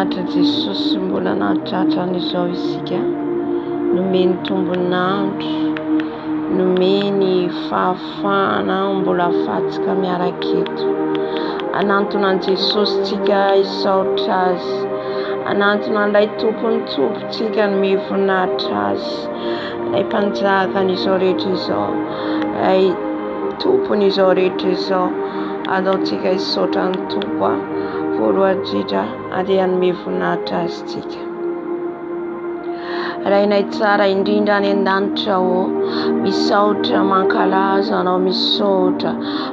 Mahafinaritra Jesosy mbola nahatratra'izao isika. Nomeny tombonandro, nomeny fahafahana mbola ahafahantsika miaraka eto. Anantona an' Jesosy tsika hisaotra azy. Anantona an'ilay tompony tompontsika nomeny voninahitra azy. Ilay mpanjakan'izao rehetra izao, ilay tompony izao rehetra izao, ataontsika hisaotra ny tompo voalohany indrindra andeha hanome voninahitra azy tsika. Rainay tsara indrindra any an-danitra misaotra mankalaza anao, misaotra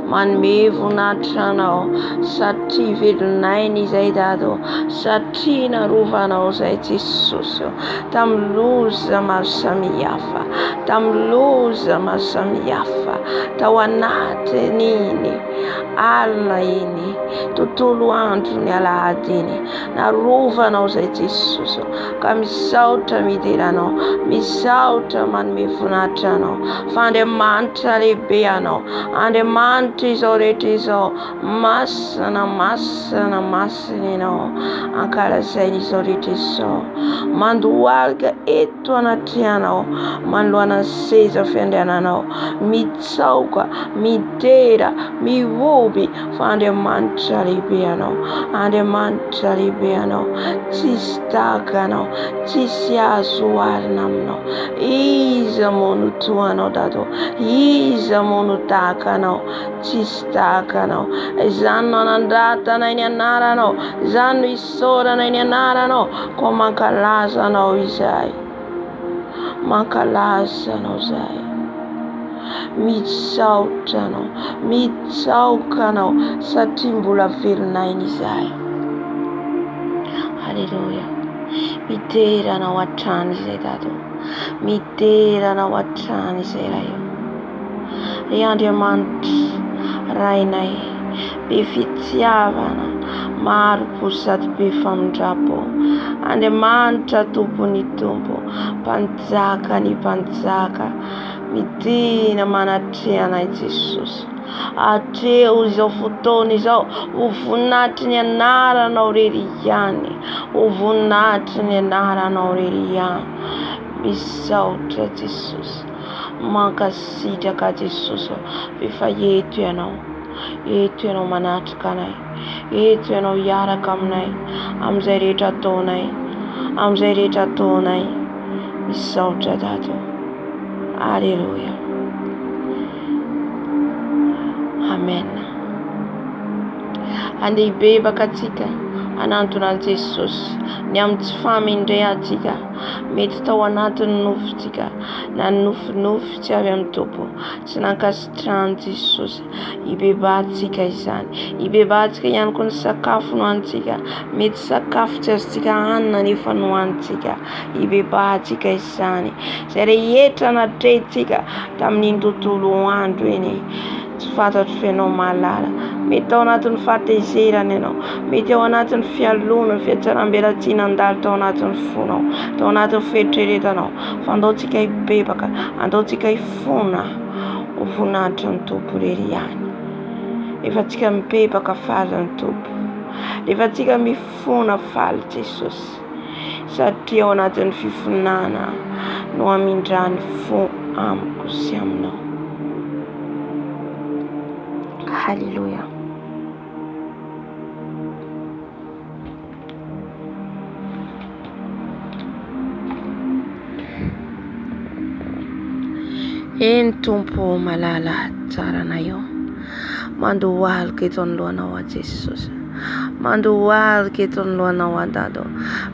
manome voninahitra anao satria velonay izay Dado, satria narovanao izay Jesosy tamin'ny loza maro samihafa, tamin'ny loza maro samihafa, tao anatin'iny alina iny, tontolo andro ny alahady iny, narovanao izay Jesosy ka misaotra mideranao, misaotra manome voninahitra anao. Fa Andriamanitra lehibe anao, Andriamanitra izao rehetra izao, masina masina masina ianao, ankalazainy izao rehetra izao, mandohalika eto anatrianao, manoloana ny seza fiandriananao, mitsaoka, midera, mioby. Fa Andriamanitra lehibe anao, Andriamanitra lehibe anao, tsisy tahaka anao, tsisy azo alina aminao. Iza moa no toa anao Dado, iza moa no tahaka anao, tsisy tahaka anao. Izany no anandratanay ny anaranao, izany no isaoranay ny anaranao, ko mankalaza anao izahay, mankalaza anao izahay, mitsaotra anao, mitsaoka anao satria mbola velonay izahay. Haleluya. Midera anao hatrany izay Dado, midera anao hatrany izay raha ry Andriamanitra rainay, be fitiavana, maro sady be famindrapo. Andriamanitra tompony tompo, mpanjaka ny mpanjaka, midina manatrehanay Jesosy. Atreo izao fotoana izao, ho voninahitry ny anaranao rery ihany, ho voninahitry ny anaranao rery ihany. Misaotra Jesosy, mankasitraka Jesosy, efa eto ianao manatrika anay, eto ianao hiaraka aminay, amin'izay rehetra ataonay, amin'izay rehetra ataonay. Misaotra Dado. Aleluia. Amen. Andeha hibebaka atsika anantona an' Jesosy ny amin'ny tsy famindrehantsika, mety tao anatin'ny nofotsika na nofinofy tsy avy amin'ny tompo, tsy nankasitrahan'i Jesosy. Hibebahantsika izany, hibebahantsika ihany koa ny sakafo nohanitsika, mety sakafo tsy azontsika hanina nefa nohanitsika. Hibebahantsika izany, izay rehetra natrehintsika tamin'iny tontolo andro iny, tsy fantatro fianao mahalala, mety ao anatin'ny fahatezerana ianao, mety ao anatin'ny fialonana, fiatsaram-belatsiana andalo tao anatin'ny fonao, tao anatin'ny fieritreretanao. Fa andaontsika hibebaka, andaontsika hifona ho voninahitra ny tompo rery ihany. Rehefa tsika mibebaka faly ny tompo, rehefa tsika mifona faly Jesosy, satria ao anatin'ny fifonana no hamindrany fo amiko sy aminao. Haleluya. Eny tompo malala tsaranay eo, mandohalika eto anoloanao a Jesosy, mandohalika eto anoloanao a Dado,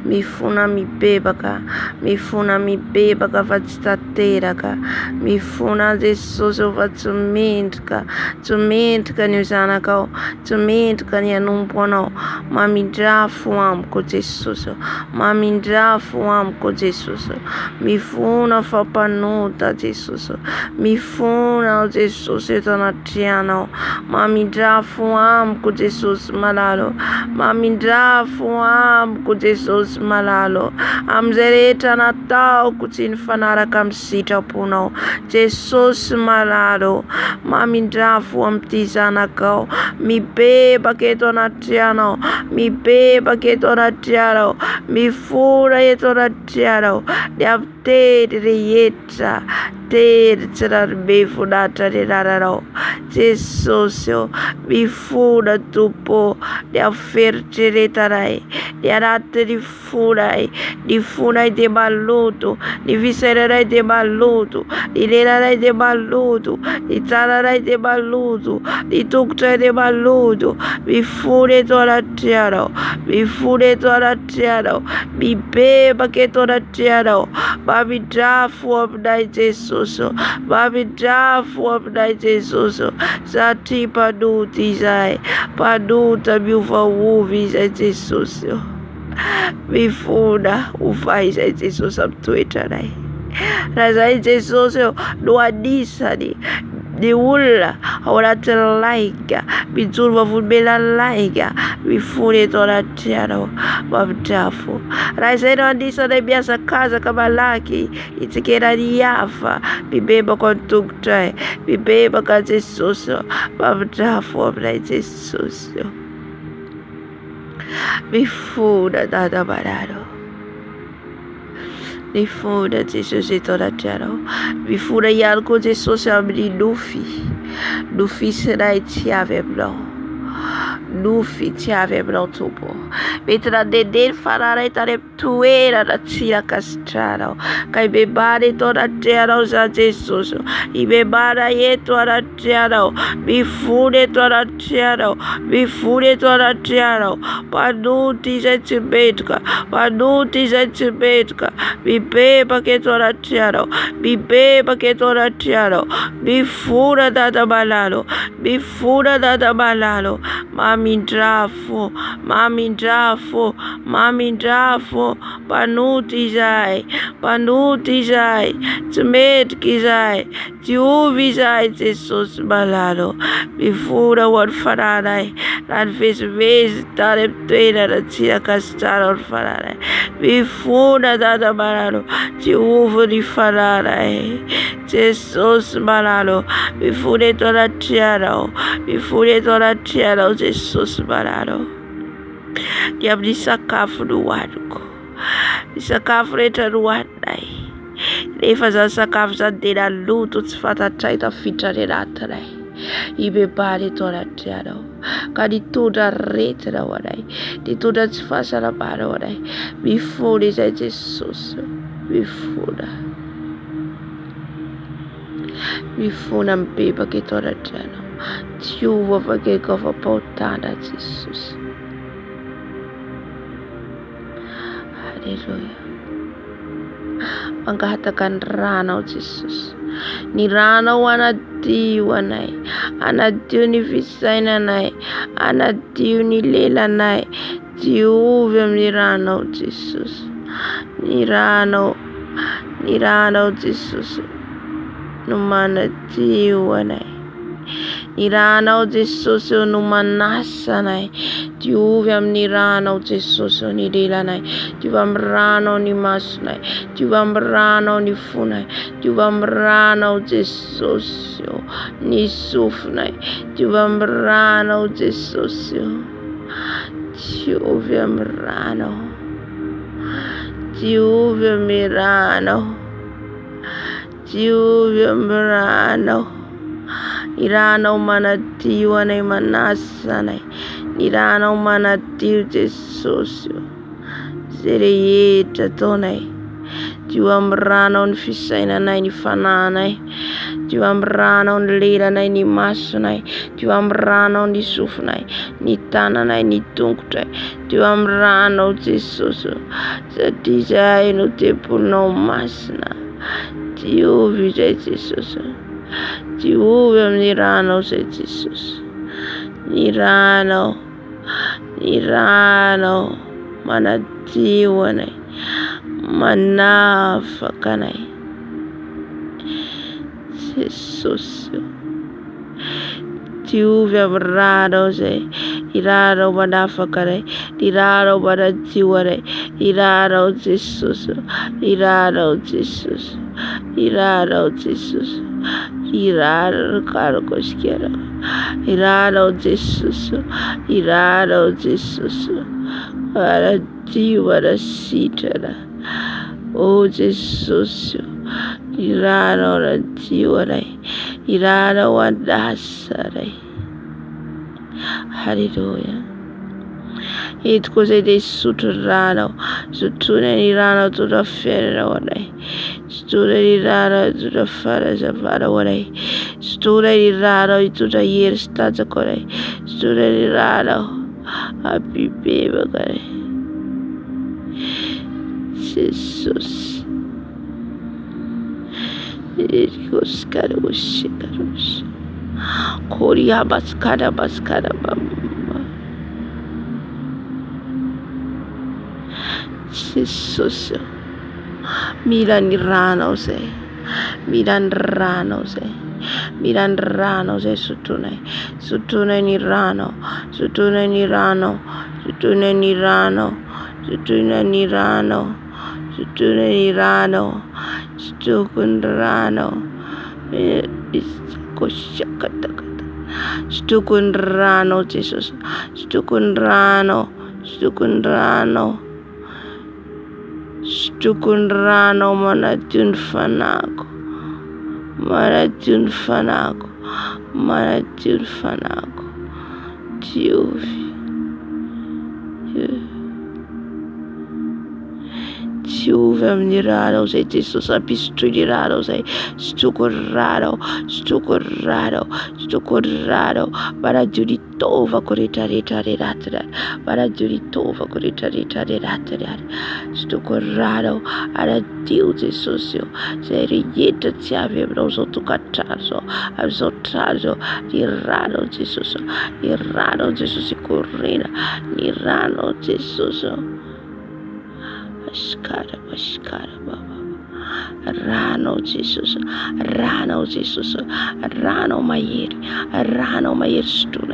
mifona mibebaka, mifona mibebaka fa tsy tanteraka, mifona Jesosy fa tsy mendrika, tsy mendrika ny zanakao, tsy mendrika ny anompo anao. Mamindra fo amiko Jesosy, mamindra fo amiko Jesosy, mifona fampanota Jesosy, mifona Jesosy eto anatrianao, mamindra fo amiko Jesosy malalo, mamindafo amiko Jesosy malalo am'izay rehetra nataoko tsy nifanaraka amin'ny sitraponao Jesosy malalo mamindrafo amin'ity zanakao mibebaka eto anaty anao mibebaka eto anaty anao mifora eto anaty anao dia avitedy rehetra tery tsy raribe vonatra ny anaranao Jesosy mifona Tompo dia fieritreretanay dia anatin'ny fonay ny fonay dia maloto ny fisainanay dia maloto ny lenanay dia maloto ny tananay dia maloto ny tongotray dia maloto mifona eto anaty anao mifona eto anaty anao mibebaka eto anaty anao mamindrafo aminay Jesosy mamindrafo aminay Jesosy satria mpanota izay mpanota miovaova izay Jesosy mifona ovay izay Jesosy amin'ny toetranay raha zay Jesosy no anisany ny olona ao anatin'ny laika mijoro mavolombelona laika mifona eto anaty anao mamindrafo raha izay no anisanay miazakazaka malaky hitsikirany hafa mibebaka ny tongotray mibebaka Jesosy mamindrafo aminay Jesosy mifona dada manano mifona Jesosy eto anaty anao mifona ihany koa Jesosy amin'ny nofisynay tsy avy aminao nofy tsy avy aminao Tompo mety nandehandeha fanaray tany amin'ny toerana tsy nakasitranao ka hibebana eto anaty anao za Jesosy hibebana eto anaty anao mifona eto anaty anao mifona eto anaty anao mpanota izay tsy metrika mpanota izay tsy metrika mibebaka eto anaty anao mibebaka eto anaty anao mifona dada malalo mifona dada malalo mamindrafo mamindrafo mamindrafo mpanota izay tsy metrika izay tsy ovy izay Jesosy malalo mifona ho an'ny fananay raha nivezivezy tany amin'ny toerana tsy nakasitrana ny fananay mifona dada malalo tsy ovy ny fananay Jesosy malalo mifona eto anaty anao mifona eto anaty anao Jesosy malalo ny amin'ny sakafo no hoaniko ny sakafo rehetra no hoaninay nefa zany sakafo zany dia naloto tsy fantatray tafiditra ny anatinay hibebana eto anaty anao ka nitondra aretina ho anay nitondra tsy fahasalamana ho anay mifona izay Jesosy mifona mibebaka eto anaty anao tsy ova avakeko afa-paotana Jesosy Haleluya mangataka ny ranao Jesosy ny ranao anadio anay anadio ny fisainanay anadio ny lelanay diovy amin'ny ranao Jesosy ny ranao Jesosy no manadio anay ny ranao Jesosy no manasanay diovy amin'ny ranao Jesosy ny lelanay diovy amin'ny ranao ny masonay diovy amin'ny ranao ny fonay diovy amin'ny ranao Jesosy ny sofinay diovy amin'ny ranao Jesosy diovy amin'ny ranao diovy amin'ny ranao diovy amin'ny ranao ny ranao manadio anay manasanay ny ranao manadio Jesosy zay rehetra ataonay diovy amin'ny ranao ny fisainanay ny fananay diovy amin'ny ranao ny lelanay ny masonay diovy amin'ny ranao ny sofinay ny tananay ny tongotray diovy amin'ny ranao Jesosy satria izay no temponao masina diovy izay Jesosy diovy amin'ny ranao izay Jesosy ny ranao manadio anay manafaka anay Jesosy diovy amin'ny ranao izay Iraro badafakare, iraro badajiware, iraro Jesus, iraro Jesus, iraro Jesus, iraro karokoskera, iraro Jesus, iraro Jesus, badajiware sitara, oh Jesus, iraro badajiware, iraro wadasare. Hallelujah. It cose de suturano, sutune irano to the fair away. Sture irano to the fathers of away. Sture irano to the year starts a core. Sture irano, happy baby. Jesus. It goes carush. Korea baskara bamba. Jesus. Milan rano se sutune ni rano Stukundrano, Jesus. Stukundrano. Manatun fanako. Juve mirado, sei Jesus apistrado, sei stukurado, para giuditova coritarità, para giuditova coritarità, stukurado, ara Dio Jesus, sei rieta ti avevano sotto cacciato, absotrato, irrado Jesus, corrina, irrado Jesus. Ashkara Baba. Rano Jesus, Rano Mayer Stune,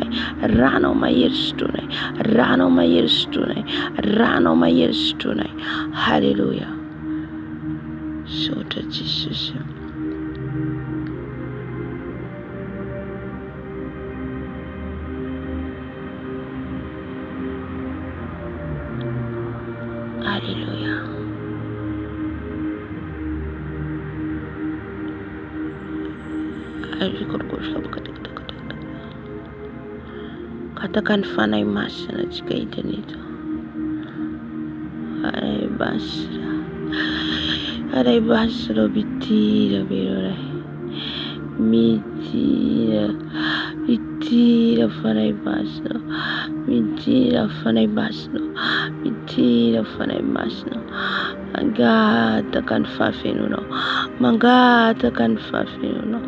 Hallelujah. Shota Jesus. Hallelujah. Katakan fanay masya na chika ito nito. Aray basra bitira birore. Mitira fanay basra. Mitira fanay basra. Mangata kan fafinuno.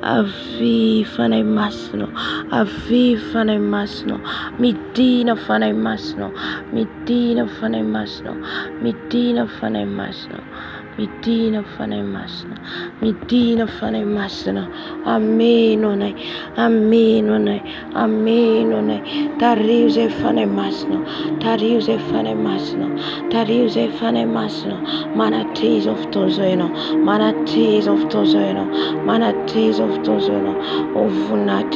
Avi fanay masno. Midina fanay masno. Midina fanay masno. Amen onai. Tariuze fanay masno. Manatees of Tozoino. Ovunat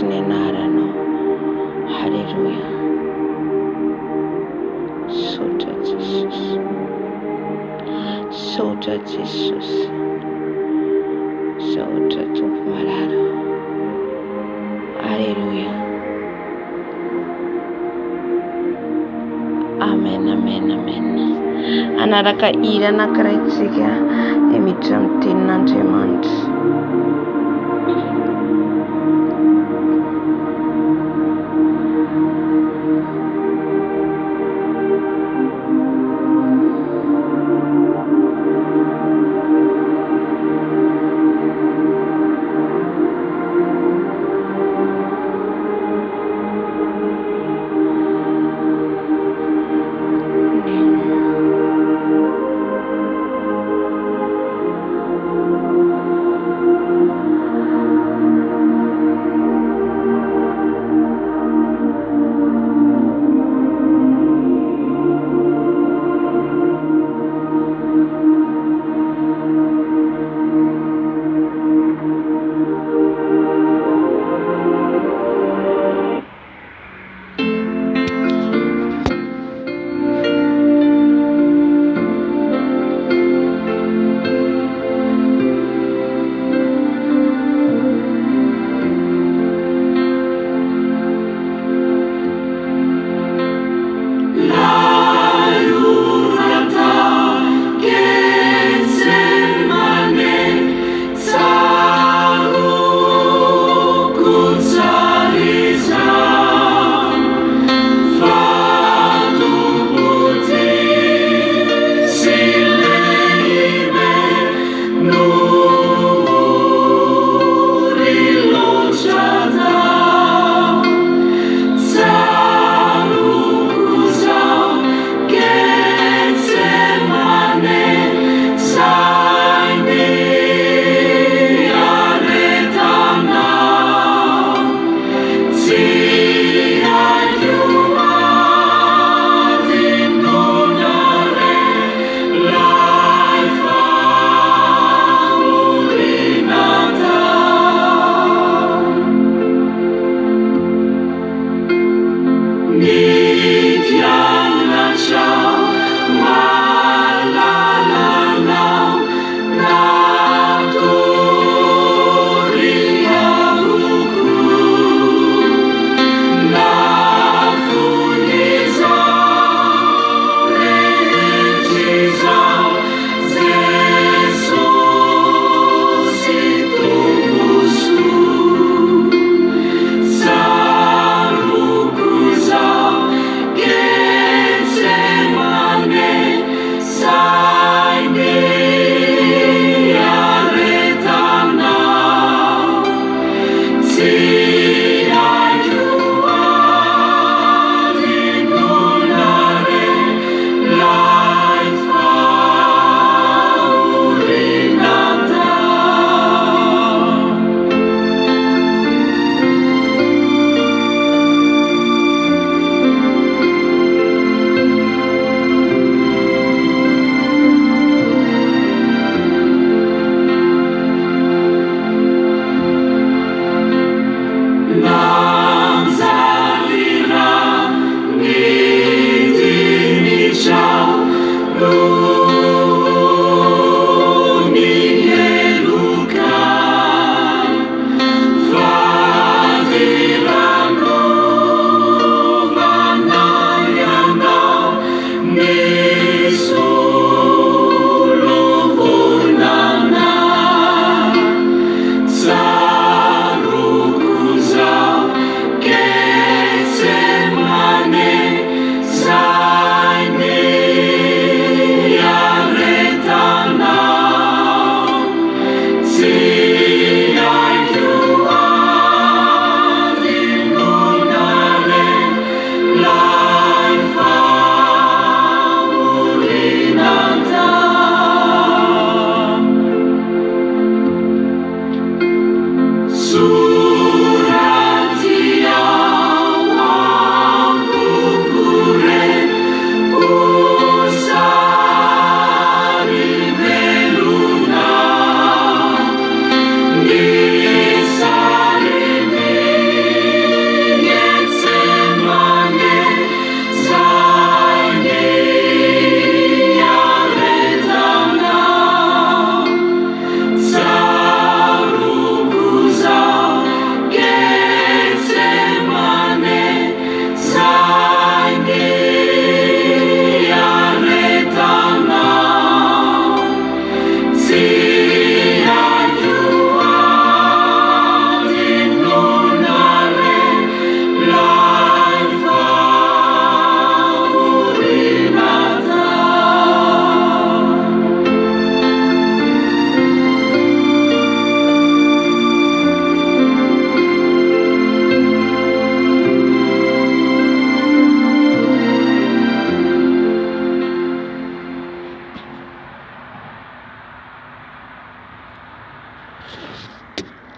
nenarano. Hallelujah. Sota Jesus. Sota Tupmarado. Hallelujah. Amen. Anaraka ira na kretsika emitram tinnantemant.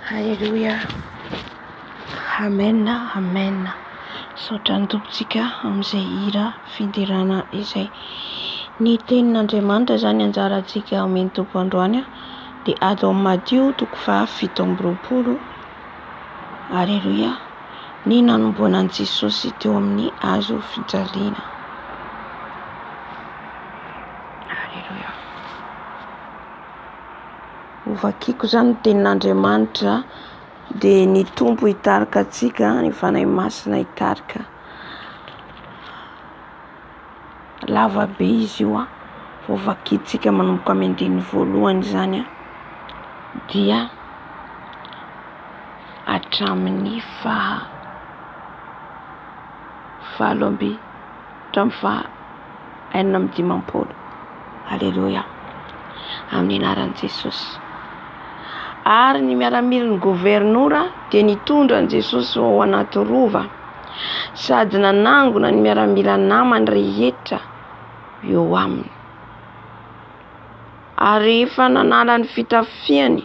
Haleluia. Amen, amen. Saotra ny tompontsika amin'izay hira fidirana izay. Ny tenin'Andriamanitra zany anjarantsika amin'ny tompo androany dia ato amin'ny Matthieu 7:20. Haleluia. Ny nanomboana an'i Jesosy teo amin'ny hazo fijaliana. Haleluia. Ovakiko zany ny tenin'Andriamanitra dia ny tompo hitarika atsika, ny fanahy masina hitarika. Lava be izy io ovakitsika manomboka amin'ny andininy voalohany zany dia hatramin'ny faha-dimampolo. Haleluia. Amin'ny anaran'i Jesosy. Ary ny miaramiliny gouvernoura dia nitondra an Jesosy ao anaty rova, sady nanangona ny miaramila namany rehetra eo aminy. Ary rehefa nanala ny fitafiany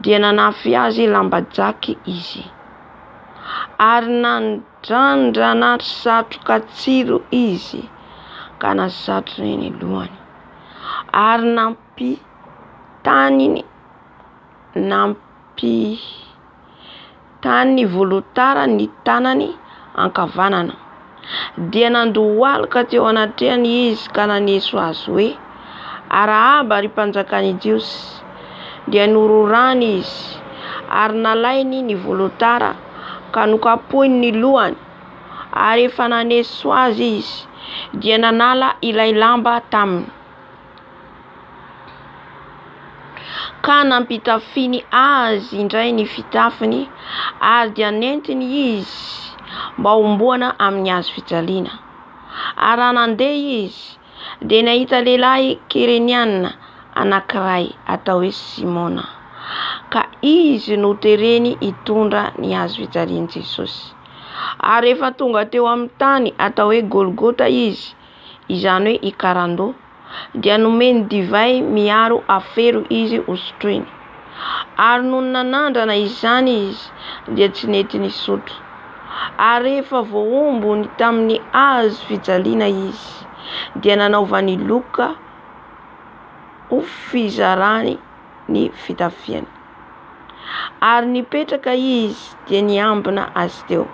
dia nanafy azy lambajaky izy, ary nandrandrana satroka tsiro izy ka nasatrony ny lohany, ary nampitany volotara ny tanany ankavanana, dia nandohalika teo anatrehany izy ka naneso azy hoe: arahaba ry mpanjakan'i Jiosy. Dia nororany izy, ary nalainy ny volotara ka nokapohiny ny lohany, ary efa naneso azy izy dia nanala ilay lamba taminy, ka nampitafiny azy indray ny fitafiny, ary dia nentiny izy mba homboana amin'ny hazo fijaliana. Ary nandeha izy dia nahita lehilahy Kireniana anankiray atao hoe Simona, ka izy no tereny hitondra ny hazo fijalian'i Jesosy. Ary rehefa tonga teo amin'ny tany atao hoe Golgota izy, izany hoe ikarandô, dia nomeny divay miaro afero izy hosotroiny. Ary noho nanandrana izany izy dia tsy nety nisotro. Ary rehefa voaombony tamin'ny hazo fijaliana izy, dia nanaovany loka ho fizarany ny fitafiany. Ary nipetraka izy dia niambina azy teo,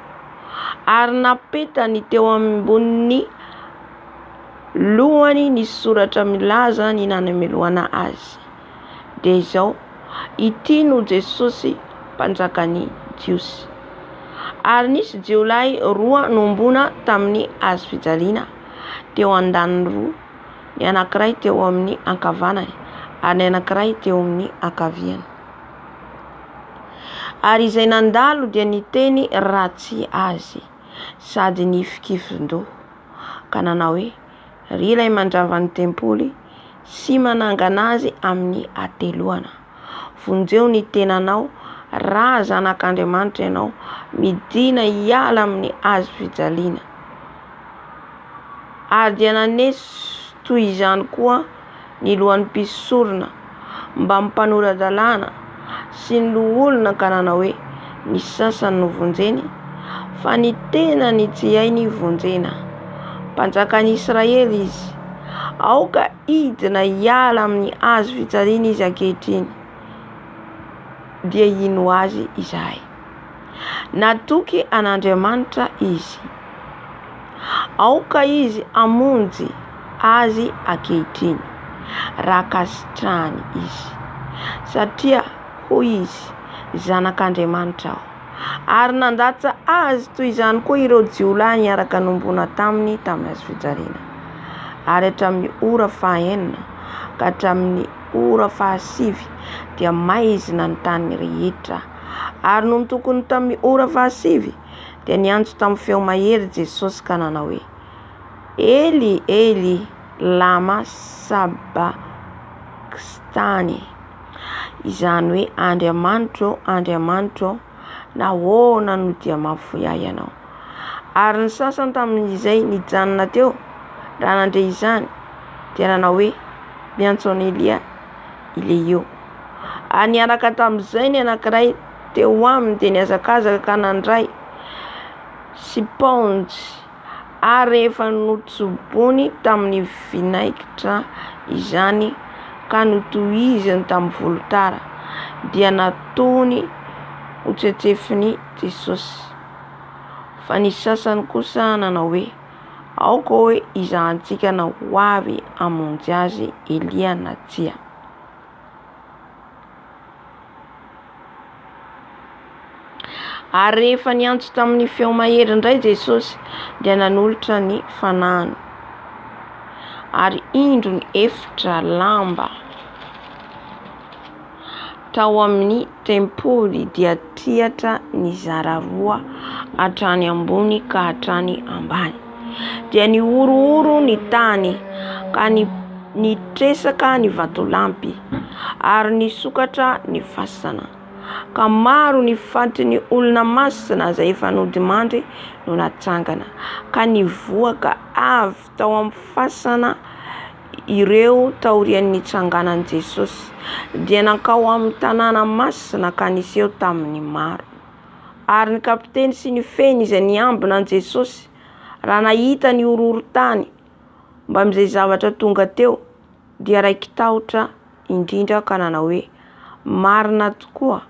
ary napetany teo ambony lohany ny soratra milaza ny nameloana azy, dia izao: ity no Jesosy mpanjakan'i Jiosy. Ary nisy jiolahy roa nombona tamin'ny hazo fijaliana teo andaniny roa, ny anankiray teo amin'ny ankavanany, ary ny anankiray teo amin'ny ankaviany. Ary izay nandalo dia niteny ratsy azy, sady nifikifindò, ka nanao hoe: ry ilay mandrava ny tempoly sy manangana azy amin'ny ateloana, vonjeo ny tenanao raha zanak'Andriamanitra ianao, midina hiala amin'ny hazo fijaliana. Ary dia naneso toy izany koa ny lohan'ny mpisorona mba mpanora-dalàna sy ny loholona, ka nanao hoe: ny sasany no vonjeny, fa ny tenany tsy hainy vonjena. Mpanjakan'i Israely izy, aoka hidina hiala amin'ny hazo fijaliana izy ankehitriny. Dia ino azy izahay? Natoky an'Andriamanitra izy, aoka izy hamonjy azy ankehitriny raha kasitrahany izy, satria hoy izy zanak'Andriamanitra aho. Ary nandatsa azy toy izany koa ireo jiolahy niaraka nombona tamin'ny hazo fijaliana. Ary hatramin'ny ora faha-enina ka hatramin'ny ora faha-5 dia maizina ny tany rehetra. Ary no tokony tamin'ny ora faha-5 dia niantso tamin'ny feo mahery Jesosy ka nanao hoe: Eli, Eli, lama sabakstany. Izany hoe: Andriamanitra, Andriamanitra, nahoana no dia mahafoy ahy ianao? Ary ny sasany tamin'izay nijanona teo raha nandre izany dia nanao hoe: miantso an'i Elia io. Niaraka tamin'izay ny anankiray teo aminy dia niazakazaka ka nandray sy paonjy ary rehefa notsobony tamin'ny vinaigitra izany ka notohiziny tamin'ny volotara dia natony ho tsetsefiny Jesosy. Fa ny sasany kosa nanao hoe aoka hoe izahantsika na ho avy hamonjy azy Elia na tsia. Ary rehefa niantso tamin'ny feo mahery indray Jesosy dia nanolotra ny fanahiny ary indro ny efitra lamba tao amin'ny tempoly dia trihatra nizara roa hatrany ambony ka hatrany ambany. Dia niorooro ny tany ka nitresaka ny vatolampy ary nisokatra ny fasana. Ka maro ny fatin'ny olona masina izay efa nodimandry no natsangana ka nivoaka avy tao amin'ny fasana ireo taorian'ny tsanganan Jesosy dia nankao amin'ny tanàna masina ka niseho tamin'ny maro. Ary ny kapiteny sy ny feny izay niambina an Jesosy raha nahita ny ororo tany mba amin'izay zavatra tonga teo dia raiky tahotra indrindra ka nanao hoe marina tokoa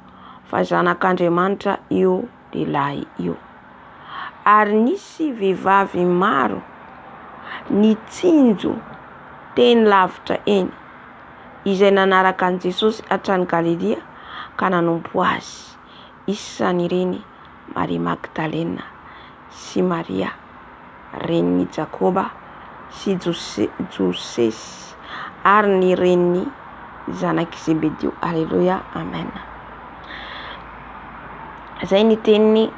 fa zanak'Andriamanitra io lehilahy io. Ary nisy vehivavy maro nitsinjo teny lavitra eny izay nanaraka an Jesosy hatrany Galilea ka nanompo azy. Isan'ireny Maria Magdalena sy Maria reniny Jakoba sy Josesy ary ny reniny zanak'i Zebedeo. Alleluia, amen. Zay ny teniny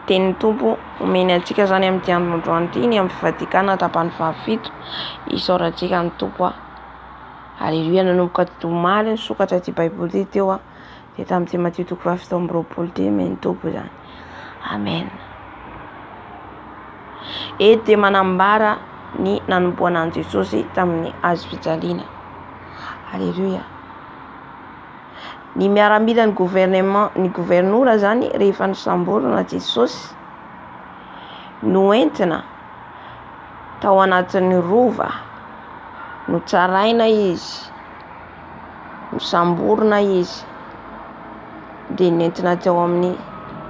tenin'ny Tompo omeny antsika zany amin'ny androandro ity ny amin'ny fivadikana tapany fahavito isaorantsika ny Tompo. Alleluia. Nanomboka tomaly ny sokatra ty Baiboly ty teo dia tamin'ity Matthieu 7:20 ty men'ny Tompo zany. Amen. Eto dia manambara ny nanomboana an Jesosy tamin'ny hazo fijaliana. Alleluia. Ny miaramila ny gouvernoura zany rehefa nisamborona Jesosy no entina tao anatin'ny rova, no tsaraina izy, no samborona izy dia nentina teo amin'ny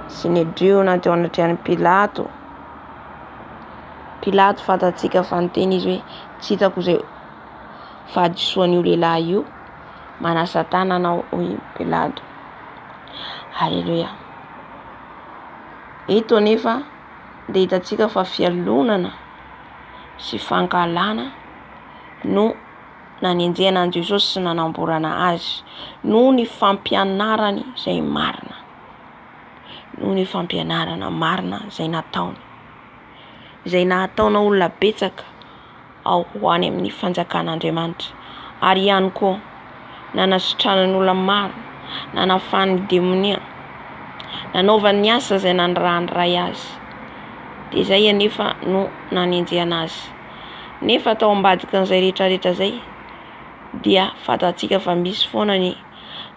Sinedriona teo anatrehan'ny Pilato. Pilato fatatsika fa niteny izy hoe tsy hitako izay fahadisoan'io lehilahy io, manasa tananao hoy Pilato. Halleluja. Eto anefa dia hitatsika fa fialonana sy fankalana no nanenjehana an Jesosy sy nanamborana azy noho ny fampianarany izay marina, noho ny fampianarana marina izay nataony, izay nataona olona betsaka ao ho any amin'ny fanjakan'Andriamanitra, ary ihany koa nanasitranan'olona maro, nanafany demonia, nanaovany ny asa izay nanirandray azy. Dia izay anefa no nanenjehana azy. Nefa tao ambadikan'izay rehetrarehetra zay dia fatatsika fa misy foana ny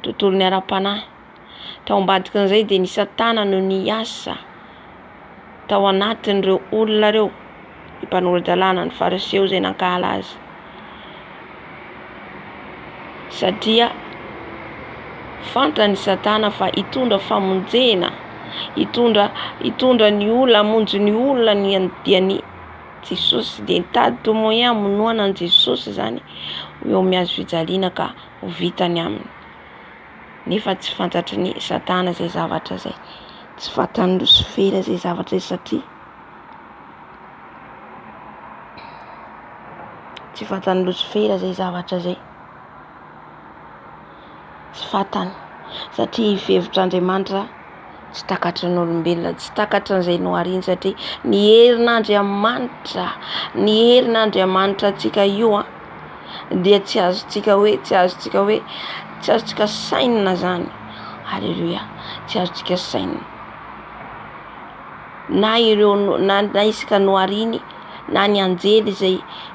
tontolon'ny ara-panahy. Tao ambadikan'izay dia ny Satana no niasa tao anatin'ireo olona ireo, ny mpanorandalàna, ny fariseo izay nankala azy. Satria fantany Satana fa hitondra famonjena, hitondra ny olona, hamonjy ny olona ny andiany Jesosy, dia nitady to moyen hamonoana an Jesosy zany eo amin'ny hazo fijaliana ka ho vitany aminy. Nefa tsy fantatry ny Satana zay zavatra zay, tsy fantan'ny Lucifera zay zavatra zay, satria tsy fantan'ny Lucifera zay zavatra zay, tsy fantany, satria hifevitr'Andriamanitra tsy takatry ny olombelona, tsy takatry an'izay nohariny, satria ny herin'Andriamanitra, ny herin'Andriamanitra antsika io dia tsy azontsika sainina zany. Halleluja. Tsy azontsika sainina. Na isika nohariny na ny anjely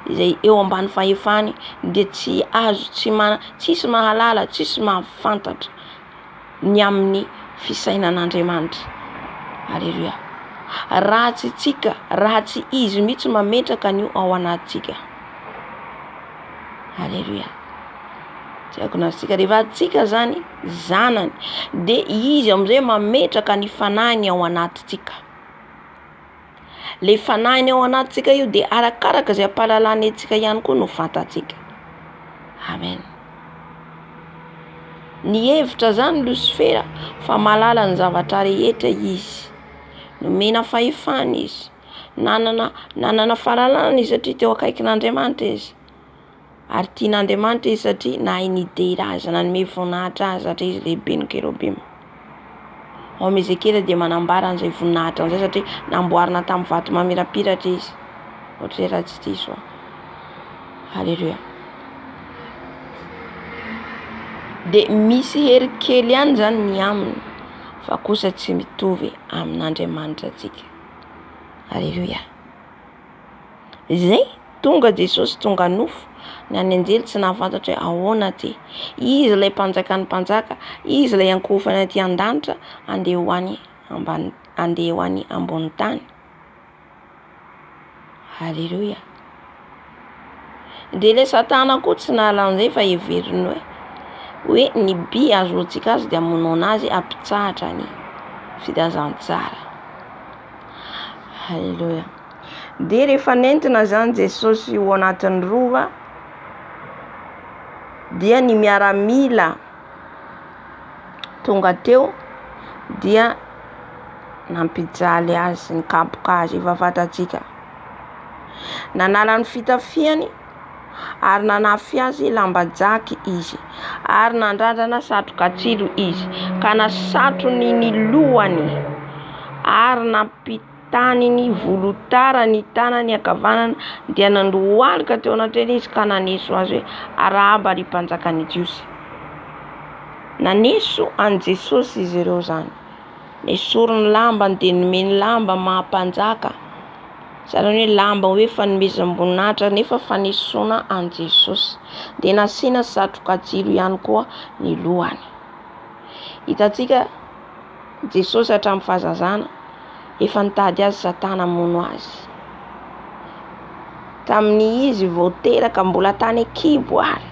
izay eo ambany fahefany dia tsy azo tsisy mahalala, tsisy mahafantatra ny amin'ny fisainan'Andriamanitra. Haleluya. Raha tsy izy mihitsy mametraka an'io ao anatsika. Haleluya. Tiako nasika rehefa atsika zany zanany dia izy amizay mametraka ny fanahiny ao anatsika. Le fanahiny ao anatsika io dia arakaraka izay ampahalalany atsika ihany koa no fantatsika. Amen. Ny hevitra zany Lucifera fa malala ny zavatra rehetra izy. Nomena fahefana izy. Nanana fahalalana izy satria teo akaikin'Andriamanitra izy. Ary tian'Andriamanitra izy satria nahay nidera azy, nanome voninahitra azy satria izy lehibe ny kerubim. Ao amin'ny Ezekela dia manambara an'izay voninahitra an'izay satria namboarina tamin'ny vato mamirapiratra izy. Ohatry raha tsy diso. Haleluya. Dia misy hery kely ihany zany ny aminy fa kosa tsy mitovy amin'Andriamanitra atsika. Haleluya. Izay tonga Jesosy tonga nofo ny any anjely tsy nahafantatra hoe ahoana ty. Izy ilay mpanjakan'ny mpanjaka, izy ilay ankofany aty an-danitra andeha ho any ambony tany. Haleluya. Dia ilay Satana koa tsy nahalala an'izay fa heveriny hoe ny bi azo antsika azy dia hamono anazy ampitsahatra ny filazantsara. Haleluya. Dia rehefa nentina zany Jesosy ho anatin'ny rova dia ny miaramila tonga teo dia nampijaly azy, nikapoka azy, efa fantatsika. Nanala ny fitafiany ary nanafy azy lambajaky izy, ary nandrandana satroka tsilo izy, ka nasatrony ny lohany ary nampitany ny volotara ny tanany ankavanana dia nandohalika teo anatreny izy ka naneso azy hoe arahaba ry mpanjakan'ny Jiosy. Naneso an Jesosy izy ireo zany. Nesoriny lambany dia nomeny lamba mahampanjaka. Saran'ny hoe lamba hoe fanomezam-boninahitra nefa fanesoana an Jesosy. Dia nasiana satroka tsilo ihany koa ny lohany. Hitantsika Jesosy hatramin'ny fahazazana efa nitady azy Satana mono azy. Tamin'ny izy vao teraka mbola tany an-kibo ary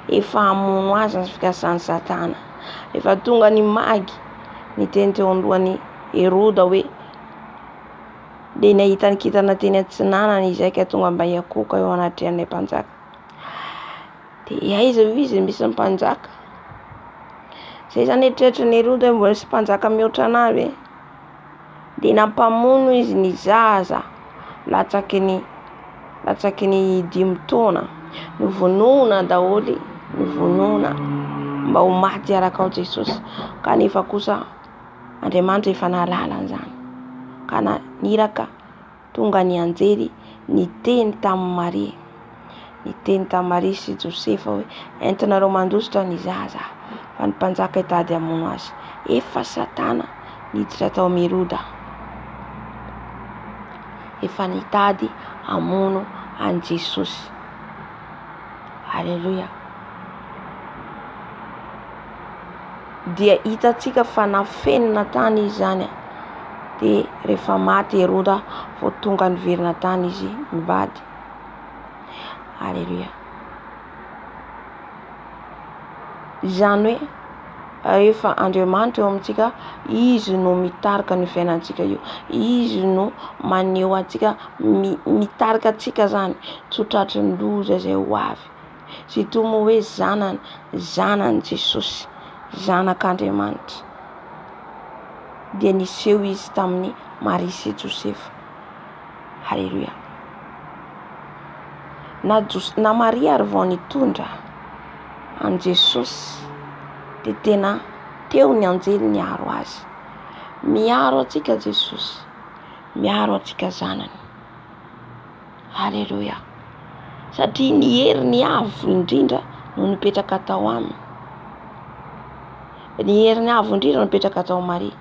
efa hamono azy ny fikasany Satana. Efa tonga ny magy niteny teo alohan'ny Heroda hoe dia nahita ny kintana teny antsinanany izay ka tonga mba hiakoka eo anatrehan'ilay mpanjaka. Dia aiza izy misy mpanjaka? Zay zany eritreritrin'ny Heroda mbola misy mpanjaka mihoatra anazy. Dia nampamono izy ny zaza latsaky ny 5 taona. Novonona daholo, novonona mba ho maty araka ao Jesosy. Kanefa kosa Andriamanitra efa nahalala an'izany. Ka naniraka tonga ny anjely niteny tamin'ny Maria. Niteny tamin'ny Maria sy Josefa hoe entinareo mandositra ny zaza fa ny mpanjaka hitady hamono azy. Efa Satana niditra tao amin'ny Heroda. Efa nitady hamono an Jesosy. Haleluya. Dia hitatsika fa nafenina tany izy zany. Dia rehefa maty Heroda vao tonga niverina tany izy mivady. Haleluya. Izany hoe rehefa Andriamanitra eo amintsika, izy no mitarika ny fiainantsika io. Izy no maneho antsika, mitarika antsika zany. Tsy ho tratry ny loza izay ho avy. Sy toa moa hoe zanany Jesosy, zanak'Andriamanitra. Dia niseho izy tamin'ny Maria sy Josefa. Haleluya. Na Maria ary vao nitondra an Jesosy dia tena teo ny anjely niaro azy. Miaro antsika Jesosy, miaro antsika zanany. Haleluya. Satria ny hery ny avo indrindra no nipetraka tao aminy. Ny hery ny avo indrindra no nipetraka tao Maria.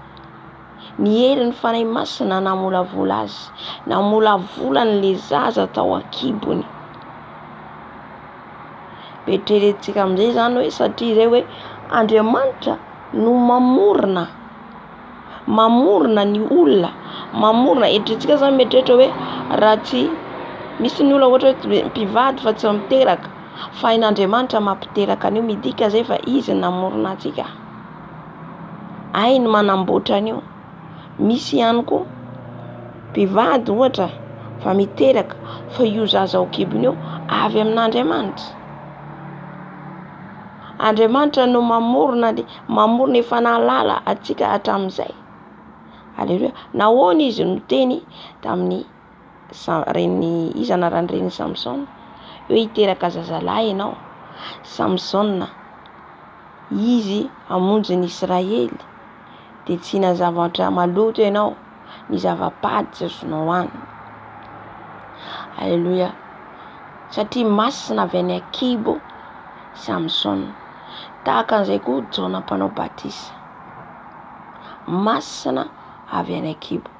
Ny herin'ny fanahy masina namolavola azy, namolavolany le zaza tao an-kibony. Eritreretintsika amin'izay zany hoe satria zay hoe Andriamanitra no mamorona ny olona, mamorona. Eritreretintsika zany mieritreritra hoe raha tsy misy ny olona ohatra hoe mpivady fa tsy miteraka, fa ain'Andriamanitra mampiteraka an'io, midika zay fa izy namorona antsika. Ay ny manamboatra an'io. Misy ihany koa mpivady ohatra fa miteraka, fa io zaza ao kibony io avy amin'Andriamanitra. Andriamanitra no mamorona efa nahalala atsika hatramin'izay. Aleluia. Nahoana izy no teny tamin'ny izy anarany reny Samson hoe hiteraka zazalahy ianao. Samson, izy hamonjy ny Israely, de tsy nazavatra maloto ianao, ny zavapady tsy azonao any. Aleluia. Satria masina avy any an-kibo Samson. Tahaka an'izay koa Jona mpanao batisa, masina avy any an-kibo.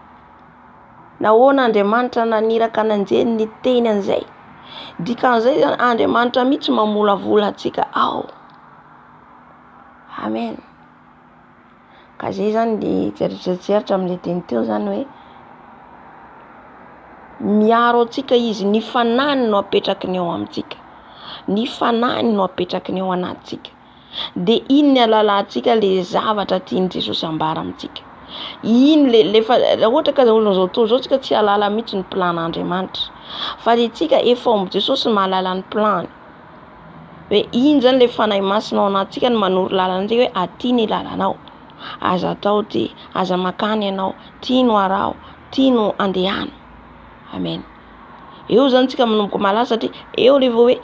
Nahoana Andriamanitra naniraka nanjeny ny teny an'izay? Dikan'izay zany Andriamanitra mihitsy mamolavola antsika ao. Amen. Ka zay zany de jeritreritseritra amin'ilay teny teo zany hoe miaro antsika izy, ny fanahiny no apetraky ny ao amintsika, ny fanahiny no apetraky ny ao anatintsika. De iny ny alalantsika le zavatra tiany Jesosy ambara amintsika. Iny lefa ohatra ka olona zao toa zao tsika tsy alala mihitsy ny plan'Andriamanitra, fa tsika efa ao Jesosy mahalala ny plany. Hoe iny zany le fanahy masina ao anatintsika no manoro lalana antsika hoe aty ny lalanao, aza atao ty, aza makany ianao, ty no arao, ty no andehana. Amen. Eo zany tsika manomboka malasa satria eo le vao hoe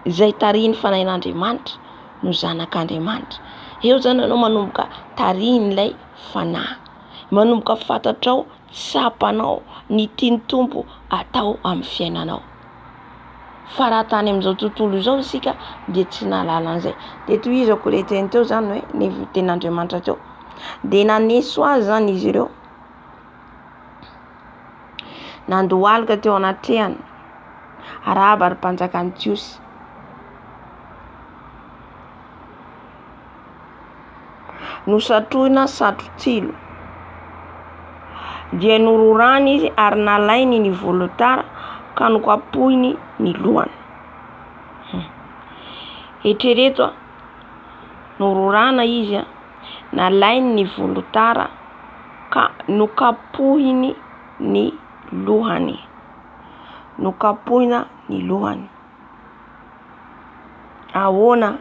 izay tariny fanahin'Andriamanitra no zanak'Andriamanitra. Eo zany anao manomboka tarin'ilay fanahy, manomboka fantatrao tsapanao ny tiany Tompo atao amin'ny fiainanao. Fa raha tany amin'izao tontolo izao isika dia tsy nahalala an'izay. De tohizako le teny teo zany hoe ny tenin'Andriamanitra teo. De naneso azy zany izy ireo, nandohalika teo anatrehany Rahaba ary mpanjakany Jiosy. Nosatroina satrotsilo, dia nororany izy ary nalainy ny volotara ka nokapohiny ny lohany. Eritrereto, nororana izy, nalainy ny volotara ka nokapohiny ny lohany. Nokapohina ny lohany. Ahoana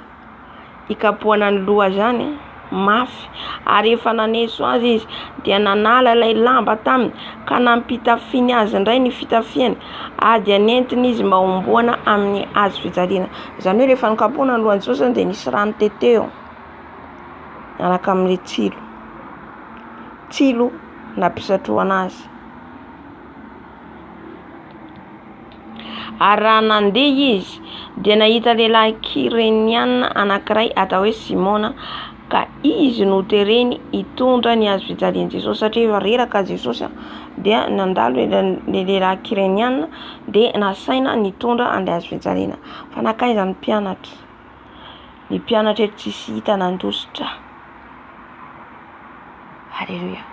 ikapohana ny loha zany? Mafy. Ary efa naneso azy izy dia nanala ilay lamba taminy ka nampitafiny azy indray ny fitafiany, ady anentiny izy mba homboana amin'ny hazo fijaliana. Zany hoe rehefa nokapohana ny lohan'i Jesosy dia nisy rano teteo miaraka amin'ny tsilo nampisatroana azy. Ary raha nandeha izy dia nahita lehilahy Kireniana anankiray atao hoe Simona, ka izy no tereny hitondra ny hazo fijalian'i Jesosy. Satria efa reraka Jesosy dia nandalo le lehilahy Kireniana dia nasaina nitondra an'ilay hazo fijaliana. Fa nakaiza ny mpianatra? Ny mpianatra eto tsisy hita nandositra. Haleluia.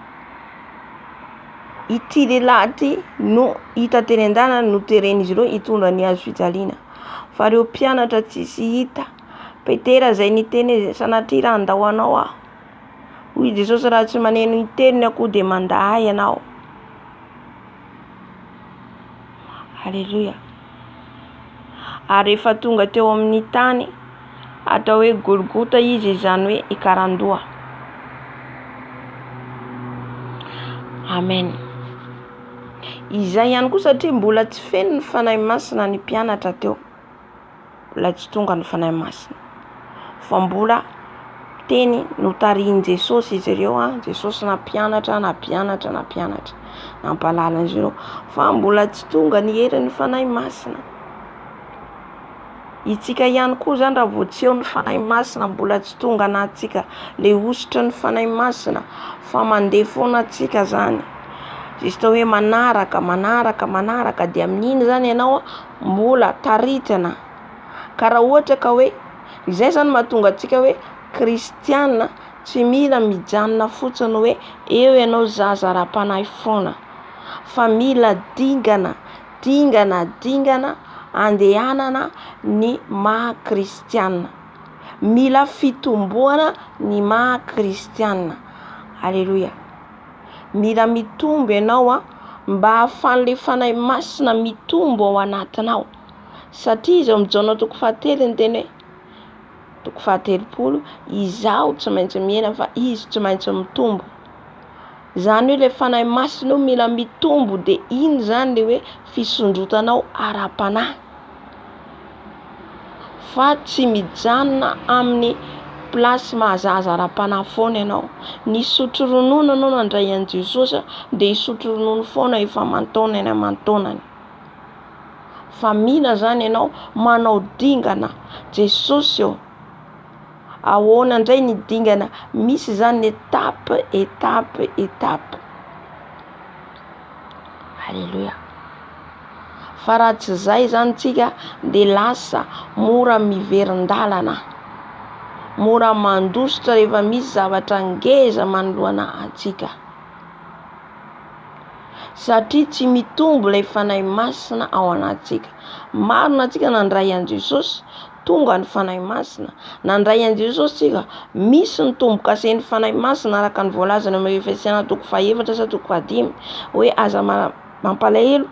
Ity lehilahy ity no hita teny an-dalana no teren'izy ireo hitondra ny hazo fijaliana. Fa ireo mpianatra tsisy hita. Petera zay niteny sanatria raha andao anao aho. Hoy Jesosy raha tsy maneno ny teniny akoho dia mandahy ianao. Haleluia. Ary rehefa tonga teo amin'ny tany atao hoe Golgota izy, izany hoe ikarandoha. Amen. Izay ihany koa satria mbola tsy feno ny fanahy masina ny mpianatra teo. Mbola tsy tonga ny fanahy masina. Fa mbola teny notarihin Jesosy izy ireo, Jesosy nampianatra, nampalala izy ireo. Fa mbola tsy tonga ny herin'ny fanahy masina. Itsika ihany koa zany raha vao tsy eo ny fanahy masina mbola tsy tonga anatsika le ositra ny fanahy masina fa mandeha foana atsika zany. Justa hoe manaraka dia amin'iny zany ianao mbola taritana. Ka raha ohatra ka hoe izay zany mahatonga atsika hoe kristiana tsy mila mijanona fotsiny hoe eo ianao zaza raha-panahy foana, fa mila dingana andehanana ny maha-kristiana, mila fitomboana ny maha-kristiana. Alleluia. Mila mitombo ianao mba hahafahan'le fanahy masina mitombo ao anatinao, satria izy amin'Jaona 7 ny teny hoe 7 izaho tsy maintsy miaina fa izy tsy maintsy mitombo. Zany hoe le fanahy masina mila mitombo, de iny zany le hoe fisondrotanao ara-panahy, fa tsy mijanona amin'ny plasy mahazaza ara-panahy foana ianao. Ny sotro ronono anao nandray an' Jesosy de isotro ronono foana efa amantaonany. Fa mila zany ianao manao dingana. Jesosy eo ahoana indray ny dingana? Misy zany étape. Alléluia. Fa raha tsy zay zany tsika de lasa mora miverin-dalana, mora mandositra rehefa misy zavatra ngeza manoloana antsika, satria tsy mitombo ilay fanahy masina ao anatsika. Marina atsika nandray an' Jesosy, tonga ny fanahy masina. Nandray an' Jesosy tsika, misy ny tombo-kasen'ny fanahy masina araka ny voalazana amin'ny Efesiana 4:5 hoe aza mampalahelo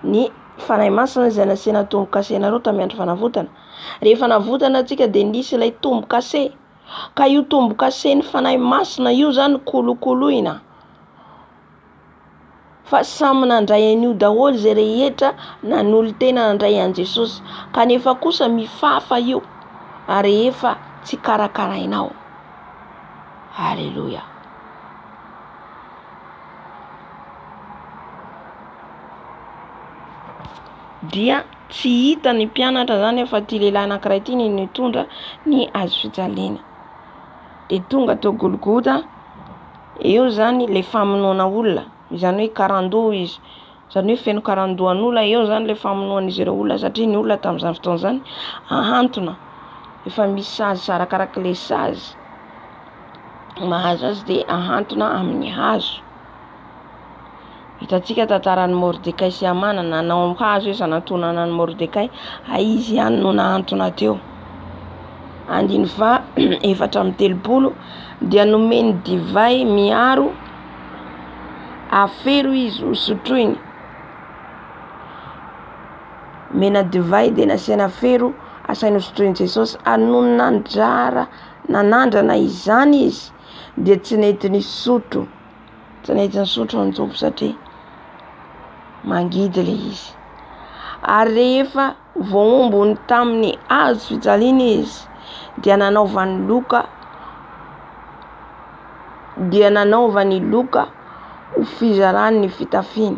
ny fanahy masina izay nasiana tombo-kasenareo tamin'ny andro fanavotana. Rehefa navotana atsika de nisy ilay tombo-kase, ka io tombo-kasen'ny fanahy masina io zany kolokoloina, fa samy nandray an'io daholo izay rehetra nanolo tena nandray an' Jesosy, kanefa kosa mifafa io ary efa tsy karakarainao. Alléluia. Dia tsy hita ny mpianatra zany fa ty lehilahy anankiray ty ny nitondra ny hazo fijaliana, de tonga teo Golgota. Eo zany le famonoana olona, izany hoe karandoha izy, izany hoe feno karandohan'olona. Eo zany le famonoan'izy ireo olona, satria ny olona tamin'izany fotoana zany ahantona, efa misy sazy arakaraka le sazy mahazo azy de ahantona amin'ny hazo. Hitantsika tantaran'ny Mordekay sy Hamana, nanao hazo izy hanantonana ny Mordekay, izy ihany no nahantona teo. 4:3 dia nomeny divay miaro afero izy hosotroiny. Mena divay de nasiana afero asainy hosotroiny Jesosy. Anony nanandrana izany izy de tsy nety nisotro, anjobo satria mangidy le izy. Ary rehefa voaombony tamin'ny hazo fijaliana izy dia nanaovany loka ho fizarany ny fitafiny.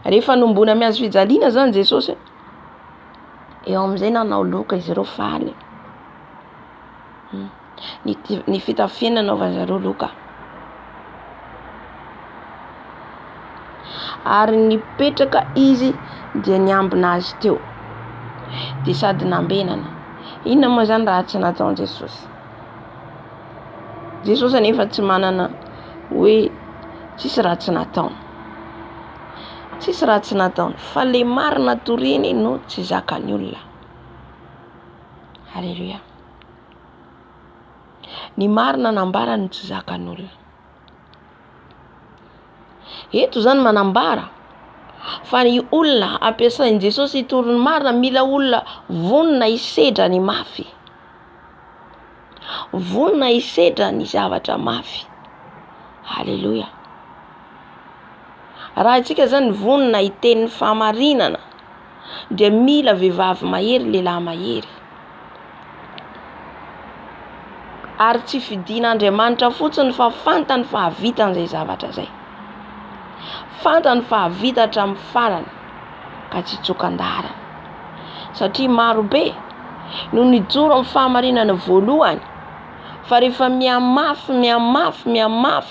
Rehefa nombony amin'ny hazo fijaliana zany Jesosy, eo amin'izay nanao loka izy ireo faly, ny fitafiana nanaovany zareo loka. Ary nipetraka izy dia niambina azy teo, de sady nambenana. Inona moa zany raha tsy nataon Jesosy? Jesosy anefa tsy manana hoe tsisy raha tsy nataony, fa le marina toriny no tsy zakany olona. Alléluia. Ny marina nambara no tsy zakany olona. Eto zany manambara fa ny olona ampiasain' Jesosy hitoro ny marina, mila olona vonona hisedra ny mafy, vonona hisedra ny zavatra mafy. Alléluia. Raha itsika zany vonona hiteny ny fahamarinana, dia mila vehivavy mahery, lehilahy mahery, ary tsy fidian'Andriamanitra fotsiny fa fantany fa havitan'izay zavatra zay. fantany fa havita hatramin'ny farany ka tsy tsokan-darana. Satria marobe no nijoro amin'ny fahamarinana voalohany, fa rehefa mihamafy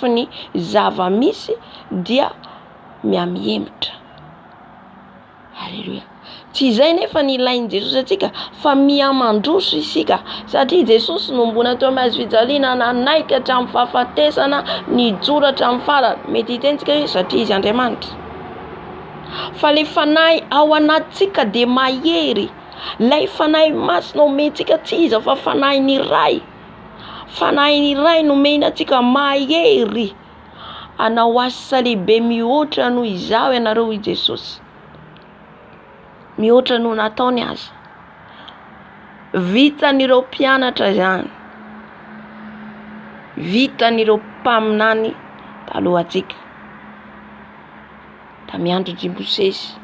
ny zava-misy dia mihamiemotra. Haleluya. Tsy izay nefa ny ilain'i Jesosy atsika, fa mihamandroso isika, satria Jesosy nombona teo amin'ny hazofijaliana nanaiky hatramin'ny fahafatesana, nijoro hatramin'ny farany. Mety hitentsika hoe satria izy Andriamanitra. Fa le fanahy ao anatsika de mahery. Lay fanahy masina omentsika tsy iza fa fanahy ny ray. Fanahy ny ray nomenantsika mahery anao asa lehibe mihoatra noho izao ianareo i Jesosy. Mihoatra noho nataony azy. Vitan'ireo mpianatra zany. Vitan'ireo mpaminany talohantsika. Tamiandro Jibosesy.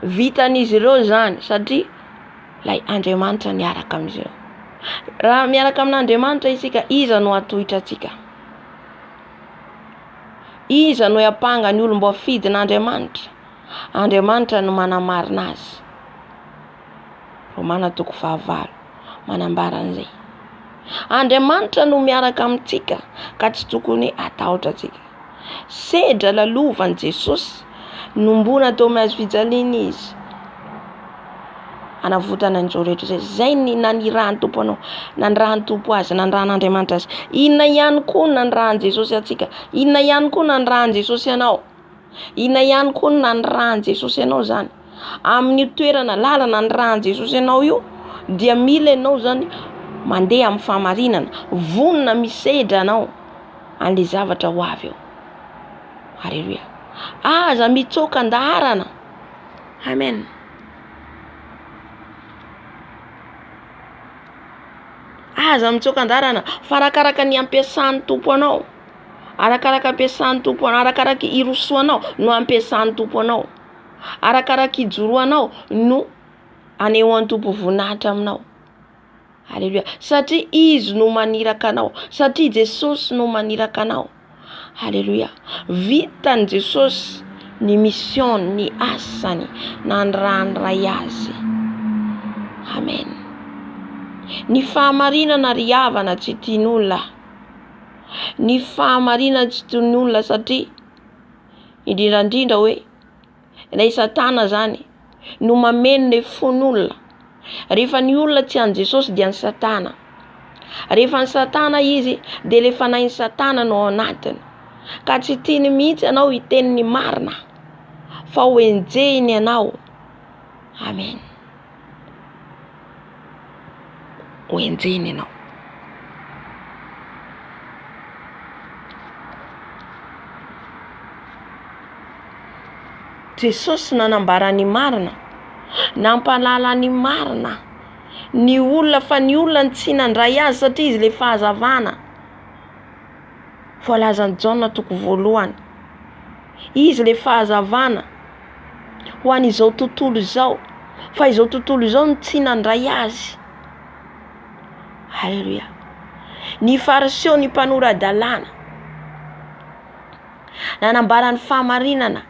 Vitan'izy ireo zany satria lay Andriamanitra niaraka amin'izy ireo. Raha miaraka amin'Andriamanitra isika, iza no atohitra atsika? Iza no yapanga ny olom-bo afidin'Andriamanitra? Andriamanitra no manamarina azy. Romana 9:20 manambara an'izay. Andriamanitra no miaraka amintsika ka tsy tokony atahotra atsika. Sedra lalovan'i Jesosy nombona teo amin'ny hazofijaliana izy. Anavotana an'izao rehetra zay ny nanirahan'ny Tompo anao, nanirahan'ny Tompo azy, nanirahan'Andriamanitra azy. Inona ihany koa nanirahan'i Jesosy atsika? Inona ihany koa nanirahan'i Jesosy anao? Inona ihany koa nanirahan'i Jesosy anao zany? Amin'ny toerana lalana nanirahan'i Jesosy anao io, dia mila ianao zany mandeha amin'ny fahamarinana, vonona misedra anao an'le zavatra ho avy eo. Haleluya. Aza mitsoka andaharana. Amen. Aza mitsoka andaharana fa arakaraka ny ampiasan'ny Tompo anao. Arakaraka ampiasan'ny Tompo anao, arakaraka irosoanao no ampiasan'ny Tompo anao. Arakaraka ijoroanao no anehoan'ny Tompo voninahitra aminao. Haleluya. Satria izy no maniraka anao, satria Jesosy no maniraka anao. Haleluya. Vitan'i Jesosy ny mission, ny asany nanirahan'iray azy. Amen. Ny fahamarinana ry havana tsy tian'olona. Ny fahamarinana tsy tian'olona satria indrindra hoe ilay Satana zany no mameno ny fon'olona. Rehefa ny olona tsy an Jesosy dia ny Satana. Rehefa ny Satana izy dia le fanahin'ny Satana no ao anatiny. Ka tsy tiany mihitsy ianao hiteny ny marina, fa ho enjehiny ianao. Amen. Ho enjehiny ianao. Jesosy nanambara ny marina, nampalala ny marina ny olona, fa ny olona tsy nandray azy satria izy le fahazavana. Voalazan'i Jaona 2:1. Izy le fahazavana ho an'izao tontolo izao, fa izao tontolo izao no tsy nandray azy. Haleluya. Ny fariseo, ny mpanoran-dalàna, nanambara ny fahamarinana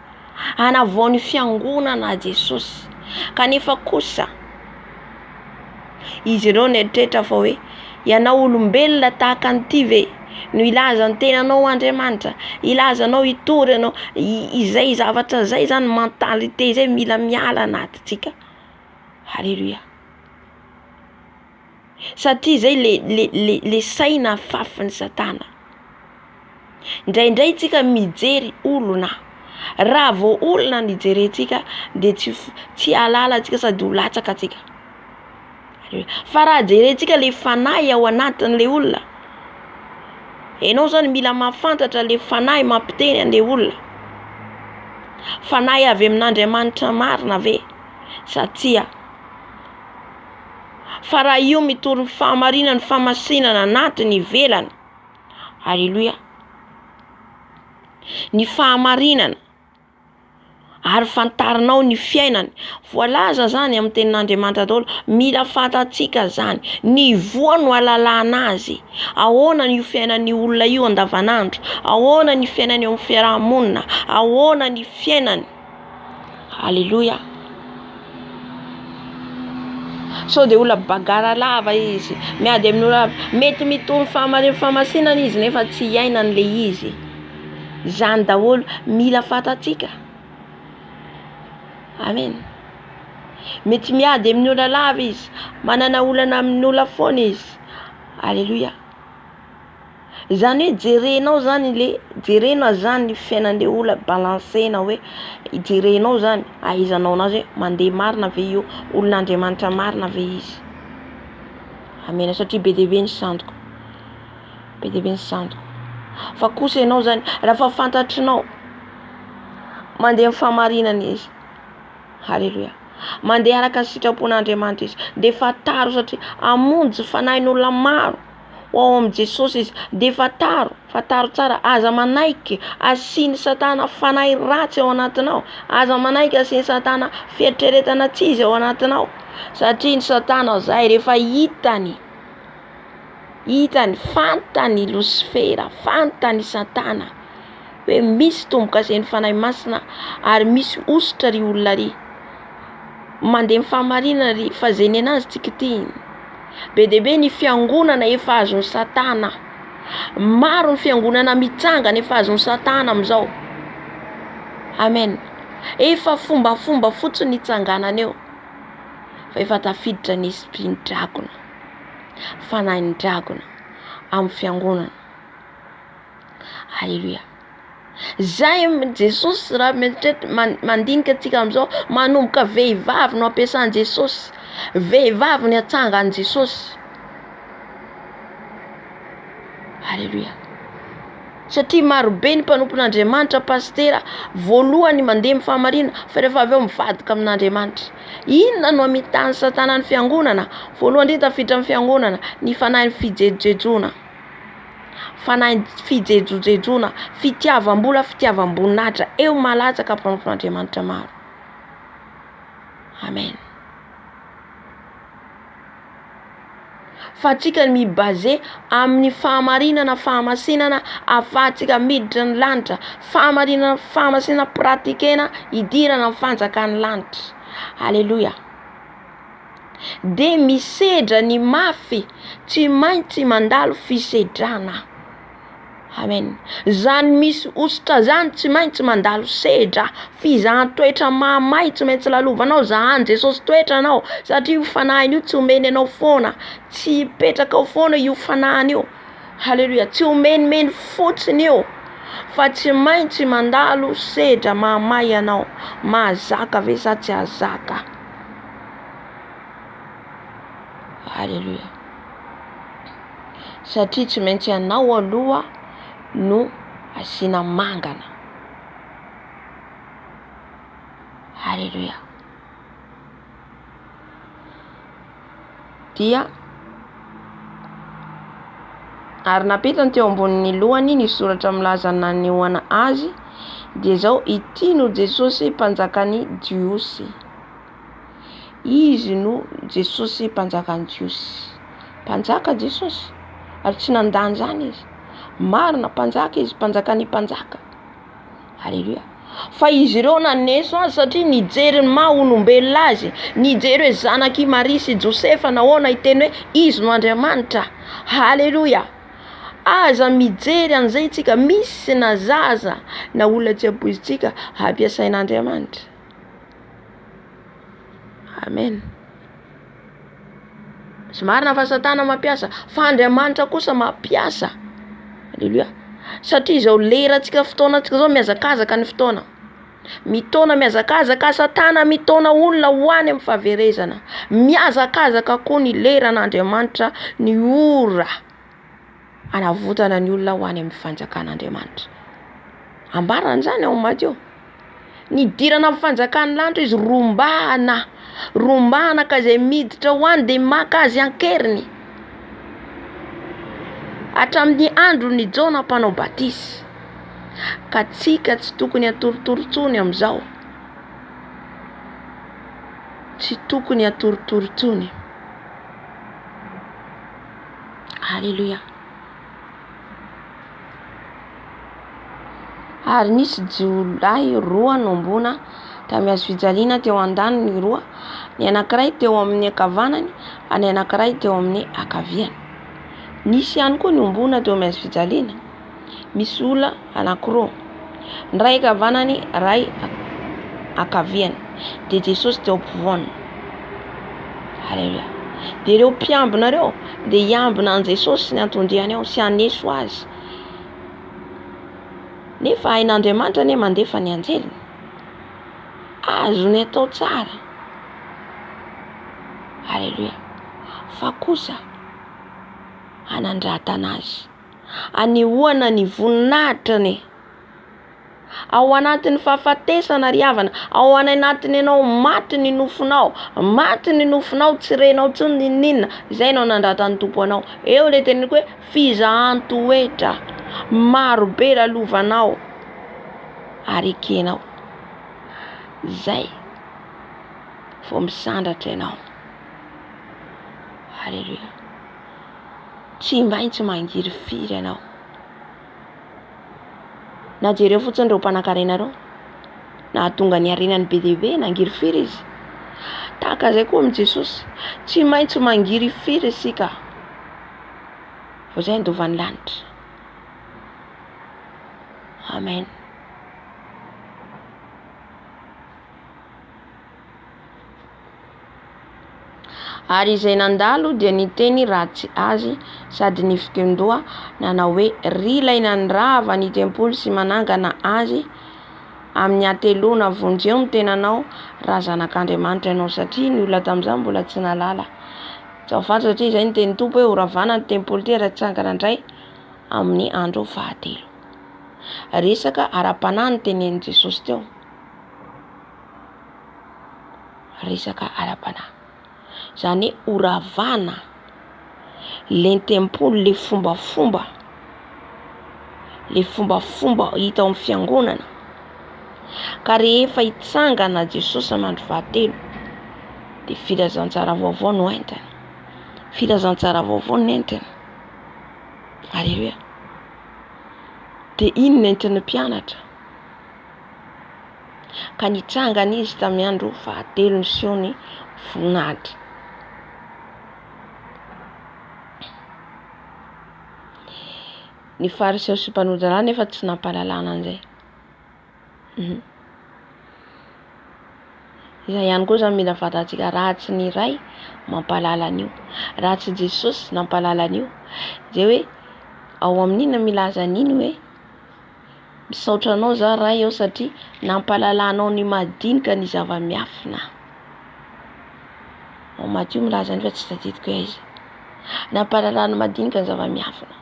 hanavao ny fiangonana Jesosy. Kanefa kosa izy ireo nieritreritra fa hoe ianao olombelona tahaka an'ity ve no ilaza ny tenanao Andriamanitra, ilazanao itory ianao, izay zavatra zay zany mentalite zay mila miala anatintsika. Haleluya. Satria zay le saina fafin'ny Satana. Indraindray tsika mijery olona, raha vao olona nijerentsika dia tsy halala tsika sady ho latsaka tsika. Fa raha jerentsika le fanahy ao anatin'le olona, ianao zany mila mahafantatra le fanahy mampiteny an'le olona. Fanahy avy amin'Andriamanitra marina ve? Satria fa raha io mitory ny fahamarinana, ny famasinana anatiny ivelany. Haleluya. Ny fahamarinana ary fantarinao ny fiainany. Voalaza zany amin'ny tenin'Andriamanitra daholo, mila fantatsika zany. Ny voa no alalana azy. Ahoana ny fiainan'ny olona io andavanandro? Ahoana ny fiainany eo amin'ny fiarahamonina? Ahoana ny fiainany? Haleluya. So de olona bagara lava izy, miady amin'ny olona mety mitony famasinana izy nefa tsy iainany le izy. Zany daholo mila fantatsika. Amen. Mety miady amin'ny olona lava izy, manana olana amin'ny olona foana izy. Haleluya. Zany hoe jerenao zany ny fiainan'le olona, balansena hoe jerenao zany, aizanao anazy hoe mandeha marina ve io, olon'Andriamanitra marina ve izy. Amen. Satria be dehibe ny sandoko. Be dehibe ny sandoko. Fa kosa ianao zany, raha fantatrinao mandeha amin'ny famarinana izy. Haleluya. Mandeha araka ny sitrapon'Andriamanitra izy, de fataro satria amonjy fanahin'olona maro ao amin'ny Jesosy izy, de fataro tsara, aza manaiky asiany Satana fanahy ratsy ao anatinao, aza manaiky asiany Satana fieritreretana tsy izy ao anatinao. Satria ny Satana zay rehefa hitany fantany Lucifera, fantany Satana hoe misy tombo-kasen'ny fanahy masina ary misy ositra ry olona ry, mandeha famarinana ry, fa zay ny anazy tsy kitihiny. Be dehibe ny fiangonana efa azon'ny Satana, maro ny fiangonana mitsangana efa azon'ny Satana amizao. Amen. Efa fombafomba fotsiny itsanganana eo, fa efa tafiditra ny esprit dragona, fanahin'ny dragona amin'ny fiangonana. Haleluya. Zay Jesosy raha mandinika atsika amizao, manomboka vehivavy no ampiasan'i Jesosy, vehivavy ny atsangan'i Jesosy. Haleluya. Satria marobe ny mpanompon'Andriamanitra pastera voalohany mandeha amin'ny famarinana, fa rehefa avy eo mivadika amin'Andriamanitra. Inona no amitany Satana ny fiangonana? Voalohany indrindra tafiditra amin'ny fiangonana ny fanahin'ny fijejojejona, fanahin'ny fijejojejona, fitiavam-bola, fitiavam-boninahitra eo malatsaka mpanompon'Andriamanitra maro. Amen. Fa tsika mibaze amin'ny fahamasinana afahantsika miditra ny lanitra, fahamasinana pratikena idirana amin'ny fanjakan'ny lanitra. Haleluya. De misedra ny mafy, tsy maintsy mandalo fisedrana. Amen. Zany misy ositra zany tsy maintsy mandalo sedra, fizahan toetra mahamay tsy maintsy lalovanao, zahan Jesosy toetra anao, satria io fanahiny io tsy omeny anao foana, tsy petraka ao foana io fanahiny io. Haleluya. Tsy omenimeny fotsiny io, fa tsy maintsy mandalo sedra mahamay anao, mahazaka ve sa tsy hazaka. Haleluya. Satria tsy maintsy anao aloha no asina mangana. Haleluya. Dia ary napetany teo ambonin'ny lohany ny soratra milaza ny nanehoana azy, dia zao: itino Jesosy mpanjakan'ny Jiosy. Izy no Jesosy mpanjakan'ny Jiosy. Mpanjaka Jesosy, ary tsy nandany zany izy. Marina mpanjaka izy, mpanjakan'ny mpanjaka. Haleluya. Fa izy ireo naneso azy satria nijery ny maha olombelona azy, nijery hoe zanaky Maria sy Josefa nahoana iteny hoe izy no Andriamanitra. Haleluya. Aza mijery an'izay tsika, misy na zaza na olona tsy ampoizitsika ampiasain'Andriamanitra. Amen. Sy marina fa Satana mampiasa, fa Andriamanitra kosa mampiasa. Haleluya. Satria zao lerantsika, fotoanantsika zao miazakazaka ny fotoana, mitona miazakazaka Satana, mitona olona hoany amin'ny fahaverezana, miazakazaka koa ny leran'Andriamanitra ny ora anavotana ny olona hoany amin'ny fanjakan'Andriamanitra. Ambarana zany ao Mateo. Nidirana amin'ny fanjakan'ny lanitra izy, rombana ka izay miditra hoany de maka azy ankeriny hatramin'ny andro ny Jona mpanao batisy. Ka tsika tsy tokony atorotoritsony amizao. tsy tokony atorotorotony. Halleluja. Ary nisy jiolahy roa nombona tamy hazo fijaliana teo andaniny ny roa, ny anankiray teo amin'ny ankavanany, ny anankiray teo amin'ny akaviany. Nisy ihany koa nombona teo amin'ny hazo fijaliana, misy olona anankiroa, ny ray ankavanany, ray akaviany, de Jesosy teo ampovoany. Halleluja. De ireo mpiambina reo de iambina an Jesosy ny antondriany ao, sy haneso azy. Nefa hain'Andriamanitra ne mandefa ny anjeliny, azony atao tsara. Halleluja. Fa kosa hanandratana azy, anehoana ny voninahitrany ao anatin'ny fahafatesana ry havana, ao anatiny ianao maty ny nofinao, maty ny nofinao, tsy renao tsony ninina, izay no nandratan'ny tompo anao. Eo le teneniko hoe fizahan-toetra, marobe lalovanao ary ekenao, zay vao misandratra ianao. Halleluja. Tsy maintsy mangiry firy ianao. Na jereo fotsiny ireo mpanan-karena reo, na tonga ny arenany be dehibe nangiry firy izy. Tahaka izay koa amin'i Jesosy, tsy maintsy mangiry firy isika, vao izay andovan'ny lanitra. Amen. Ary izay nandalo dia niteny ratsy azy sady nifikendoha nanao hoe ry ilaina ny rava ny tempoly sy manangana azy amin'ny atelona vonjeo ny tenanao raha zanak'Andriamanitra ianao, satria ny olona tamin'izany mbola tsy nalala. Tsaofaty satria izay ny teny tompo hoe horavana ny tempoly ty raha tsangana indray amin'ny andro fahatelo. Resaka ara-panahy ny tenenin Jesosy teo. Resaka ara-panahy. Zany horavana le tempoly, le fombafomba hita ao amin'ny fiangonana. Ka rehefa hitsangana Jesosy amin'ny andro fahatelo de filazantsara vaovao no entiny. Filazantsara vaovao no entiny. Halleluja. De iny nentin'ny mpianatra. Ka nitsangana izy tamin'ny andro fahatelo ny siony voninahitra. Ny fariseo sy mpanodana nefa tsy nampalalana an'izay. Izay ihany koa zany mila fantatsika, ratsy ny iray mampalala an'io, ratsy Jesosy nampalala an'io. Zay hoe ao amin'iny milaza an'iny hoe misaotra anao za ray ao satria nampalalanao ny madinika ny zava-miafina. Ao Matthieu milaza an'io fa tsy tadidiko izy. Nampalalana madinika ny zava-miafina.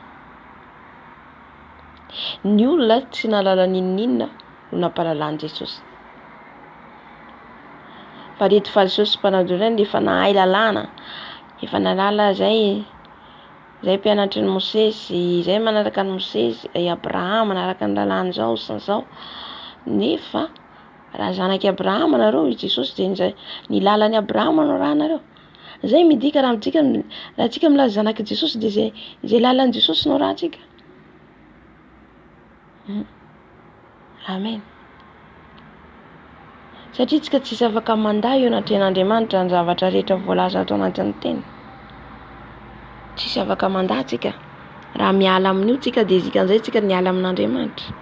Ny olona tsy nalala ninina no nampalalany Jesosy. Fa reto fariseo sy mpanadino dia efa nahay lalàna, efa nalala zay mpianatry ny Mosesy, zay manaraka ny Mosesy, Abrahama manaraka ny lalàna zao sy zao. Nefa raha zanaky Abrahama nareo, Jesosy dia ny lalan'ny Abrahama no raha nareo. Zay midika raha tsika milaza zanaky Jesosy dia zay lalan'i Jesosy no raha tsika. Amen. Satria tsika tsisy afaka manday eo anatren'Andriamanitra ny zavatra rehetra voalaza ato anatin'ny teny. Tsisy afaka manday tsika. Raha miala amin'io tsika dia zikan'izay tsika miala amin'Andriamanitra.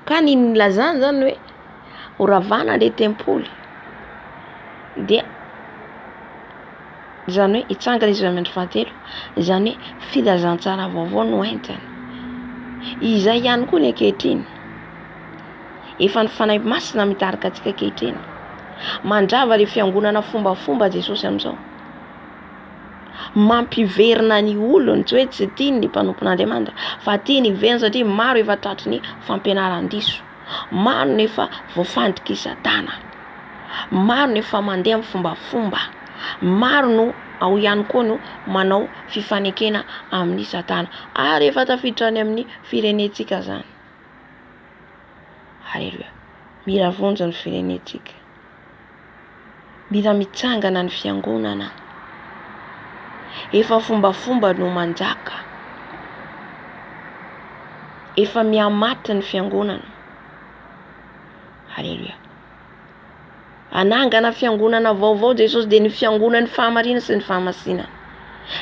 Ka ny nilazany zany hoe horavana le tempoly dia zany hoe hitsangana izy amin'ny andro fahatelo, zany hoe filazantsara vaovao no entiny. Izay ihany koa ny ankehitriny. Efa nifanahy masina mitarika antsika ankehitriny. Mandrava le fiangonana fombafomba Jesosy amin'izao. Mampiverina ny olony, tsy hoe tsy tiany ny mpanompon'Andriamanitra, fa tiany hiverina satria maro efa tratry ny fampianaran-diso. Maro nefa voafandikisa-tana. Maro nefa mandeha amin'ny fombafomba. Maro no ao ihany koa no manao fifanekena amin'ny Satana. Ary efa tafiditra any amin'ny firenentsika zany. Halleluja. mila vonjy ny firenetsika, mila mitsangana ny fiangonana, efa fombafomba no manjaka, efa miamaty ny fiangonana. Haleluya. Anangana fiangonana vaovao Jesosy, dia ny fiangonany fahamarina sy ny fahamasina,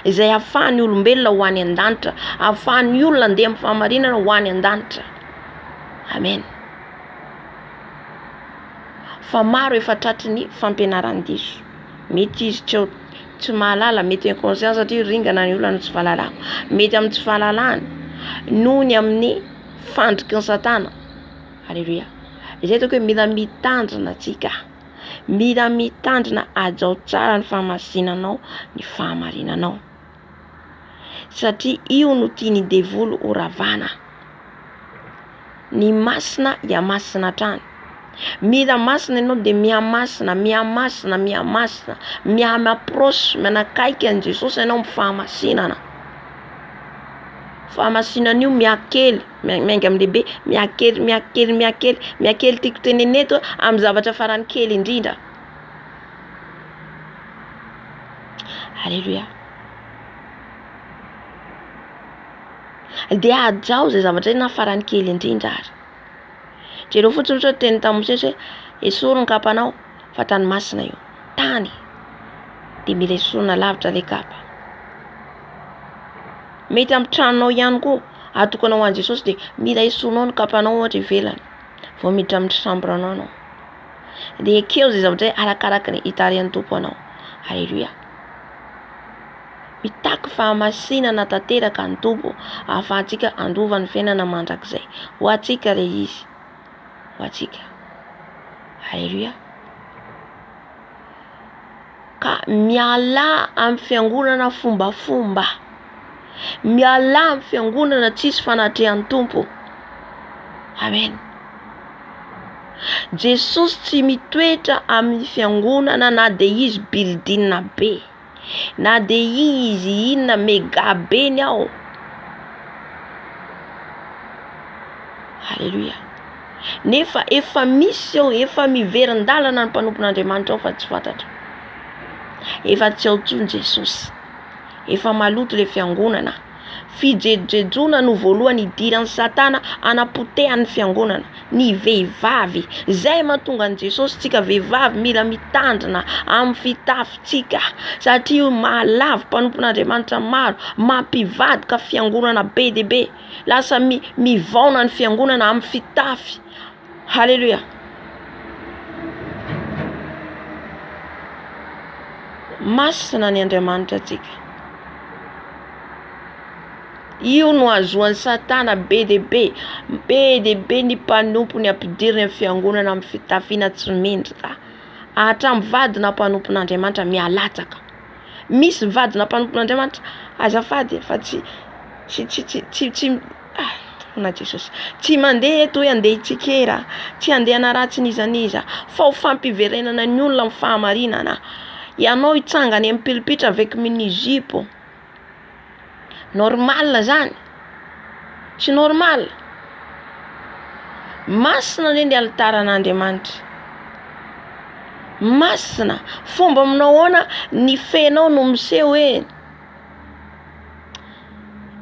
izay ahafahan'ny olombelona ho any an-danitra, ahafahan'ny olona andeha amin'ny fahamarinana ho any an-danitra. Amen. Fa maro efa tratry ny fampianaran-diso, mety izy tsy mahalala, mety inconscient satria ringana ny olona no tsy fahalalana, mety amin'ny tsy fahalalana noho ny amin'ny fandriky ny Satana. Haleluya. Izay toko hoe mila mitandrina tsika, mila mitandrina ajao tsara ny fahamasinanao, ny fahamarinanao, satria io no tiany devolo ho ravana. Ny masina dia masina hatrany. Mila masina ianao dia miamasina, miamaprosy, manakaiky an' Jesosy ianao amin'ny fahamasinana. Fahamasinana io miakely, miainga amin'ny lehibe, miakely tiako teneneto amin'ny zavatra farany kely indrindra. Haleluya. Dia ajao izay zavatra na farany kely indrindra ary. Jereo fotsiny sao teny tamin'ny Mosesy hoe esorina kapanao, fa tany masina io, tany dia mila esorina lavitra le kapa. Mety amin'ny tranonao ihany koa atokanao an' Jesosy dia mila esorinao ny kapanao ohatra ivelany, vao miditra amin'ny chambranao anao. Dia ekeo izay zavatra arakaraka ny hitarian'ny Tompo anao. Haleluya. Mitaky fahamasinana tanteraka ny Tompo ahafahantsika andova ny fiainana mandrakizay. Ho antsika le izy, ho antsika. Haleluya. Ka miala amin'ny fiangonana fombafomba, miala amin'ny fiangonana tsisy fanatrehan'ny Tompo. Amen. Jesosy tsy mitoetra amin'ny fiangonana na dia izy building be, na dia izy inona mega be ny ao. Haleluya. Nefa efa misy ao, efa miverin-dalana ny mpanompon'Andriamanitra ao fa tsy fantatra. Efa tsy ao tsony Jesosy, efa maloto le fiangonana. Fijejoejona no voalohany idiran'ny Satana anapotehany fiangonana, ny vehivavy. Izay mahatonga an' Jesosy tsika vehivavy mila mitandrina amin'ny fitafintsika, satria mahalavo mpanompon'Andriamanitra maro, mampivadika fiangonana be dia be, lasa mivaona ny fiangonana amin'ny fitafy. Haleluya. Masina ny Andriamanitra tsika. Io no azoan'ny Satana be dia be ny mpanompo ny ampidiriny amin'ny fiangonana amin'ny fitafiana tsy mendrika. Hatramin'ny vadina mpanompon'Andriamanitra mialatsaka. Misy vadina mpanompon'Andriamanitra azafady fa na Jesosy tsy mandeha eto hoe andeha hitsikera, tsy andeha hanaratsy nizaniza, fa ho fampiverenana ny olona amin'ny fahamarinana. Ianao hitsangany amin'ny pilipitra avec mini-jupe. Normal zany, tsy normal. Masina ny altaran'Andriamanitra, masina. Fomba aminao ahoana ny fenao no miseho hoe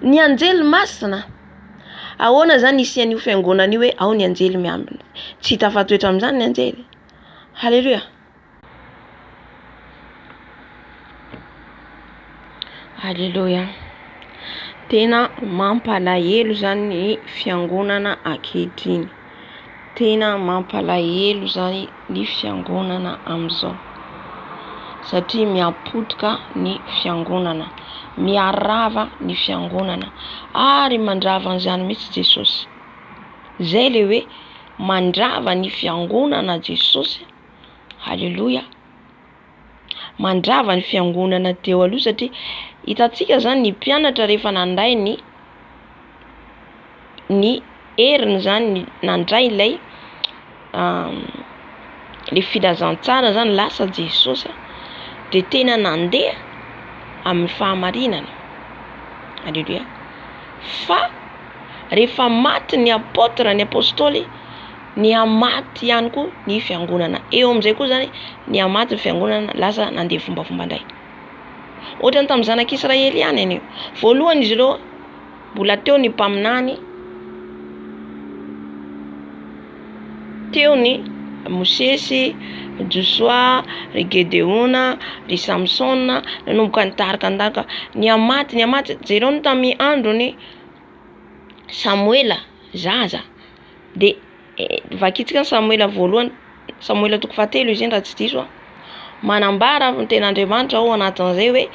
ny anjely masina. Ahoana zany isian'io fiangonana io hoe ao ny anjely miambina, tsy tafatoetra amin'izany ny anjely. Haleluya. Haleluya. Tena mampalahelo zany ny fiangonana ankehitriny. Tena mampalahelo zany ny fiangonana amin'izao, satria miapotika ny fiangonana, miarava ny fiangonana, ary mandrava an'izany mihitsy Jesosy. Zay le hoe mandrava ny fiangonana Jesosy. Haleluya. Mandrava ny fiangonana teo aloha, satria hitantsika zany ny mpianatra rehefa nandray ny heriny zany nandray ilay le filazantsara zany lasa Jesosy, dia tena nandeha amin'ny fahamarinana. Haleluya. Fa rehefa maty ny apôtra, ny apôstôly, ny amaty ihany koa ny fiangonana. Eo amin'izay koa zany ny amaty ny fiangonana lasa nandeha fombafomba indray. Ohatrany tamin'ny zanak'Israely ihany anio. Voalohany izy ireo mbola teo ny mpaminany, teo ny Mosesy, Joshua, ry Gedeona, ry Samson, nanomboka nitarika ny amaty jereo ny tamin'ny androny Samuela zaza. De vakitsika ny Samuela voalohany, Samuela toko fahatelo izy raha tsy diso, manambara ny ten'Andriamanitra ao anatin'izay hoe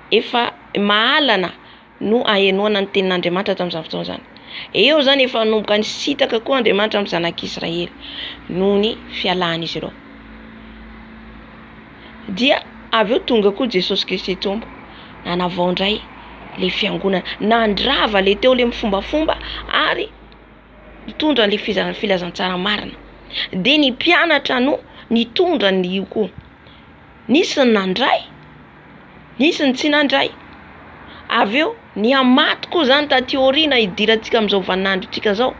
efa mahalana no ahenoana ny tenin'Andriamanitra tamin'izany fotoana zany. Eo zany efa nomboka nisitaka koa Andriamanitra amin'ny zanak'Israely noho ny fialan'izy ireo. Dia avy eo tonga koa Jesosy Kristy Tompo nanavao indray le fiangonana, nandrava le teo le mifombafomba ary nitondra le filazantsara marina. De ny mpianatra no nitondra ny koa. Nisy ny nandray, nisy ny tsy nandray. Avy eo ny amaty koa zany taty aoriana idirantsika amin'izao vaninandrotsika zao.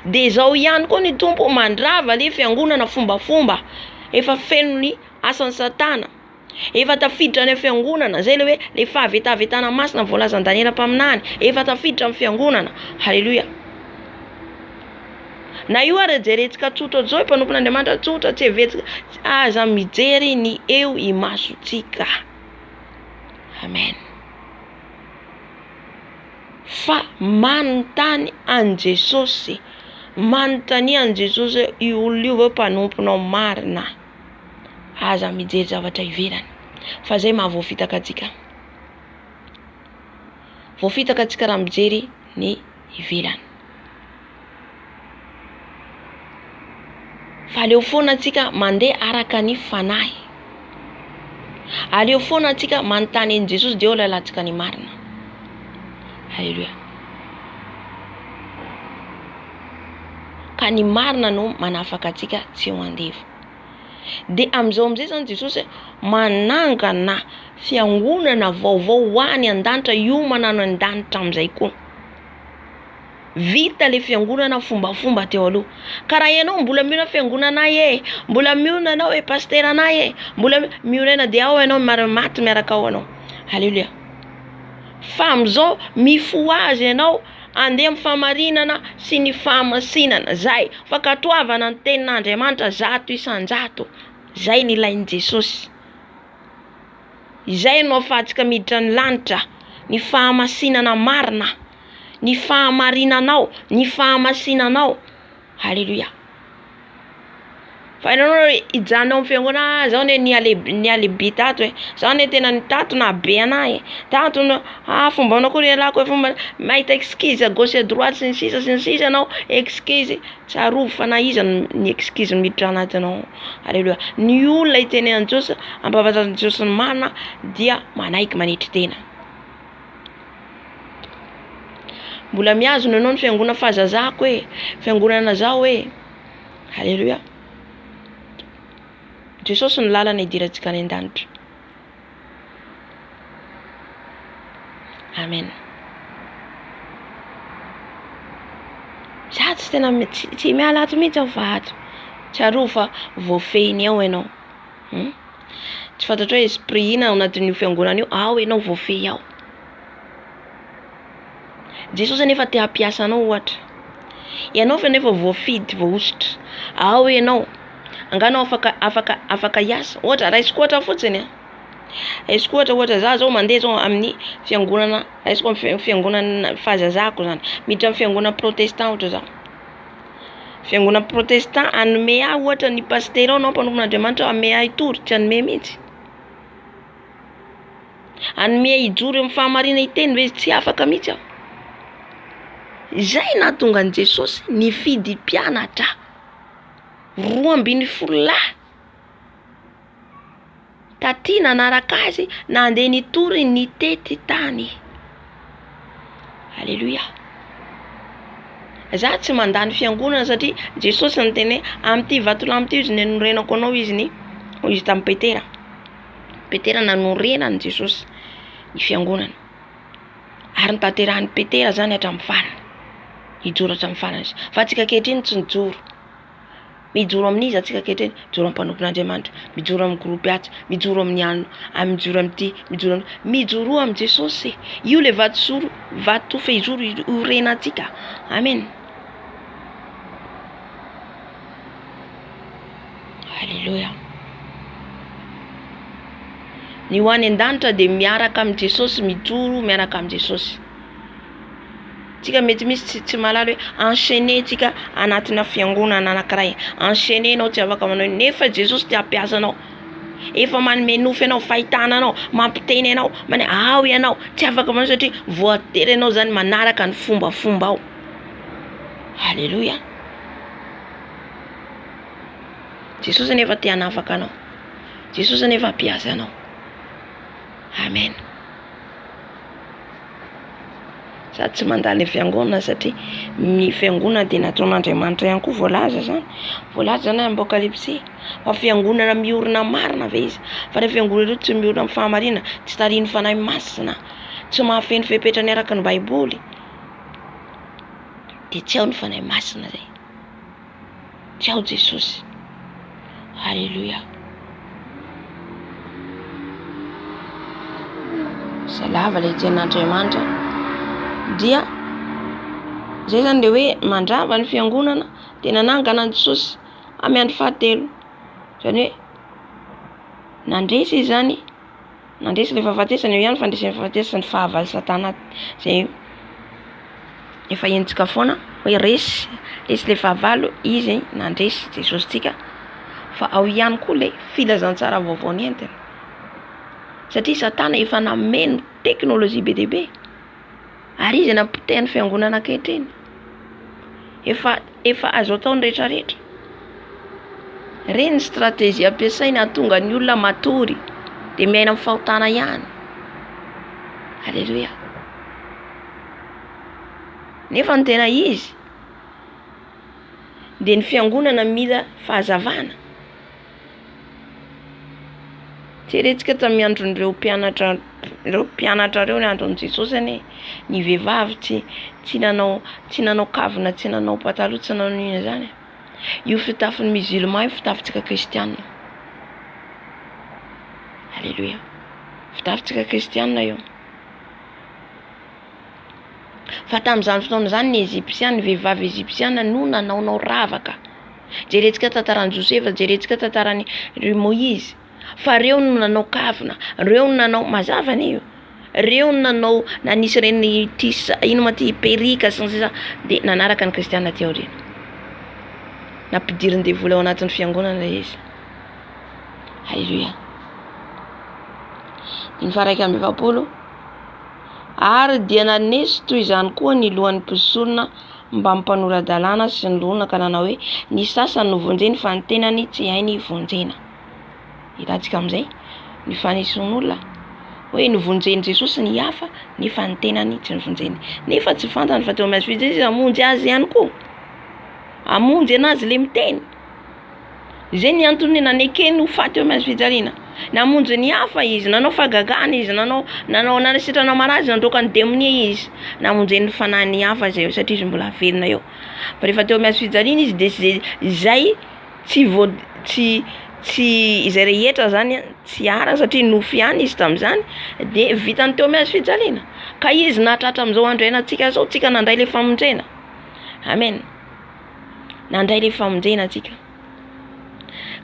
De zao ihany koa ny Tompo mandrava le fiangonana fombafomba, efa feno ny asan'ny Satana. Efa tafiditra ny fiangonana, zay le hoe le fahavetavetana masina voalazan'i Daniela mpaminany, efa tafiditra amin'ny fiangonana. Halleluja. Na io ary jerentsika tsotra zao mpanompon'Andriamanitra tsotra, tsy hevetsika aza mijery ny eo imasotsika. Amen. Fa manontany an Jesosy, manontany an Jesosy io olona io mpanomponao marina, aza mijery zavatra ivelany. Fa zay mahavoafitaka atsika. Voafitaka atsika raha mijery ny ivelany. Fa aleo foana atsika mandeha araka ny fanahy. Aleo foana atsika manontany an Jesosy dia eo lalantsika ny marina. Halleluja. Ka ny marina no manafaka atsika tsy ho andeva. De amin'izao amin'izay zany Jesosy manangana fiangonana vaovao ho any an-danitra, io manano an-danitra amin'izay koa. Vita le fiangonana fombafomba teo aloha. Ka raha ianao mbola miona fiangonanay mbola miona anao pasteranay mbola miona dia ao ianao maty miaraka ao anao. Halleluja. Fa amin'izao mifo azy ianao andeha amin'ny famarinana sy ny fahamasinana zay, fa katoavana ny tenin'Andriamanitra zato isan-jato. Zay ny ilain'i Jesosy. Izay no ahafahantsika miditra ny lanitra, ny fahamasinana marina, ny fahamarinanao, ny fahamasinanao. Halleluja. Fa ianao hijanona amin'ny fiangonana, zao ny alebi tato zao ny tena ny tato na be anahy. Tato no fomba anao koa rialako fomba mahita excuse à gauche à droite sy ny sisa anao excuse tsarovo fa na iza ny excuse miditra anatinao. Halleluja. Ny olona itenenan'i Jesosy, ampahafantaran'i Jesosy ny marina dia manaiky manetry tena. Mbola miazona ianao ny fiangonana fahazazako fiangonana zao Halleluja. Jesosy ny lalana idirantsika any an-danitra. Amen. Za tsy tena tsy miala ato mihitsy aho fa ato. Tsaroa fa voafehiny ao ianao. Tsy fantatra hoe esprit ina ao anatin'io fiangonana io, ao ianao voafehy ao. Jesosy anefa te hampiasa anao ohatra. Ianao fa nefa voafidy voaositra. Ao ianao. Anganao afaka hiasa. Ohatra raisiko ohatra fotsiny. Raisiko ohatra za zao mandeha zao amin'ny fiangonana, raisiko amin'ny fiangonana fahazazako zany. Miditra amin'ny fiangonana protestant ohatra za. Fiangonana protestant anome ahy ohatra ny pasteranao mpanompon'Andriamanitra anome ahy tory, tsy anome mihitsy. Anome hijoro amin'ny fahamarina iteny hoe tsy afaka mihitsy aho. Zay nahatonga an Jesosy nifidy mpianatra 12 taty nanaraka azy nandeha nitory ny tety tany. Halleluja. Za tsy mandany fiangonana satria Jesosy niteny amin'ity vatolampy ity izy nanorenako anao izy tamin'ny Petera. Petera nanorenany Jesosy ny fiangonana. Ary nitanterahany Petera zany hatramin'ny farany. hijoro hatramin'ny farany. Fa atsika ankehitriny tsy nijoro. Mijoro amin'izy atsika ankehitriny, mijoro amin'ny mpanompon'Andriamanitra, mijoro amin'ny gropy atsy, mijoro amin'ny anona, mijoro amin'ity, mijoro amin'ny Jesosy. Io le vato fehizoro iorenatsika. Amen. Alléluia. Ny ho any an-danitra dia miaraka amin'ny Jesosy, mijoro miaraka amin'ny Jesosy. Tsika mety misy tsy malala hoe enchaîner tsika anatina fiangonana anankiray. Enchaîner anao tsy afaka manao nefa Jesosy te hampiasa anao. Efa manome nofy anao, fahitana anao, mampiteny anao, ao ianao, tsy afaka manao satria voatery anao zany manaraka ny fombafomba ao. Alléluia. Jesosy nefa te hanafaka anao. Jesosy nefa hampiasa anao. Amen. Sady tsy mandalo ny fiangonana satria ny fiangonana dia nataon'Andriamanitra ihany koa voalaza zany. Voalaza zany amin'ny Apokalipsy. Fa fiangonana miorina marina ve izy? Fa ny fiangonana tsy miorina amin'ny fahamarinana, tsy tariny fanahy masina, tsy mahafeno fepetrany araka ny Baiboly. Dia tsy ao ny fanahy masina zay. Tsy ao Jesosy. Alléluia. Salava le ten'Andriamanitra. Dia zay zany le hoe mandrava ny fiangonana dia nanangana ny Jesosy amin'ny andro fahatelo. Zany hoe nandresy izy zany, nandresy le fahafatesany eo ihany fandresy fahafatesany fahavalo Satana zay efa entsika foana hoe resy le fahavalo izy nandresy Jesosy tsika. Fa ao ihany koa le filazantsara vaovao nentina. Satria Satana efa nameno teknôlôjia be dia be. Ary izy nampiteny fiangonana ankehitriny. Efa azo atao ny rehetrarehetra. Reny stratégie ampiasaina hahatonga ny olona matory dia miaina amin'ny fahotana ihany. Alléluia. Nefa ny tena izy dia ny fiangonana mila fahazavana. Jerentsika tamin'ny andron'ireo mpianatra reo ny andron'i Jesosy ane. Ny vehivavy tsy nanao kavina, tsy nanao pataloha, tsy nanao ina zany. Io fitafin'ny musulman io fitafintsika kristianina. Alléluia. Fitafintsika kristianina io. Fa tamin'izany fotoana zany ny Egyptiana, ny vehivavy Egyptiana no nanaonao ravaka. Jerentsika tantaran'i Josefa, jerentsika tantaran'i Moïse. Fa reo no nanao kavina, reo no nanao mazava an'io. Reo no nanao nanisy reny ino ma ty perika sy ny dia nanaraka ny kristianina ty aoriana. Nampidiriny devoly ao anatin'ny fiangonana izy. Alléluia. Ny faraika amby 20. Ary dia nanesy toy izany koa ny lohan'ny mpisolona mba mpanora-dalàna sy ny lona ka nanao hoe ny sasany no vonjeny fa ny tenany tsy hainy vonjena. Hitantsika amin'izay ny faneson'olona hoe nivonjeny Jesosy ny hafa nefa ny tenany tsy nivonjeny. Nefa tsy fantany fa teo amin'ny hazo izy hamonjy azy ihany koa. Hamonjy anazy le miteny. Izay ny antony nanekeny ho faty eo amin'ny hazo fijaliana. Namonjy ny hafa izy, nanao fagagana izy, nanao nanasitrana marazy, nandroaka ny demonia izy. Namonjy ny fanahy ny hafa zay satria izy mbola velona eo. Fa rehefa teo amin'ny hazo fijaliana izy dia izay tsy izay rehetra zany tsy ara satria nofy ihany izy tamin'izany dia vitany teo amin'ny hazo fijaliana. Ka izy nahatratra amin'izao andro iainantsika zao tsika nandray le famonjena. Amen. Nandray le famonjena tsika.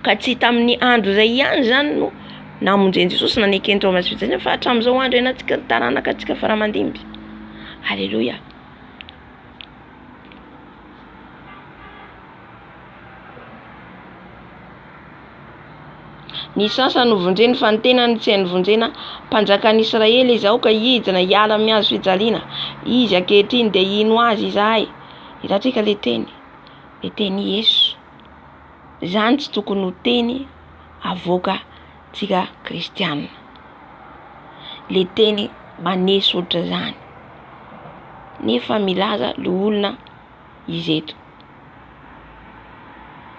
Ka tsy tamin'ny andro zay ihany zany no namonjeny Jesosy nanekeny teo amin'ny hazo fijaliana fa hatramin'izao andro iainantsika taranaka antsika faramandimby. Alléluia. Ny sasany no vonjeny fa ny tenany tsy hainy vonjena. Mpanjakan'i Israely izao ka hidina hiala amin'ny hazo fijaliana. Izy ankehitriny dia ino azy izahay. Hitantsika le teny. Le teny Yesu. Zany tsy tokony ho teny avoaka tsika kristianina. Le teny manesy ohatra zany. Nefa milaza le olona izy eto.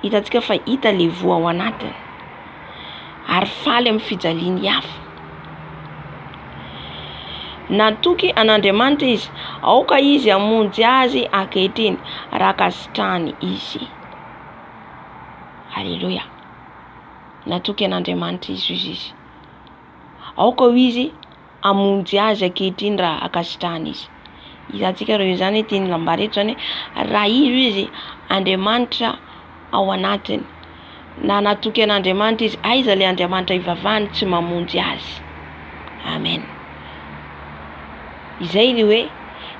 Hitantsika fa hita le voa ao anatiny. Ary faly amin'ny fijaliany hafa. natoky an'Andriamanitra izy, aoka izy hamonjy azy ankehitriny rakasitrahany izy. Haleluya. Natoky an'Andriamanitra izy. Aoka izy hamonjy azy ankehitriny raha akasitrahany izy. Izantsika reo zany tiany lambareto zany raha izy Andriamanitra ao anatiny na natoky an'Andriamanitra izy, aiza le Andriamanitra ivavahany tsy mamonjy azy. Amen. Izay le hoe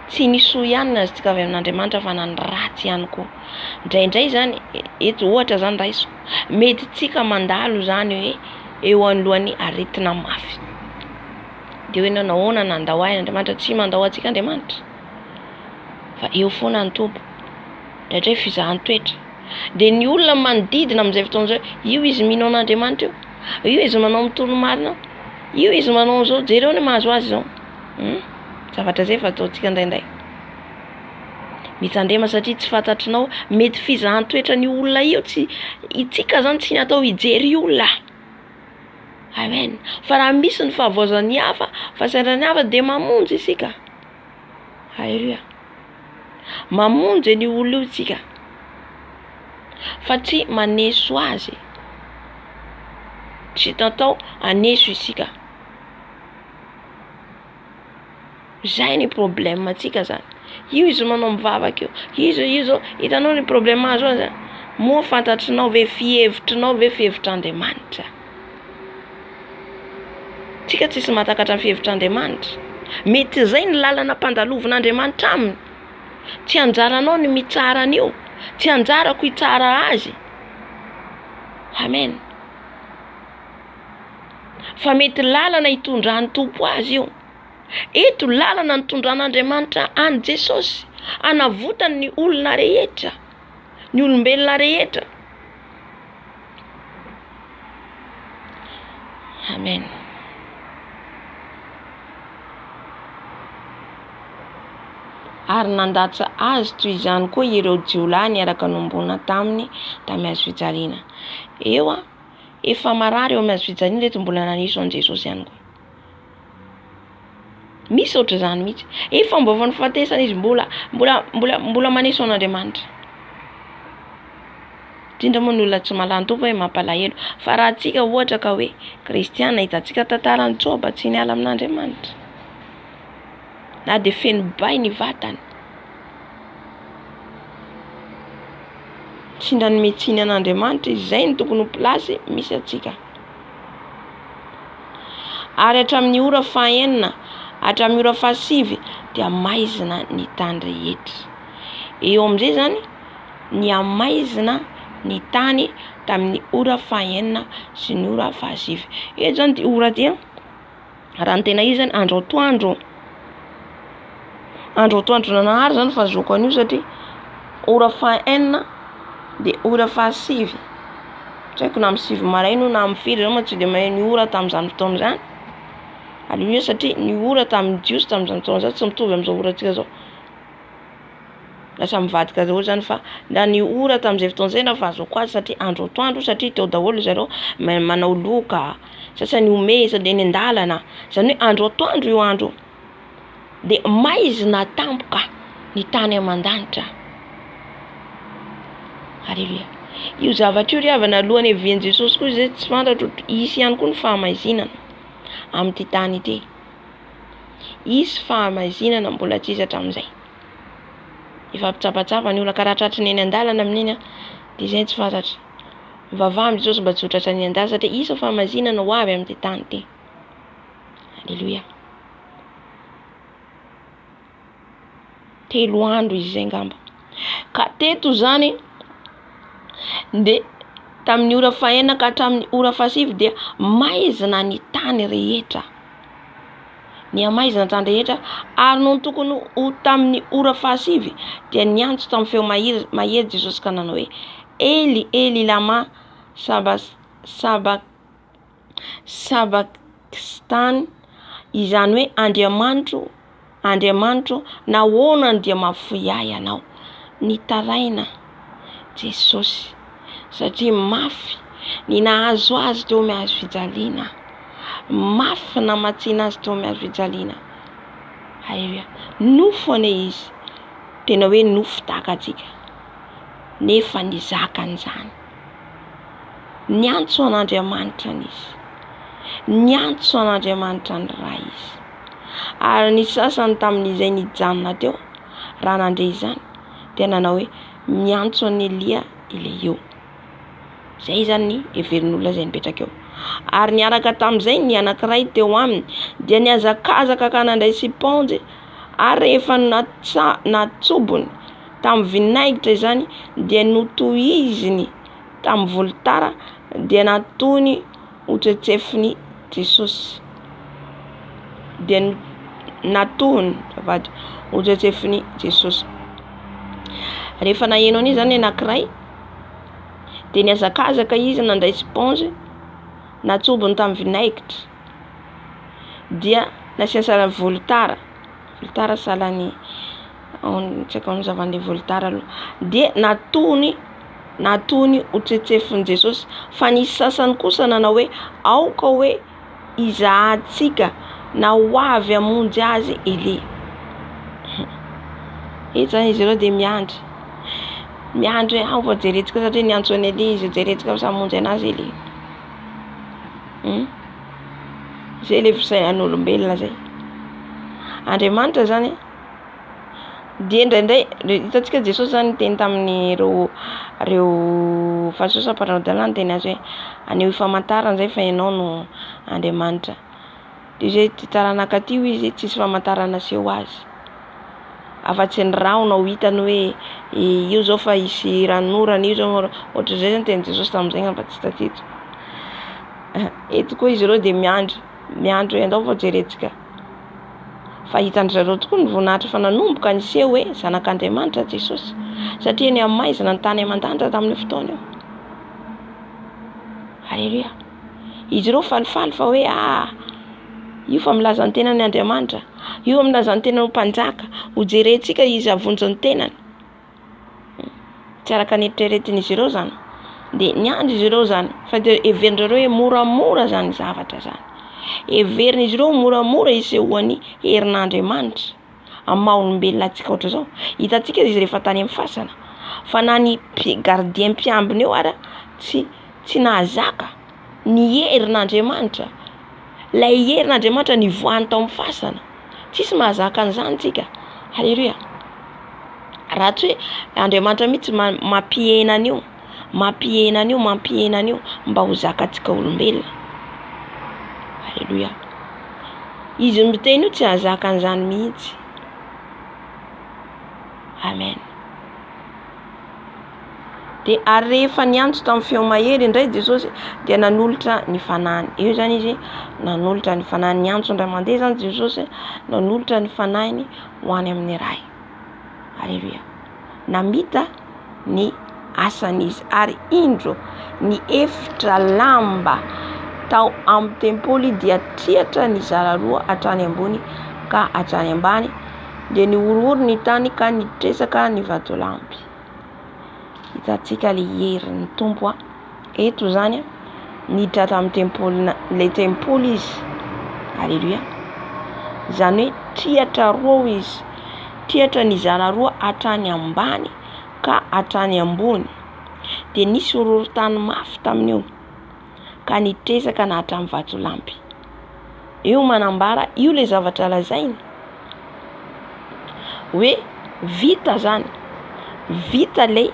tsy nisoa ihany na azontsika avy amin'Andriamanitra fa nany ratsy ihany koa. Indraindray zany eto ohatra zany raisiko, mety tsika mandalo zany hoe eo anoloany aretina mafy. De hoe nahoana nandao ahy Andriamanitra? Tsy mandao atsika Andriamanitra. Fa eo foana ny tompo. Indraindray fizahan-toetra. De ny olona manodidina amin'izay fotoana zay, io izy minao an'Andriamanitra io izy manao mitony marina, io izy manao zao, jereo ny mahazo azy zao. Zavatra zay fataontsika indraindray. Mitandrema satria tsy fantatrinao, mety fizahan-toetra ny olona io tsy itsika zany tsy natao hijery olona. Amen. Fa raha misy ny fahavoazan'ny hafa, fahasaran'ny hafa de mamonjy isika. Haleluya. Mamonjy ny olona io tsika. Fa tsy maneso azy. Tsy natao aneso isika. Zay ny problème atsika zany. Io izy manao mivavaka io. Izo hitanao ny problème azo azy. Moa fantatrinao ve fihevitrinao ve fihevitr'Andriamanitra? Tsika tsisy mahatakatra ny fihevitr'Andriamanitra. Mety zay ny lalana ampandalovon'Andriamanitra aminy. Tsy anjaranao ny mitsara an'io. Tsy anjarako hitsara azy. Amen. Fa mety lalana hitondrany tompo azy io. Eto lalana nitondran'Andriamanitra any Jesosy, anavotany ny olona rehetra, ny olombelona rehetra. Amen. Ary nandatsa azy toy izany koa ireo jiolahy niaraka nombona tamy hazo fijaliana. Eo efa marary eo amin'ny hazo fijaliana reto mbola naneso an Jesosy ihany koa. Misy ohatry zany mihitsy. Efa mba vao nifatesana izy mbola maneso an'Andriamanitra. Indrindra moa ny olona tsy mahalany tompo hoe mampalahelo. Fa raha tsika ohatra ka hoe kristiana, hitantsika tantarany Joba tsy niala amin'Andriamanitra. Na de feno bay ny vatany. Tsy ndra nimetsiny an'Andriamanitra izy, zay ny tokony ho plasy misy atsika. Ary hatramin'ny ora fahaenina, hatramin'ny ora fahasivy dia maizina ny tany rehetra. Eo amin'izay zany ny amaizina ny tany tamin'ny ora fahaenina sy ny ora fahasivy. Eto zany ty ora ty raha ny tena izy zany andro atoandro. Andro atoandro nanahary zany fahazoko an'io satria ora fahaenina de ora fahasivy. Tsy haiko na amin'ny sivy maraina na amin'ny firy zao tsy de mahay ny ora tamin'izany fotoana zany. Aleluia, satria ny ora tamin'ny Jiosy tamin'izany fotoana zany tsy mitovy amin'izao ora tsika zao. Lasa mivadika daholo zany fa na ny ora tamin'izay fotoana zay na fahazoko azy satria andro atoandro satria teo daholo zareo manao loka, sasany omesa de eny an-dalana. Zany hoe andro atoandro io andro. De maizina tampoka ny tany aman-danitra. Haleluya. Io zavatra io riavana alohan'ny hevian'i Jesosy koa izay tsy fantatro isy ihany koa ny fahamaizinana amin'ity tany ity. Isy fahamaizinana mbola tsisy hatramin'izay. Efa mpitsapatsapa ny olona karaha tratry eny an-dalana amin'iny de izay tsy fantatra. Mivavaha amin'i Jesosy mba tsy ho tratra ny an-dalana satria isy fahamaizinana ho avy amin'ity tany ity. Haleluya. Telo andro izy zay ngamba. Ka teto zany de tamin'ny ora fahaenina ka hatramin'ny ora fahasivy dia maizina ny tany rehetra. Ny amaizina tany rehetra ary no tokony ho tamin'ny ora fahasivy dia niantso tamin'ny feo mahery Jesosy ka nanao hoe Eli Eli lama sabakstany, izany hoe Andriamanitro nahoana dia mahafoy ahy ianao. Nitaraina Jesosy satria mafy ny nahazo azy teo amin'ny hazo fijaliana. Mafy namatsiana azy teo amin'ny hazo fijaliana. Haleluia. Nofo ane izy. Tena hoe nofo takatsika. Nefa nizaka an'izany. Niantso an'Andriamanitra n'izy. Niantso an'Andriamanitra ny ray izy. Ary ny sasany tamin'izay nijanona teo, raha nandre izany, dia nanao hoe miantso an'i Elia ilay eo. Zay zany ny heverin'olona izay nipetraka eo. Ary niaraka tamin'izay ny anankiray teo aminy, dia niazakazaka ka nandray siponjy, ary rehefa natsobony tamin'ny vinaigitra izany, dia notohiziny tamin'ny volotara, dia natony hotsetsefiny Jesosy. Dia natony hotsetsefiny Jesosy. Rehefa naheno an'izy zany anankiray, dia niazakazaka izy nandray siponjy, natsobony tamin'ny vinaigitra, dia nasiana volotara salany tsy haiko zavan'ilay volotara aloha, dia natony hotsetsefiny Jesosy. Fa ny sasany kosa nanao hoe aoka hoe izahantsika na ho avy hamonjy azy Elia. Eto zany izy ireo dia miandry hoe fa jeretsika satria niantso an'i Elia izy, jeretsika fa hamonjy anazy Elia. Zay le fisainan'olombelona zay. Andriamanitra zany dia indraindray hitantsika Jesosy zany teny tamin'ny reo fariseus mpanan-dalàna teny azy hoe aneo famantarana zay fa ianao no Andriamanitra. Dia zay taranaka-tio izy tsisy famantarana aseho azy. Afa-tsy ny rahona ho hitany hoe io zao fa hisy ranorana, io zao ohatr'izay zany teny Jesosy tamin'izay fa tsy tateto. Eto koa izy ireo dia miandry hoe andao fa jeretsika. Fa hitany zareo tokoa ny voninahitra fa nanomboka niseho hoe zanak'Andriamanitra Jesosy, satria ny amaizana ny tany aman-danitra tamin'ny fotoana io. Haleluia. Izy ireo falifaly fa hoe io fa milaza ny tenan'ny Andriamanitra, io milaza ny tenan'ny mpanjaka, ho jerentsika izy avonjy ny tenany. Tsy araka ny eritreretin'izy ireo zany. Dia niandry izy ireo zany, fa dia heverin'ireo hoe moramora zany zavatra zany. Heverin'izy ireo moramora isehoan'ny herin'Andriamanitra amin'ny maha-olombelona antsika ohatra zao. Hitantsika izy rehefa tany amin'ny fasana, fa na ny gardien mpiambina eo ara tsy nahazaka ny herin'Andriamanitra. Lay herin'Andriamanitra nivoahany tao amin'ny fasana. Tsisy mahazaka an'izany tsika. Haleluia. Raha tsy hoe Andriamanitra mihitsy mampihena an'io mba ho zakantsika olombelona. Haleluia. Izy miteny io tsy ahazaka an'izany mihitsy. Amen. Dia ary rehefa niantso tamin'ny feo mahery indray Jesosy, dia nanolotra ny fanahiny. Io zany izy nanolotra ny fanahiny. Niantso indray mandeha zany Jesosy, nanolotra ny fanahiny ho any amin'ny ray. Haleluia. Namita ny asan'izy ary indro ny efitra lamba tao amin'ny tempoly dia trihatra ny zara roa hatrany ambony ka hatrany ambany, dia nihorihoro ny tany ka nitresaka ny vatolampy. Hitantsika le herin'ny tompo eto zany niditra tamin'ny tempoly, le tempoly izy. Haleluia. Zany hoe trihatra roa izy, trihatra ny zara roa hatrany ambany ka hatrany ambony, dia nisy horohoro-tany mafy tamin'io ka nitresaka na hatramin'ny vatolampy. Io manambara io le zavatra lazainy hoe vita zany, vita lay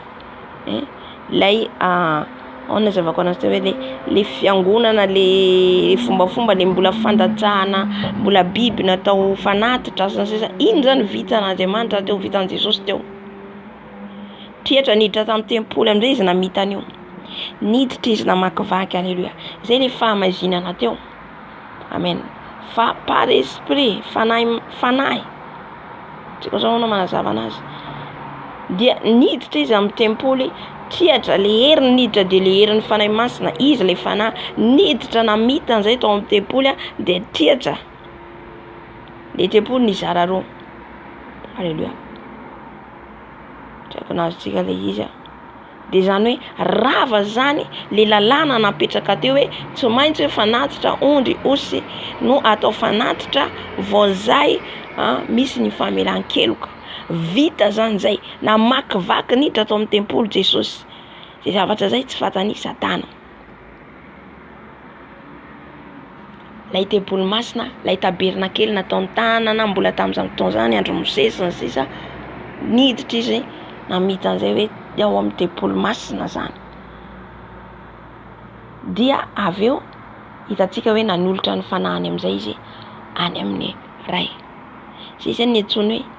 ona zavako anazy hoe le fiangonana, le fombafomba, le mbola fandatsahana, mbola biby natao fanatitra sasa iny zany vita n'Andriamanitra teo, vitan'i Jesosy teo. Trihatra niditra tamin'ny tempoly amin'izay izy namita an'io, niditra izy namakivaky. Haleluia. Zay le fahamazinana teo. Amen. Fa par esprit fanahy tsika zao no manazava anazy, dia niditra izy amin'ny tempoly. Trihatra le heriny niditra, dia le herin'ny fanahy masina izy le fanahy niditra namita an'izay tao amin'ny tempoly, dia trihatra le tempoly nizara roa. Haleluia. Tsaka nazy tsika le izy De zany hoe rava zany le lalàna napetraka teo hoe tsy maintsy fanatitra ondry osy no atao fanatitra vaozay misy ny famelan-keloka. Vita zany zay, na makivaky niditra atao amin'ny tempoly Jesosy. Zay zavatra zay tsy fatany Satana. Lay tempoly masina, lay taberna kely nataony tanana mbola tamin'izany fotoana zany andro Mosesy sy ny sisa, niditra izy namita an'izay hoe ao amin'ny tempoly masina zany. Dia avy eo hitantsika hoe nanolotra ny fanahiny amin'izay izy any amin'ny ray. Zay zany ny antsoiny hoe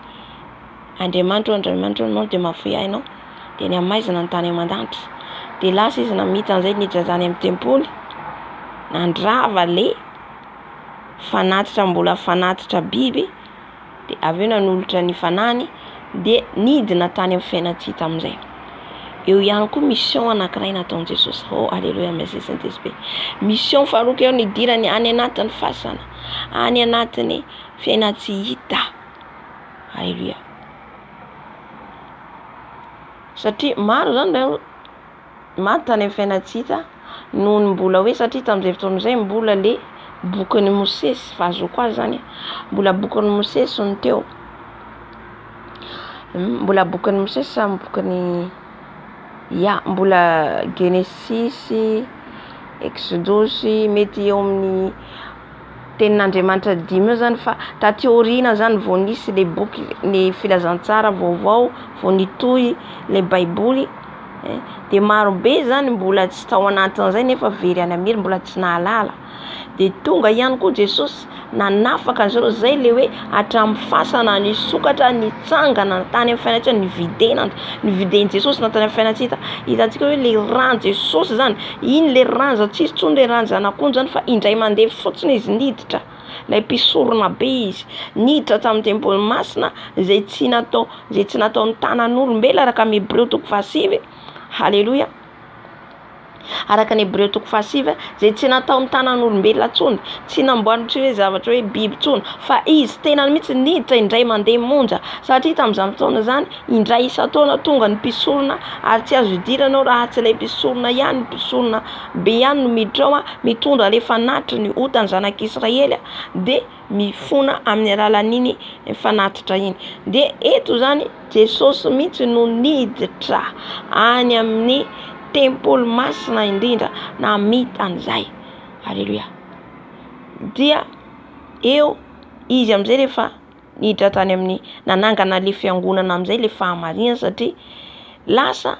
Andriamanitra anao dia mahafoy ahy ianao, dia ny amaizina ny tany aman-danitra. Dia lasa izy namita an'izay niditra zany amin'ny tempoly, nandrava le fanatitra mbola fanatitra biby, dia avy eo nanolotra ny fanahiny, dia nidina tany amin'ny fiainantsika tamin'izay. Eo ihany koa mission anankiray nataon'i Jesosy. Oh, alléluia, merci Saint-Esprit. Mission faharoa eo nidirany any anatin'ny fasana, any anatin'ny fiainantsika hita. Alléluia. Satria maro zany maro tany amin'ny fiainantsika noho ny mbola hoe satria tamin'izay fotoana izay mbola le bokin'ny Mosesy fahazoko azy zany, mbola bokin'ny Mosesy ny teo. Mbola bokin'ny Mosesy sa bokin'ny mbola Genesis, Exodus, mety eo amin'ny tenin'Andriamanitra 5 eo zany, fa taty aoriana zany vao nisy le boky ny filazantsara vaovao, vao nitohy le baiboly. De maro be zany mbola tsy tao anatin'izay nefa very any amiry mbola tsy nahalala. De tonga ihany koa Jesosy nanafaka an'zareo zay le hoe hatramin'ny fasana ny sokatra nitsangana tany amin'ny fiainantsika, nivideny Jesosy na tany amin'ny fiainantsika. Hitantsika hoe le ran Jesosy zany, iny le ran tsisy intsony le ran zanak'ondry zany, fa indray mandeha fotsiny izy niditra. Lay mpisorona be izy niditra tamin'ny tempoly masina zay tsy nataon'ny tanan'olombelona araka ny Hébreux 9:5. Alléluia. Araka ny Hébreux 9:5 zay tsy nataon'ny tanan'olombelona tsony, tsy namboaritra hoe zavatra hoe biby tsony, fa izy tena mihitsy niditra indray mandeha monja. Satria tamin'izany fotoana zany indray isa-taona tonga ny mpisorona, ary tsy azo idiranao raha tsy ilay mpisorona ihany, mpisorona be ihany no miditra ao mitondra le fanatitra ny otany zanak'Israely, de mifona amin'ny alalan'iny fanatitra iny. De eto zany Jesosy mihitsy no niditra any amin'ny tempoly masina indrindra namita an'izay. Alléluia. Dia eo izy amin'izay rehefa niditra tany amin'ny nanangana le fiangonana amin'izay le fahamarina, satria lasa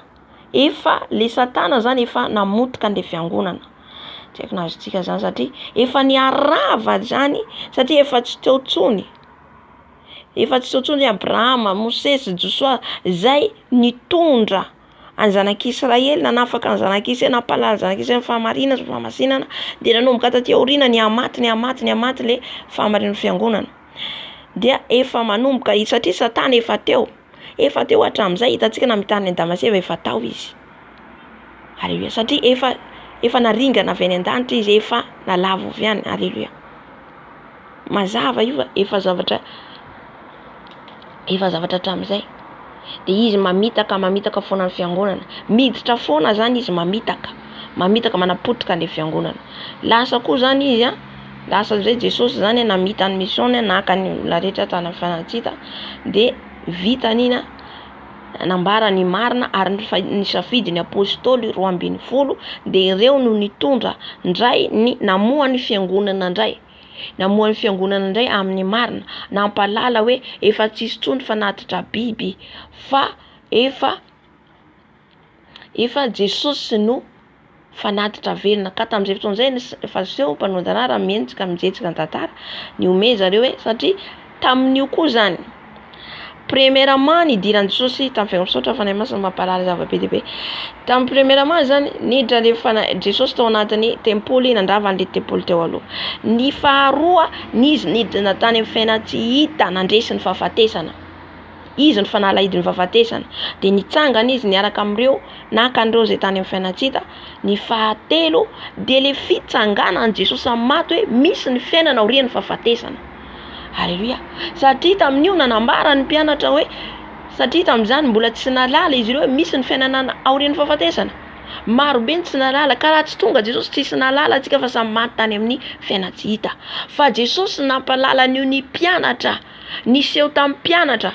efa le Satana zany efa namotika an'le fiangonana. Tsy haiko nazontsika zany satria efa niarava zany, satria efa tsy teo tsony. Efa tsy teo tsony Abrahama, Mosesy, Joshua zay nitondra any zanak'Israely, nanafaka ny zanak'Israely, nampalala zanak'Israely fahamarinana sy fahamasinana, de nanomboka taty aoriana ny amaty le fahamarinana fiangonana. Dia efa manomboka satria Satana efa teo hatramin'izay. Hitantsika namitany Damaseva efa tao izy. Alléluia. Satria efa naringana avy any an-danitra izy, efa nalavo avy any. Alléluia. Mazava io efa zavatra hatramin'izay. De izy mamitaka foana ny fiangonana, miditra foana zany izy mamitaka manapotika ny fiangonana. Lasa koa zany izy lasa zay Jesosy zany namita ny missiony, naka ny olona rehetra tany amin'ny fiainantsika, de vitanina nambara ny marina ary nisafidy ny apôstôly 12, de ireo no nitondra ndray ny namoa ny fiangonana ndray. Namoa ny fiangonana ndray amin'ny marina, nampalala hoe efa tsisy tsony fanatitra biby, fa efa Jesosy no fanatitra velona. Ka tamin'izay fotoana izay efa seho mpanao mientsika mijetsika ny tantara ny ome zareo hoe satria tamin'io koa zany premièrement nidiran'i Jesosy tamin'ny fiangonana misaotra fanahy masina mampalala zavabe dehibe. Tamin'ny premièrement zany niditra le Jesosy tao anatin'ny tempoly, nandrava an'le tempoly teo aloha. Ny faharoa nizy nidina tany amin'ny fiainantsika hita, nandresy ny fahafatesana. Izy ny fanalahidy ny fahafatesana, de nitsangana izy niaraka amin'ireo naka an'ireo zay tany amin'ny fiainantsika. Ny fahatelo de le fitsanganan'i Jesosy amin'ny maty hoe misy ny fiainana aorian'ny fahafatesana. Alléluia. Satria tamin'io nanambara ny mpianatra hoe satria tamin'izany mbola tsy nalala izy ireo misy ny fiainana aorian'ny fahafatesana. Maro be tsy nalala ka raha tsy tonga Jesosy tsisy nalala atsika fa samy maty tany amin'ny fiainatsy hita. Fa Jesosy nampalala an'io ny mpianatra, niseho tamin'ny mpianatra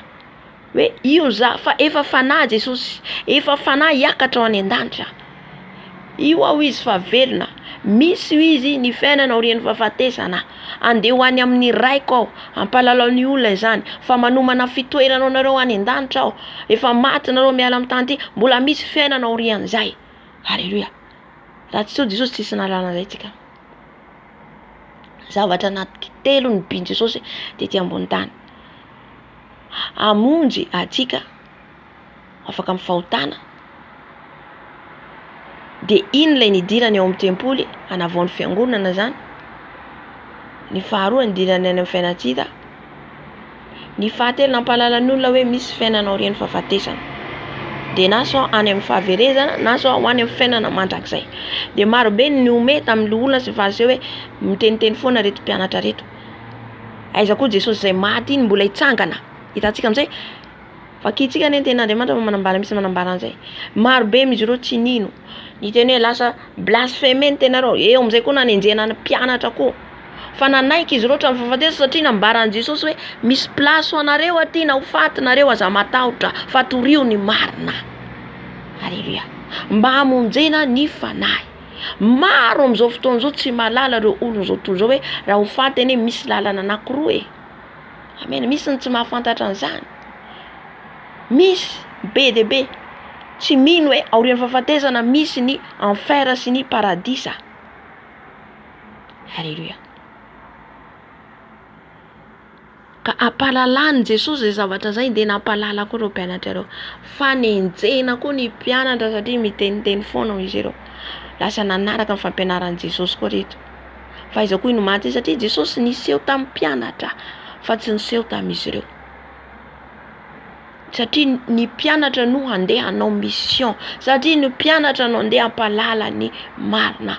hoe io za fa efa fanahy Jesosy, efa fanahy hiakatra ho any an-danitra. Io ao izy fa velona, misy io izy ny fiainana aorian'ny fahafatesana. Andeha ho any amin'ny raiko aho, ampalalao ny olona izany, fa manomana fitoerana anareo any an-danitra aho. Efa maty nareo miala amin'ny tany ity, mbola misy fiainana aorian'izay. Halleluja. Raha tsy Jesosy tsisy nalala zay tsika. Zavatra anankitelo ny bin Jesosy tety ambony tany. Amonjy atsika afaka amin'ny fahotana. De iny ilay nidirany ao amin'ny tempoly hanavaon'ny fiangonana zany. Ny faharoa nidirany any amin'ny fiainatsita. Ny fahatelo nampalala ny olona hoe misy fiainana aorian'ny fahafatesana. De na so any amin'ny fahaverezana, na so ho any amin'ny fiainana mandrakizay. De maro be ny ome tamin'ny olona sy fariseho hoe miteniteny foana reto mpianatra reto. Aiza koa Jesosy zay maty iny mbola hitsangana. Hitantsika amin'izay fakitsika ny tenin'Andriamanitra manambara misy manambara an'izay. Maro be izy ireo tsy nino. Ny teny hoe lasa blasphème ny tenareo. Eo amin'izay koa nanenjena ny mpianatra koa. Fa nanaiky izy ireo hatramin'ny fahafatesana satria nambaran'i Jesosy hoe misy plasy ho anareo aty na ho fatinareo aza matahotra fa torio ny marina. Halleluja. Mba hamonjena ny fanahy. Maro amin'izao fotoana izao tsy mahalala ireo olona izao tontolo izao hoe raha ho faty eny misy lalana anankiroa e. Amen. Misy ny tsy mahafantatra an'izany. Misy be de be tsy mino hoe aorian'ny fahafatesana misy ny enfer sy ny paradisa. Halleluja. Ka ampalalany Jesosy zay zavatra zay de nampalala koa ireo mpianatra ireo. Fa nenjena koa ny mpianatra satria miteniteny foana izy ireo. Lasa nanaraka ny fampianaran'i Jesosy koa reto. Fa iza koa no maty satria Jesosy niseho tamin'ny mpianatra fa tsy niseho tamin'izy ireo. Satria ny mpianatra no handeha hanao mission, satria ny mpianatra no handeha hampalala ny marina.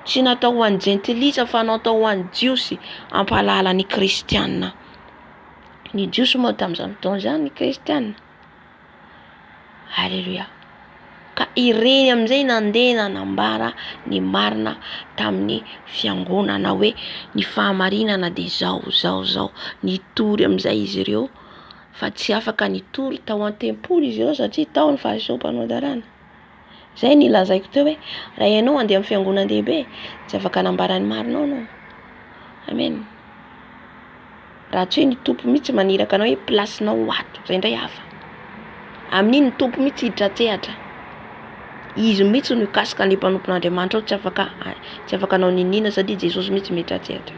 Tsy natao ho an'ny gentilisa fa natao ho an'ny jiosy hampalala ny kristianina. Ny jiosy moa tamin'izany fotoana izany ny kristianina. Halleluja. Ka ireny amin'izay nandeha nanambara ny marina tamin'ny fiangonana hoe ny fahamarinana de zao. Nitory amin'izay izy ireo fa tsy afaka nitory tao an-tempoly izy ireo satria tao ny fariseho mpanao darana. Zay nilazaiko teo hoe raha ianao andeha amin'ny fiangonan-dehibe tsy afaka hanambara ny marina anao. Amen. Raha tsy hoe ny tompo mihitsy maniraka anao hoe plasinao ato, zay indray hafa. Amin'iny ny tompo mihitsy hidratsehatra. Izy mihitsy no kasika ny mpanompon'Andriamanitra tsy afaka anao ninina satria Jesosy mihitsy midratsehatra.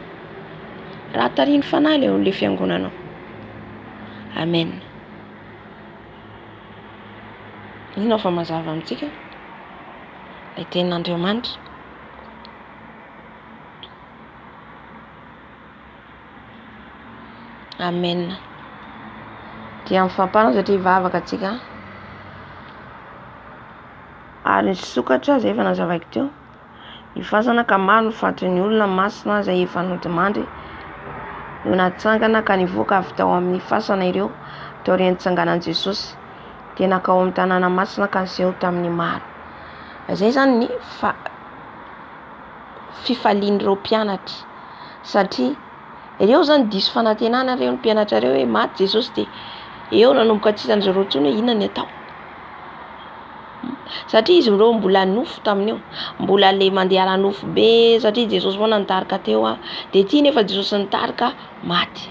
Raha tariny fanahy leo le fiangonanao. Amen. Ino fa mazava amintsika? Ilay tenin'Andriamanitra. Amen. Dia mifampanao satria vavaka atsika. Ary ny sokatra zay efa nazavaiko teo. Ny fasana ka maro ny fatrin'ny olona masina zay efa nodimandry no natsangana ka nivoaka avy tao amin'ny fasana ireo tao aorian'ny tsanganan Jesosy. Dia nakao amin'ny tanàna masina ka niseho tamin'ny maro. Zay zany ny fifalian'ireo mpianatra satria ireo zany diso fanantenana ireo ny mpianatra ireo hoe maty Jesosy de eo nanomboka tsy hitan'izy ireo intsony hoe inona ny atao. Satria izy ireo mbola nofo tamin'io, mbola le mandeha ara-nofo be satria Jesosy foana nitarika teo de ity nefa Jesosy nitarika maty.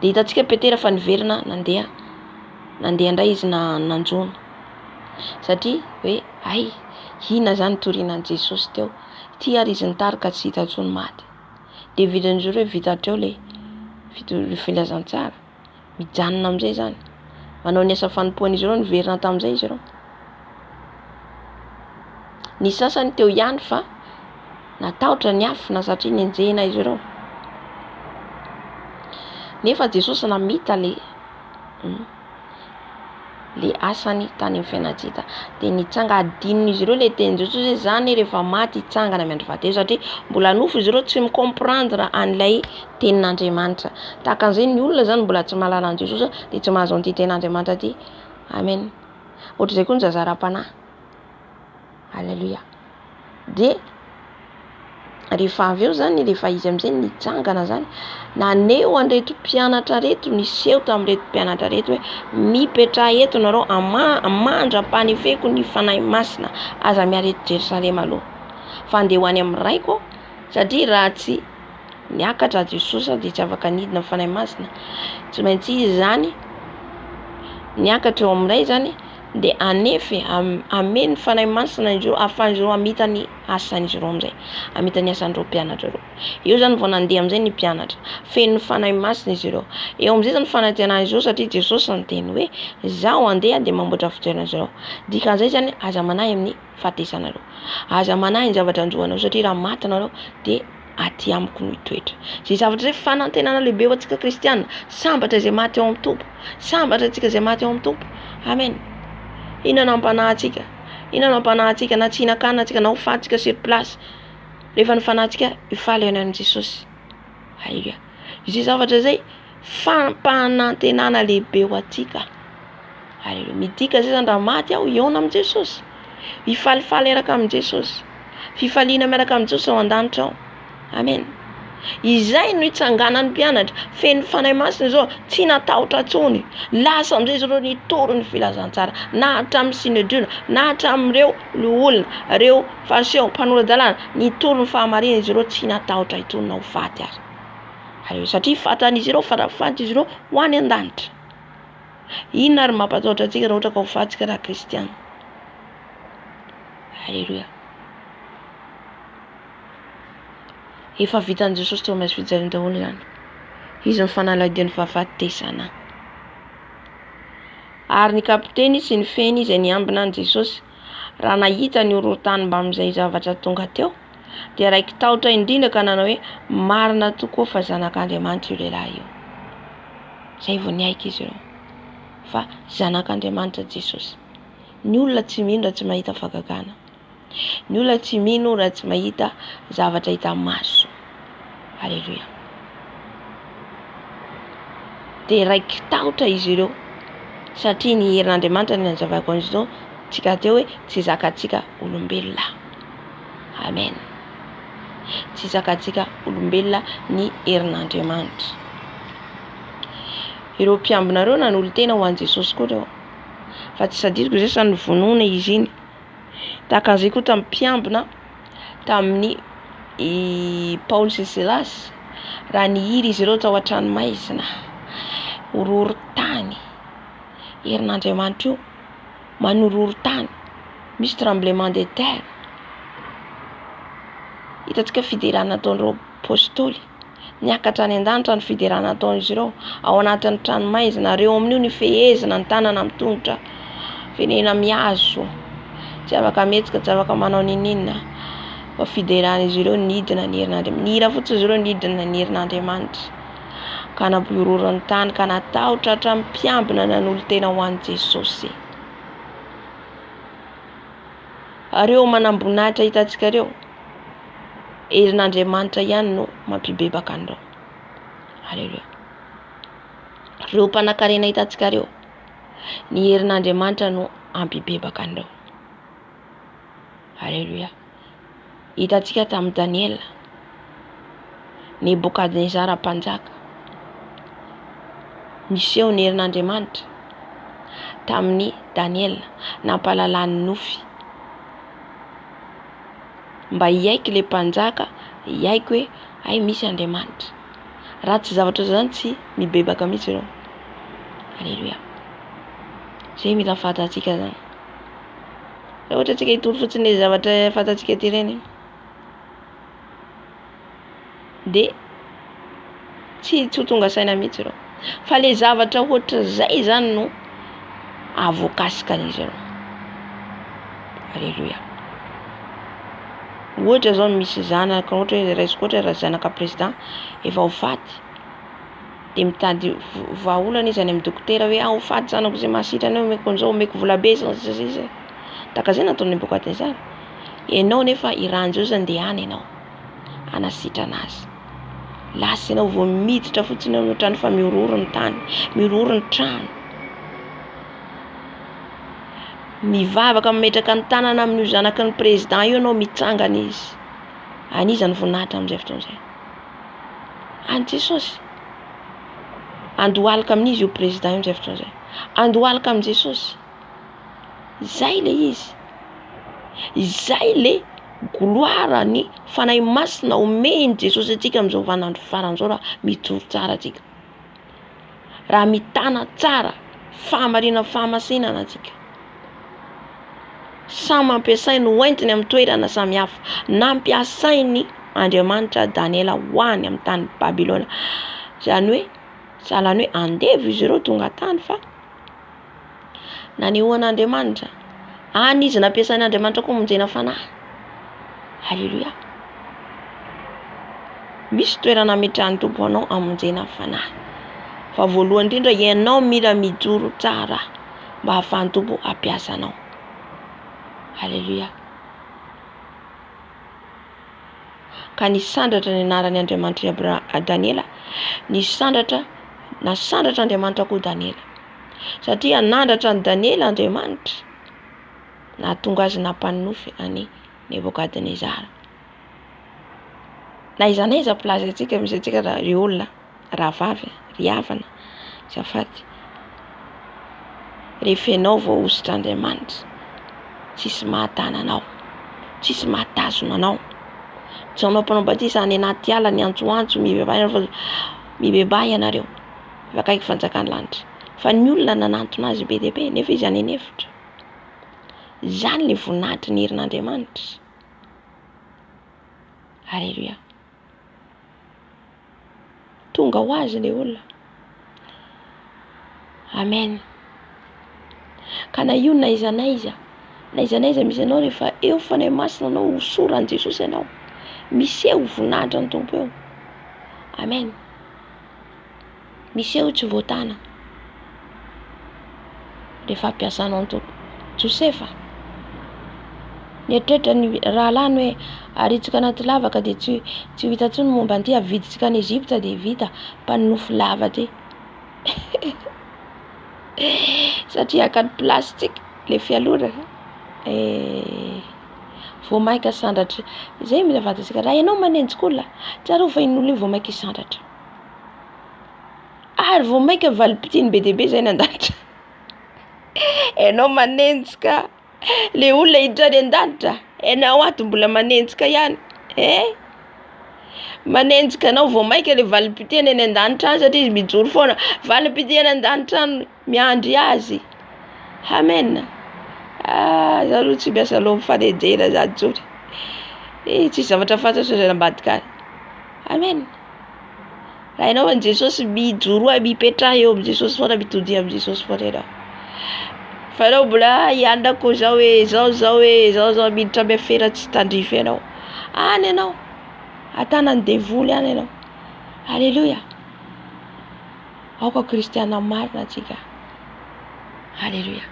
De hitantsika Petera fa niverina nandeha indray izy nanjono satria hoe ay ina zany torinan Jesosy teo, ty ary izy nitarika tsy hita intsony maty. De vidin'izy ireo vita teo le filazantsara mijanona amin'izay zany. Manao ny asa fanompoan'izy ireo niverina tamin'izay izy ireo. Ny sasany teo ihany fa natahotra ny afina satria nenjena izy ireo. Nefa Jesosy namita le le asany tany amin'ny fiainantsika. Dia nitsanga adininy izy ireo le teny Jesosy hoe zany rehefa maty hitsangana amin'ny andro fahatelo satria mbola nofo izy ireo tsy micomprendre an'ilay tenin'Andriamanitra. Takan'izay ny olona zany mbola tsy mahalala an' Jesosy dia tsy mahazo an'ity tenin'Andriamanitra ty. Amen. Ohatr'izay koa ny zazaram-panahy. Alleluia. Dia rehefa avy eo zany rehefa izy amin'izay nitsangana zany naneo an'ireto mpianatra reto niseho tamin'ireto mpianatra reto hoe mipetraha eto nareo mandra-panefeko ny fanahy masina aza miara eto Jerosalema aloha fa andeha ho any amin'ny raiko satria raha tsy niakatra Jesosy dia tsy afaka nidina fanahy masina tsy maintsy izy zany niakatra eo amin'ilay zany dia anefy ameny fanahy masina izy ireo ahafahan'izy ireo hamita ny asan'izy ireo amin'izay, hamita ny asan'ireo mpianatra ireo. Eo zany vao nandeha amin'izay ny mpianatra feno fanahy masina izy ireo. Eo amin'izay zany fanantenana izy ireo satria Jesosy niteny hoe zaho andeha dia mamboatra fitoerana izy ireo. Dikan'izay zany aza manahy amin'ny fahatesana ireo, aza manahy ny zavatra anjohanareo satria raha maty nareo dia aty amiko no hitoetra. Izay zavatra izay fanantenana lehibe ho antsika kristianina, sambatra izay maty eo amin'ny tompo, sambatra antsika izay maty eo amin'ny tompo. Amen. Inona ampanahintsika? Inona ampanahintsika na tsy hihinan-kanina antsika na ho fahantsika sur place rehefa ny fanahintsika hifaly eo amin'i Jesosy. Halleluia. Izay zavatra izay fampanantenana lehibe ho antsika. Halleluia. Midika izay zany raha maty aho hiaona amin'i Jesosy, hifalifaly miaraka amin'i Jesosy, fifaliana miaraka amin'i Jesosy ao an-danitra ao. Amen. Izay no hitsanganan'ny mpianatra feno fanahy masina izao tsy natahotra intsony, lasa amin'izay izy ireo nitoro ny filazantsara na hatramin'ny Sinedriona na hatramin'ireo olona ireo fariseo mpanolan-dalàna nitoro ny fahamarina izy ireo tsy natahotra intsony na ho faty aza. Halleluia. Satria fatan'izy ireo farafaty izy ireo ho any an-danitra. Inona ary mampatahotra antsika raha ohatra ka ho fatsika raha kristiana? Halleluia. Efa vitan'i Jesosy teo maintsy fijariny daholo zany. Izy ny fanaladian'ny fahafatesana. Ary ny kapiteny sy ny feny izay niambina an' Jesosy raha nahita ny horohotany mba amin'izay zavatra tonga teo dia raiky tahotra indrindra ka nanao hoe marina tokoa fa zanak'Andriamanitra io lehilahy io. Zay vao niaiky izy ireo fa zanak'Andriamanitra Jesosy. Ny olona tsy mino raha tsy mahita fahagagana. Ny olona tsy mino raha tsy mahita zavatra hita maso. Halleluia. Dia raiky tahotra izy ireo satria ny herin'Andriamanitra ny nazavako an'izao tsika teo hoe tsy zakantsika olombelona. Amen. Tsy zakantsika olombelona ny herin'Andriamanitra. Ireo mpiambinareo nanolo tena ho an'i Jesosy koa ireo fa tsy sadisiko izay sa nyvonoina izy iny. Takan'izay koa tamin'ny mpiambina tamin'ny Paoly sy Silasy raha nihiry izy ireo tao an-tranomaizina horohoro-tany. Herin'Andriamanitra io manorohoro-tany, misy tremblement de terre. Hitantsika fiderana nataon'ireo apôstôly niakatra any an-danitra ny fiderana nataon'izy ireo ao anatin'ny tranomaizina. Ireo amin'io ny fehezina ny tanana amin'ny tongotra venena mihazo, tsy afaka metsika, tsy afaka manao ninina. Fa fideran'izy ireo nidina ny herin'Andriamanitra. Nihira fotsiny izy ireo nidina ny herin'Andriamanitra ka nampihororon'ny tany ka natahotra hatramin'ny mpiambina nanolo tena ho an'i Jesosy. Areo manam-boninahitra hitantsika ireo herin'Andriamanitra ihany no mampibebaka an'ireo. Halleluia. Ireo mpanan-karena hitantsika ireo ny herin'Andriamanitra no ampibebaka an'ireo. Halleluia. Hitantsika tamin'i Daniela, Nebukadnezara mpanjaka niseho ny herin'Andriamanitra tamin'ny Daniela nampahalalany nofy mba hiaiky le mpanjaka, hiaiky hoe ay misy Andriamanitra. Raha tsy zavatra zany tsy mibebaka mihitsy ireo. Halleluia. Zay mila fantatsika zany. Raha ohatra tsika hitoro fotsiny le zavatra fantatsika ty ireny dia tsy ho tonga saina mihitsy ireo. Fa le zavatra ohatra zay zany no avoakasikan'izy ireo. Halleluia. Ohatra zao misy zanaka ohatra hoe raisiko ohatra raha zanaka président efa ho faty dia mitady vahaolana izy any amin'ny dokotera hoe ho faty zanako izay mahasitrana eo omeko an'izao omeko vola be zay taka izay nataony Nebokadnezara. Ianao nefa iran'izao zany dia any ianao anasitrana azy. Lasa ianao vao miditra fotsiny amin'ny trano fa miororo ny tany, miororo ny trano. Mivavaka mametraka ny tanana amin'ny zanaky ny président io ianao mitsangana izy. Anizany voninahitra amin'izay fotoan'izay. Any Jesosy. Andohalika amin'izy io président io amin'izay fotoan'izay. Andohalika amin'i Jesosy. Izay le izy. Izay le gloire ny fanahy masina omeny Jesosy atsika amin'izao vaninandro faran'izao raha mijoro tsara atsika. Raha mitana tsara fahamarina fahamasinana atsika. Samy ampiasainy hoentiny amin'ny toerana samihafa. Nampiasainy Andriamanitra Daniela ho any amin'ny tany Babilona. Zany hoe sahalan'ny hoe andevo izy ireo tonga tany fa nanehoan'Andriamanitra. Any izy nampiasain'Andriamanitra koa monjena fanahy. Halleluja. Misy toerana ametrahan'ny Tompo anao amonjena fanahy. Fa voalohany indrindra ianao mila mijoro tsara mba hahafahan'ny Tompo hampiasa anao. Halleluja. Ka nisandratra ny anaran'ny Andriamanitra Daniela, nasandratra Andriamanitra koa Daniela. Satria nandratra ny Daniela Andriamanitra nahatonga azy nampanofy any Nebokadnezara. Na iza naiza plaza atsika misy atsika ry olona, rahavavy, ry havana, zafaty. Rehefa ianao vao ositra Andriamanitra, tsisy mahatana anao, tsisy mahatazona anao. Janao mpanao batisa any anaty ala ny antsoantso mibebay ianareo. Vakaiky fanjakan'ny lanitra. Fa ny olona nanantona azy be dia be nefa izy any anefitra. Izany le voninahitry ny herin'Andriamanitra. Halleluja. Tonga ho azy le olona. Amen. Ka na io na iza misy anao rehefa eo fanahy masina anao hosoran'i Jesosy ianao. Misy eo voninahitra ny Tompo eo. Amen. Misy eo tsy voatana. Rehefa ampiasanao ny Tompo. Josefa. Nietrehitra ny rahalany hoe aritsika anaty lavaka dia tsy ho hita intsony momba an'ity aviditsika any Ezipta dia vita mpanofy lava ty. Satria akany plastika le fialorana. Vao maika sandratra. Izay mila fantatsika. Raha ianao manenjika olona, tsara fa in'olona io vao maika sandratra. Ary vao maika valipitiny be dia be izay nan-danitra. Ianao manenjika le olona hiditra any an-danitra. Ianao ato mbola manenjika ihany. Manenjika anao vao maika le valipitiny any an-danitra any satria izy mijoro foana. Valipitiny any an-danitra any miandry azy. Amen. Zareo tsy miasa loha mifanenjena zany jory. Tsisy zavatra fantatro izay ambadika any. Amen. Raha ianao an' Jesosy mijoro mipetraha eo amin'ny Jesosy foana, mitody amin'ny Jesosy foana ianao. Fa ianao mbola ianako zao zao miditra amin'ny afera tsy tandrify ianao. Any ianao. Atanany devoly any ianao. Halleluja. Aoka kristiana marina atsika. Halleluja.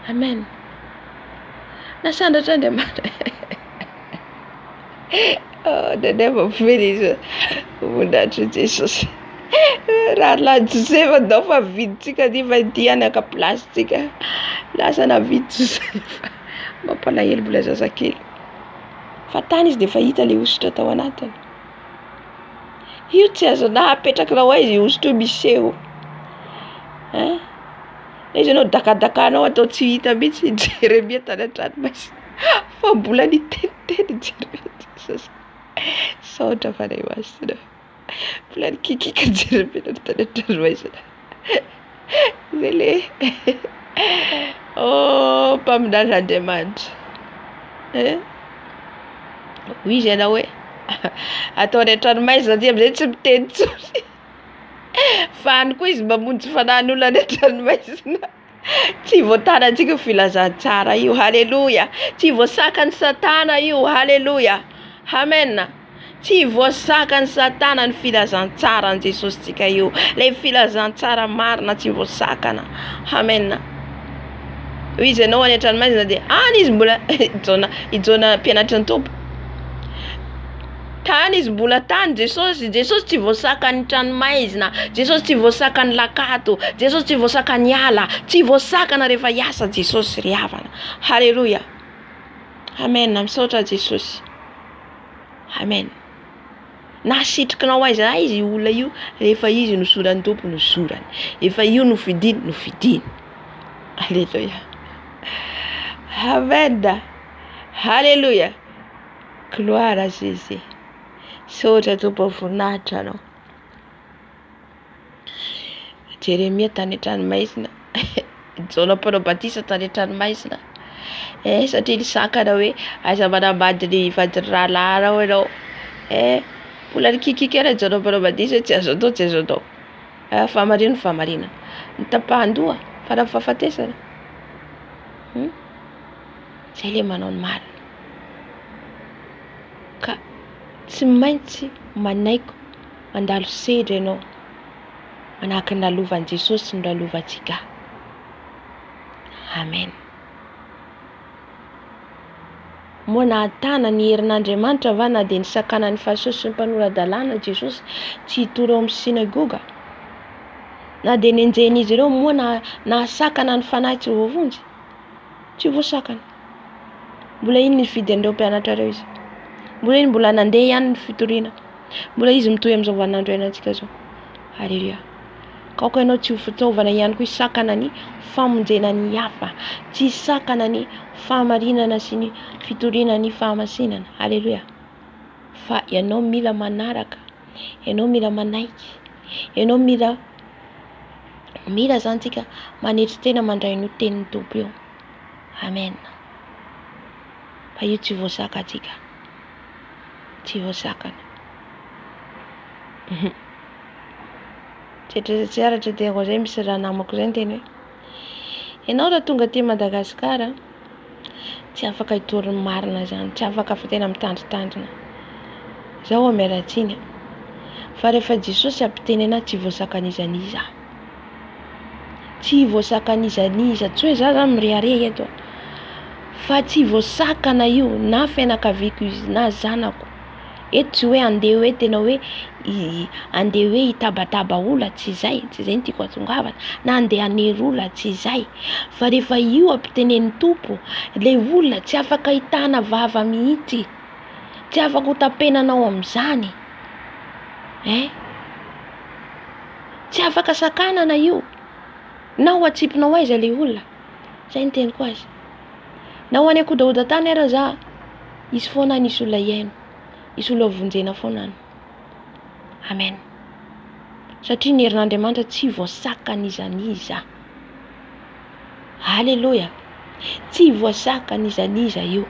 Amen. Nasandratra Andriamanitra. The name of Jesus. Voninahitry Jesosy. Raha la Josefa dao fa viditsika ty fa diany aka plastika. Lasa navidy Josefa. Mampalahelo mbola zazakely. Fa tany izy dia fa hita le ositra tao anatiny. Io tsy azo napetraka raha izy ositra miseho. Izy ianao dakadakanao atao tsy hita mihitsy Jeremia tany an-tranomasina. Fa mbola niteniteny Jeremia Jesosy. Saotra fanahy masina. Mbola nikikika Jeremia tany an-tranomasina. Zay le mpaminan'Andriamanitra. Hoy izy ianao hoe ataony an-tranomasina aty amin'izay tsy miteny intsony. Fa any koa izy mamonjy fanahyn'olona any an-tranomasina. Tsy voatanantsika filazantsara io. Halleluja. Tsy voasakany Satana io. Halleluja. Amen. Tsy voasakany Satana ny filazantsara ny Jesosy tsika io. Le filazantsara marina tsy voasakana. Amen. Izy anao any an-tranomaizina dia izy mbola ijaona mpianatra ny tompo. Tany izy mbola tany Jesosy tsy voasakany tranomaizina. Jesosy tsy voasakany lakato. Jesosy tsy voasakany ala. Tsy voasakana rehefa hiasa Jesosy ry havana. Halleluja. Amen. Misaotra Jesosy. Amen. Na sitrikinao aiza izy olona io, rehefa izy nosorany tompo nosorany. Efa io nofidiny. Halleluja. Amen. Halleluja. Gloire à Jésus. Saotra tompo voninahitra anao. Jeremia tany an-tranomaizina. Jona Paolo Batista tany an-tranomaizina. Satria nisakana hoe aiza manambady ny vady rahalahy rao ianao. Mbola nikikikera Jona Paolo Batista tsy azo atao. Famarina. Nitapahan-doha fara-fahafatesana. Zay le manao ny marina. Ka tsy maintsy manaiko mandalo sedra ianao. Manahaka ny lalovan'i Jesosy sy ny lalovantsika. Amen. Moa nahatana ny herin'Andriamanitra va na dia ny sakana ny fahasoa sy ny mpanora-dalàna Jesosy tsy hitoro amin'ny sinagoga. Na dia nenjen'izy ireo moa nahasakana ny fanahy tsy voavonjy. Tsy voasakana. Mbola iny nifidy an'ireo mpianatra ireo izy. Mbola nandeha ihany ny fitoriana. Mbola izy mitohy amin'izao vaninandro iainantsika zao. Halleluja. Kaoka ianao tsy ho fitaovana ihany koa hisakana ny famonjena ny hafa. Tsy hisakana ny fahamarinana sy ny fitoriana ny fahamasinana. Halleluja. Fa ianao mila manaraka. Ianao mila manaiky. Ianao mila zany tsika manetry tena mandray ny tenin'ny tompo eo. Amen. Fa io tsy voasaka tsika. Tsy voasakana. Tsy aratra teko zay misy raha namako zay teny hoe ianao raha tonga aty Madagasikara tsy afaka hitory ny marina zany, tsy afaka fa tena mitandritandrina. Zao mialatsiny. Fa rehefa Jesosy ampiteny anahy tsy voasakan'izaniza. Tsy voasakan'izaniza. Tsy hoe za zany mirehareha eto. Fa tsy voasakana io na fianakaviako izy na zanako. Eto tsy hoe andeha hoe tena hoe andeha hoe hitabataba ola tsy zay ny tiako atongavana. Na andeha hanery ola tsy zay. Fa rehefa io ampitenen'ny tompo, le olona tsy afaka hitana vava mihitsy. Tsy afaka ho tapenanao amin'izany. Tsy afaka sakanana io. Na ho atsipinao aiza le olona. Zay ny teniko azy. Na ho any akodaoda-tany ara za, isy foana nisy olona iaino. Isy olona vonjena foana any. Amen. Satria ny herin'Andriamanitra tsy voasakan'izaniza. Halleluja. Tsy voasakan'izaniza io.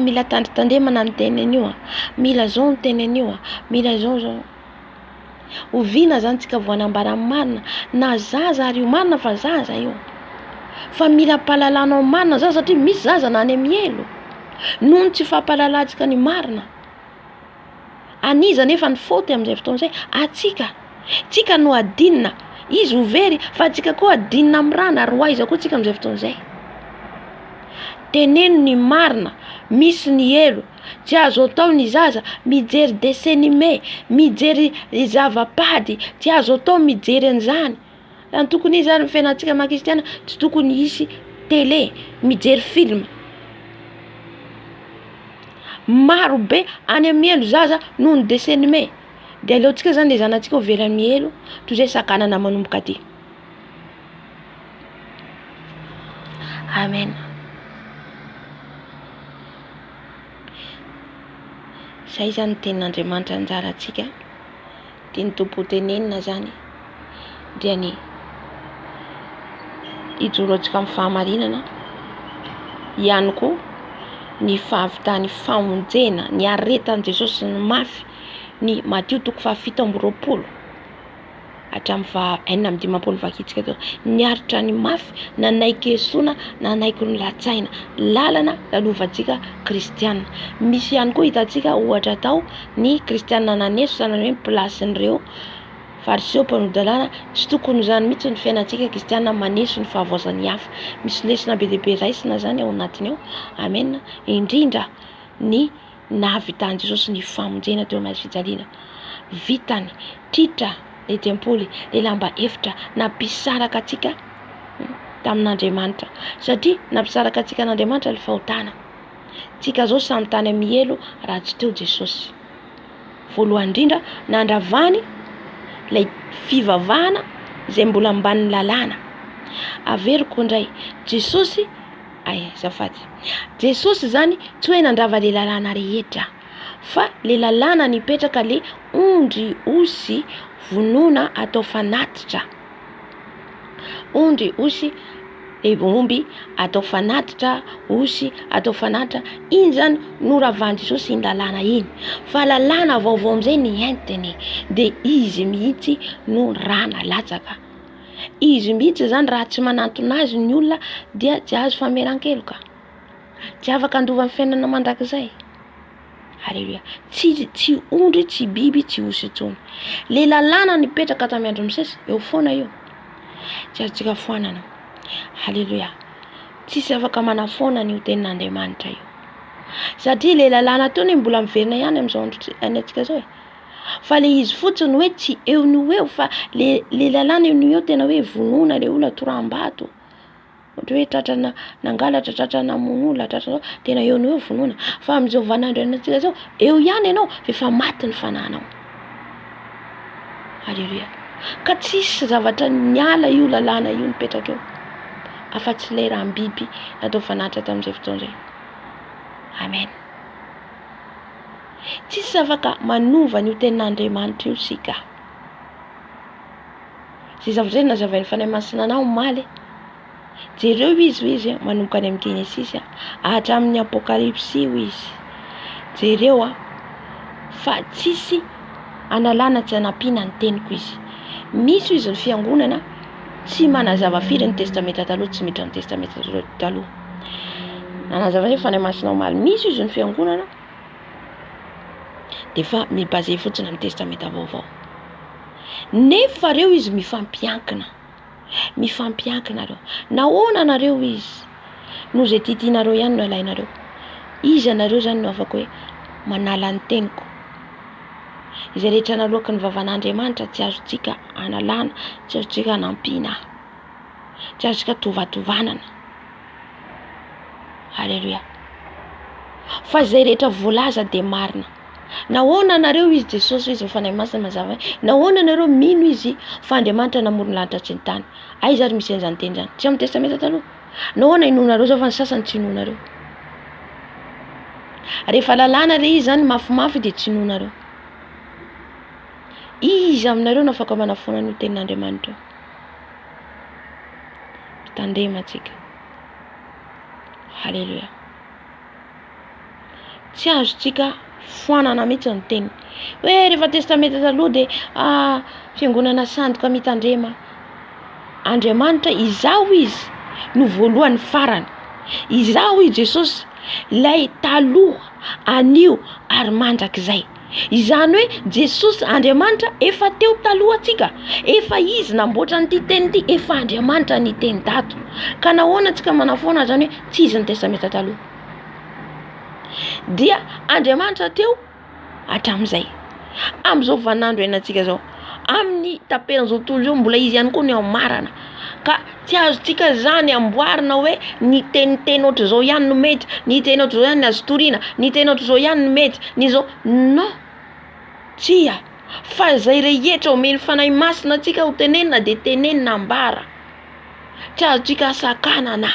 Mila tandritandemana ny teneny io. Mila zao ny teneny io. Mila zao. Oviana zany tsika voanambara marina. Na zaza ary io marina fa zaza io. Fa mila palalanao marina za satria misy zaza na any mielo. Nohony tsy fampalalantsika ny marina. Aniza nefa ny faute amin'izay fotoana izay tsika no adinina. Izy ho very fa tsika koa adinina amin'ny rana ary ho aiza koa tsika amin'izay fotoana izay. Teneno ny marina, misy ny elo. Tsy azo atao ny zaza mijery dessin animé, mijery zava-pady, tsy azo atao mijery an'izany. Raha tokony izy ny fiainantsika makristiana tsy tokony hisy télé, mijery film. Maro be any amin'ny elo zaza noho ny dessin animé. Dia aleontsika zany le zanantsika ho very amin'ny elo toy izay sakanana manomboka aty. Amen. Zay zany tenin'Andriamanitra anjara antsika. Tiany tompo tenenina zany. Dia ny hijoro antsika amin'ny fahamarinana. Ihany koa ny fahavitany famonjena, ny aretan'i Jesosy ny mafy, ny Matthieu 7:20. hatramin'ny 4:50 vakitsika teo. Niaritra ny mafy nanaiky esoina nanaiky ny latsaina lalana lalovantsika kristianina. Misy ihany koa hitantsika ohatra tao ny kristianina naneso sanany hoe plasin'ireo fariseo mpanodalana tsy tokony zany mihitsy ny fiainantsika kristianina maneso ny fahavoazan'ny hafa. Misy lesona be dia be raisina zany ao anatiny ao. Amen. Indrindra ny nahavitan'i Jesosy ny famonjena teo amin'ny fijaliana. Vitany tritra le tempoly le lamba efitra nampisaraka atsika tamin'Andriamanitra, satria nampisaraka atsika n'Andriamanitra le fahotana. Tsika zao samy tany amin'ny elo raha tsy teo Jesosy. Voalohany indrindra nandravany lay fivavahana izay mbola ambanin'ny lalàna. Averiko indray Jesosy zafady. Jesosy zany tsy hoe nandrava le lalàna rehetra, fa le lalàna nipetraka le ondry osy vonona atao fanatitra. Ondry osy omby atao fanatitra, osy atao fanatitra, iny zany noravan'i Jesosy iny lalàna iny. Fa lalàna vaovao amizay ny entiny, de izy mihitsy no rana latsaka. Izy mihitsy zany raha tsy manantona azy ny olona dia tsy azo fameran-keloka, tsy afaka andova amin'ny fiainana mandrakizay. Halleluja. Tsy ondry, tsy biby, tsy osy intsony. Le lalàna nipetraka tamin'ny andro misesy eo foana io, tsy azontsika foanana. Halleluja. Tsisy afaka manafoana ny tenin'Andriamanitra io, satria le lalàna teo ny mbola miverina ihany amin'izao andro antsika zao. Fa le izy fotsiny hoe tsy eo no eo, fa le lalàna eo no eo tena hoe vonona le olona toram-bato. Ohatra hoe tratrana nangalatra, tratrana mon'olona, tratrana tena eo no eo vonona. Fa amin'izao vanandro antsika zao eo ihany ianao efa maty ny fananao. Halleluja. Ka tsisy zavatra niala io lalàna io nipetraka eo, afa-tsy le raha-biby natao fanatitra tamin'izay fotoana izay. Amen. Tsisy afaka manova ny tenin'Andriamanitra io sika. Zay zavatra izay nazavain'ny fanahy masina anao maly, jereo izy manomboka any amin'ny Genesisy hatramin'ny Apokalypsy io izy. Jereo fa tsisy analana tsy anampiana ny teniko izy. Misy izy ny fiangonana tsy manazava firy ny testamenta taloha, tsy miditra ny testamenta taloha. Nanazava hoe fanahy masina maly, misy izy ny fiangonana de fa mibaze fotsiny amin'ny testamenta vaovao. Nefa reo izy mifampiankina reo. Nahoana nareo izy? No zay titinareo ihany no alainareo. Izy anareo zany no afaka hoe manala ny teniko. Izay rehetra naloaka ny vavan'Andriamanitra tsy azontsika analana, tsy azontsika anampiana, tsy azontsika tovatovanana. Halleluja. Fa zay rehetra voalaza de marina. Nahoana nareo izy Jesosy izy fanahy masina mazava. Nahoana nareo mino izy fa Andriamanitra namorona lanitra sy ny tany. Aiza ary misy an'izany teny zany? Tsy amin'ny testamenta taloha. Nahoana inonareo zao fa ny sasany tsy inonareo? Rehefa lalàna re izy zany mafimafy de tsy inonareo. Izy aminareo no afaka manafoana ny tenin'Andriamanitra. Tandrema antsika. Halleluja. Tsy azontsika foanana mihitsy ny teny. Hoe rehefa testamenta taloha de fiangonana sandoka mitandrema. Andriamanitra izao izy no voalohany farany. Izao izy Jesosy lay taloha anio ary mandrakizay. Izany hoe Jesosy Andriamanitra efa teo taloha atsika. Efa izy namboatra n'ity teny ity, efa Andriamanitra ny teny tato. Ka nahoana antsika manafoana zany hoe tsy izy ny testamenta taloha. Dia Andriamanitra teo hatramin'izay. Amin'izao vanandro iainantsika zao, amin'ny taperan'izao tontolo zao mbola izy ihany koa ny ao marana. Ka tsy azontsika zany amboarina hoe ny teny ohatr' izao ihany no mety, ny teny ohatr' izao ihany azo toriana, ny teny ohatr' izao ihany no mety, ny zao non. Tsia, fa zay rehetra omeny fanahy masina atsika ho tenenina de tenenina ambara. Tsy azontsika sakanana.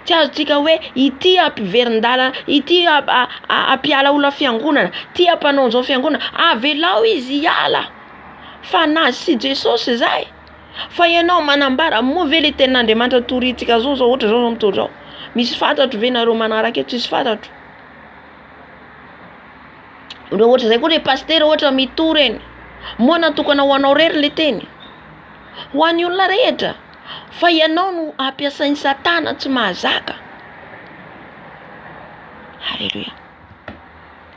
Tsy azontsika hoe ity ampiverin-dalana, ity ampiala olona fiangonana, ity ampanao an'izao fiangonana, avelao izy hiala. Fa nazy sy Jesosy zay. Fa ianao manambara moa ve le tenin'Andriamanitra torintsika zao ohatra zao mitoro zao. Misy fantatro ve nareo manaraka eto? Tsisy fantatro. Ohatra zay koa le pasteur ohatra mitory eny. Moa natokana ho anao rery le teny. ho an'ny olona rehetra, fa ianao no ampiasain'ny Satana tsy mahazaka. Halleluja.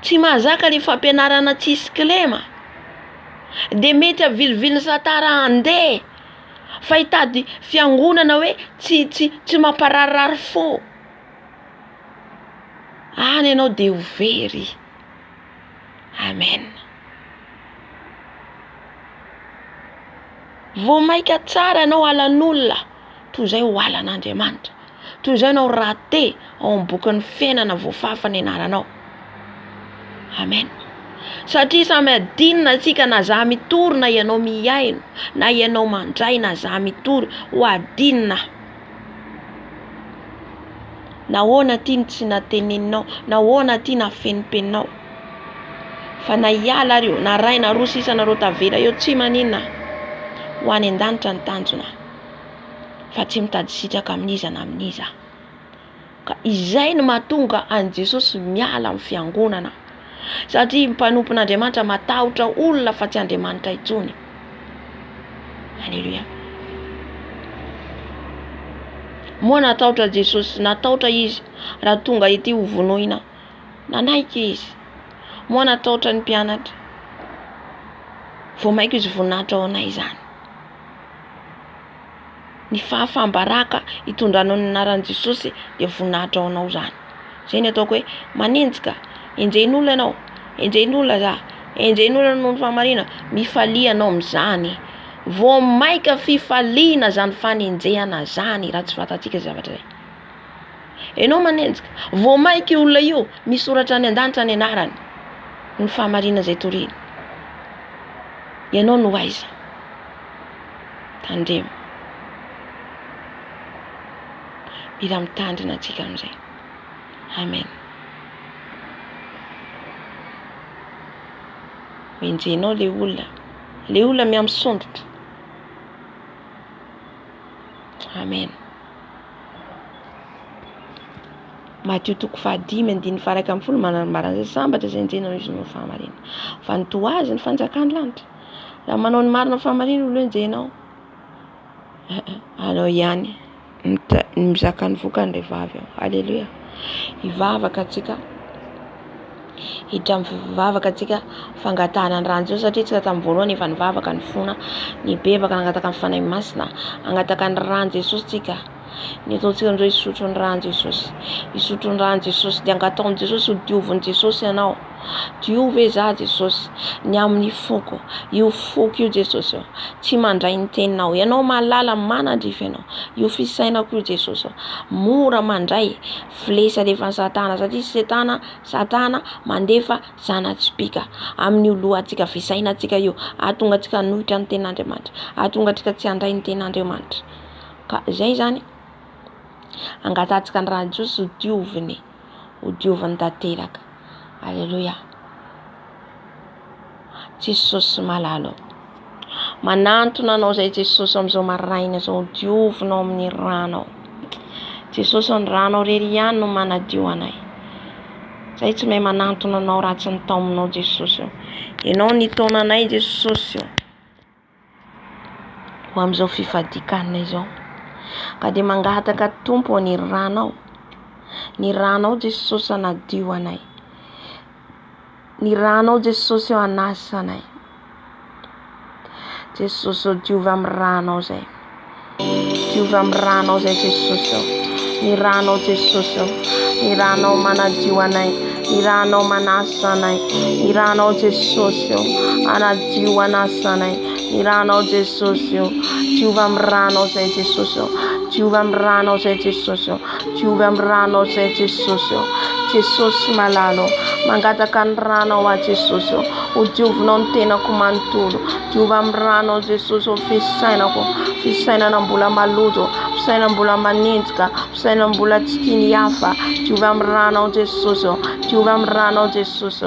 Tsy mahazaka ny fampianarana tsisy kilema, de mety avilivily Satana andeha fa hitady fiangonana hoe tsy mampararirary fo. Any ianao de ho very. Amen. Vao maika tsara ianao alan'olona, toy izay ho alan'Andriamanitra. Toy izay ianao raté ao amin'ny bokin'ny fiainana voafafa ny anaranao. Amen. Satria samy adinina antsika na za mitory na ianao miaino, na ianao mandray na za mitory, ho adinina. Nahoana ty tsy nateneninao, nahoana ty nafenipeninao. Fa na hiala reo, na ray na roa sisa nareo tavela eo, tsy maninona. Ho any an-danitra ny tanjona, fa tsy mitady sitraka amin'iza na amin'iza. Ka izay no mahatonga an Jesosy miala amin'ny fiangonana, satria mpanompon'Andriamanitra matahotra olona fa tsy Andriamanitra intsony. Halleluja. Moa natahotra Jesosy, natahotra izy raha tonga ity ho vonoina, nanaiky izy. Moa natahotra ny mpianatra, vao maika izy voninahitra ao anay izany. Ny fahasambaraka hitondranao ny anaran'i Jesosy dia voninahitra ao anao zany. Zay ny ataoko hoe manenjika, enjen'olona ianao, enjen'olona za, enjen'olona noho ny famarina, mifalia anao amin'izany. Vao maika fifaliana zany fanenjehana zany, raha tsy fantatsika zavatra izay. Ianao manenjika, vao maika io olona io misoratra any an-danitra ny anarany, ny famarina izay torina. Ianao no aiza. Tandremo. Mila mitandrina antsika amin'izay. Amen. Enjenao le olona miamsondrotra. Amen. Mateo 5:1 manambara izay sambatra izay enjenao izy no fahamarina. Fa ny toazy ny fanjakany lanitra. Raha manao ny marina fahamarina olo enjenao, anao ihany mizaka ny vokany ilay vavy ao. Halleluja. Hivavaka atsika, mivavaka atsika fangatahana ny rano satria tsika tamin'ny voalohany efa nivavaka ny fona, ny bebaka nangataka ny fanahy masina, angataka ny rano Jesosy tsika. Ny ataontsika amin'izao hisotro ny rano Jesosy, hisotro ny rano Jesosy, dia angataon'i Jesosy ho diovin' Jesosy ianao. Diovy za Jesosy, ny amin'ny foko, io foko io Jesosy, tsy mandray ny teninao. Ianao mahalala manadrify ianao, io fisainako io Jesosy, mora mandray filesa alefan'ny Satana, satria Satana mandefa zanatsipika amin'ny olohantsika, fisainantsika io, ahatonga antsika hanohitra ny ten'Andriamanitra, ahatonga antsika tsy handray ny ten'Andriamanitra. Ka izay zany, angatantsika ny rano Jesosy ho dioviny tanteraka. Halleluja. Jesosy malalo, manantona anao zay Jesosy amin'izao maraina izao, diovinao amin'ny rano. Jesosy ny rano rery ihany no manadio anay. Zay tsy mahay manantona anao raha tsy nitaominao Jesosy. Ianao nitaona anay Jesosy ho amin'izao fifadikanana izao. Ka dia mangataka tompo ny ranao. Ny ranao Jesosy anadio anay. Ny ranao Jesosy anasa anay. Jesosy diovy amin'ny ranao zay. Diovy amin'ny ranao zay Jesosy. Ny ranao Jesosy, ny ranao manadio anay, ny ranao manasa anay, ny ranao Jesosy anadio anasa anay, ny ranao Jesosy diovy amin'ny ranao zay Jesosy, diovy amin'ny ranao zay Jesosy, diovy amin'ny ranao zay Jesosy. Jesosy malalo, mangataka ny ranao a Jesosy, ho diovinao ny tenako manontolo, diovy amin'ny ranao Jesosy, fisainana mbola maloto, fisainana mbola manenjika, fisainana mbola tsy tiany hafa, diovy amin'ny ranao Jesosy, diovy amin'ny ranao Jesosy.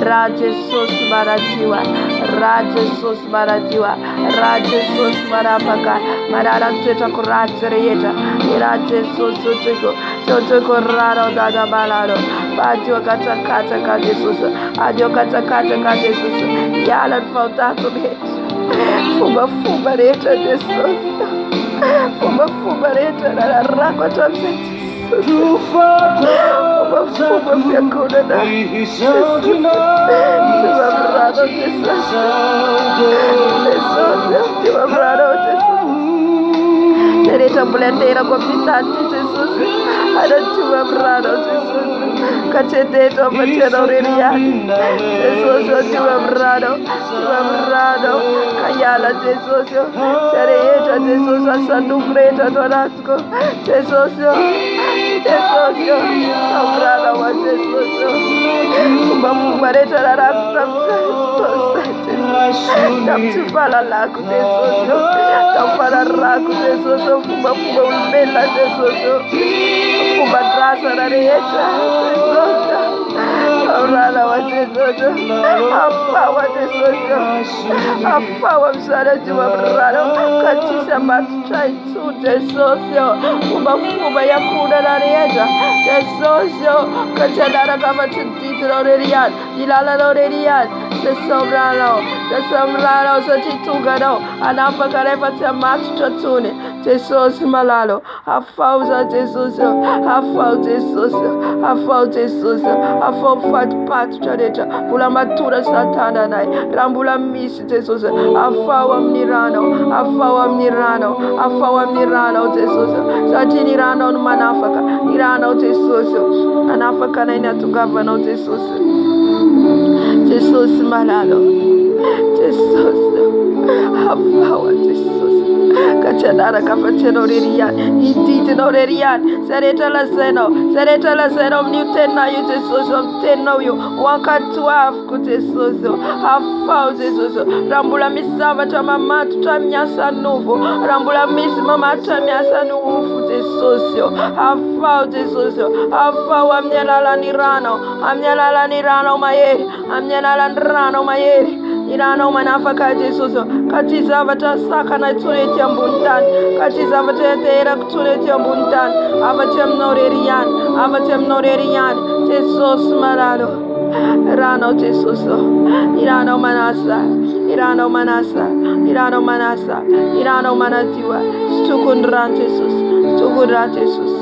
Ra Jesus maratiwa, Ra Jesus maratiwa, Ra Jesus marapaka, marara teta kurazereta, Ra Jesus sotuko raro dada balaro, Adio kata ka Jesus, Adio kata ka Jesus, Yala falta comer, Fuba reta Jesus, Fuba reta, Rakota Fuba fiakuna na Jesus, Timabrado Jesus, Timabrado Jesus, Sereta bulendeira comitante Jesus, Ada Timabrado Jesus, Caceteta Patena Aureliani, Jesus, Timabrado, Kayala Jesus, Sereta Jesus, Sandu Freta Donasco, Jesus, Abrada wa Jesus, Fumareta la Tamtifala laku Jesus, Tamfala laku Jesus, Fuma ulmela Jesus, Fuma drasa la recha Jesus, Abrada wa Jesus, Afawa Jesus, Afawa msara jiwa brada, Katisa matucha itu Jesus, Fuma ya kuna la recha Jesus, Kachadara kama chintiti lorerian, Dilala lorerian, the Sombrano, Sachitugano, Anafa Carefa Matchatune, Jesus Malalo, a fauza Jesus, a fau Jesus, a fau Jesus, a fau fat pat chadeta, Pulamatura Satana, Rambula Miss Jesus, a fawam Nirano, Jesus, Satinirano Manafaka, Irano Jesus, Anafaka Nina to govern Jesus, Jesus Malalo, Jesus, have power, Jesus. Kachanara Capacero Rian, indeed no Rian, Sereta la Seno, Newtena, you Jesus, Teno you, 112, good Jesus, have found Jesus, Rambula Missava Tamamat, Tamiasa Novo, Rambula Miss Mama Tamiasa Novo, Jesus, have found Jesus, have found Amnala Nirano, Maye. Irano manafaka Jesus, Katiza vata saka na tuleti ambuntan, Katiza vata tera tuleti ambuntan, Avatem Norerian, Jesus Marano, Irano Jesus, Irano Manatiwa, Stukundran Jesus, Stokora Jesus.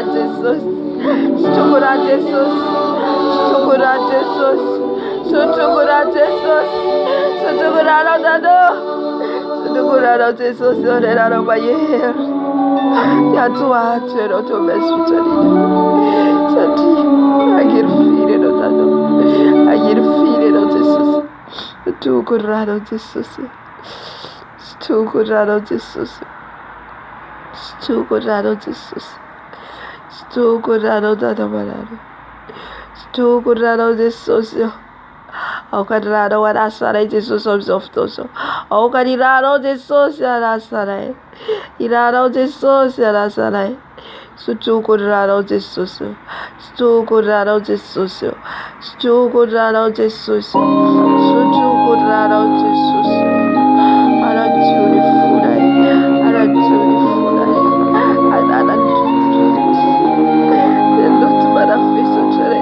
Jesus. Stokora Jesus. Stokora Jesus. Stokora Jesus. Stokora Dado. Stokora Jesus. Stokora Bayer. Yatua Chero to Besutari. Sati. I get feeded on Dado. I get feeded on Jesus. Stokora Jesus. Stokora Jesus. Stokora Jesus. Stokora Dado. Stokora Jesus. O Carrado, what I said, Jesus of Softoso. O Carrado, Jesus, Yarasarai. Irado, Jesus, Yarasarai. Sutukurado, Jesus. Stukurado, Jesus. Stukurado, Jesus. Sutukurado, Jesus. I don't do the food. I don't do the food. I don't do it. They looked at my face and tried.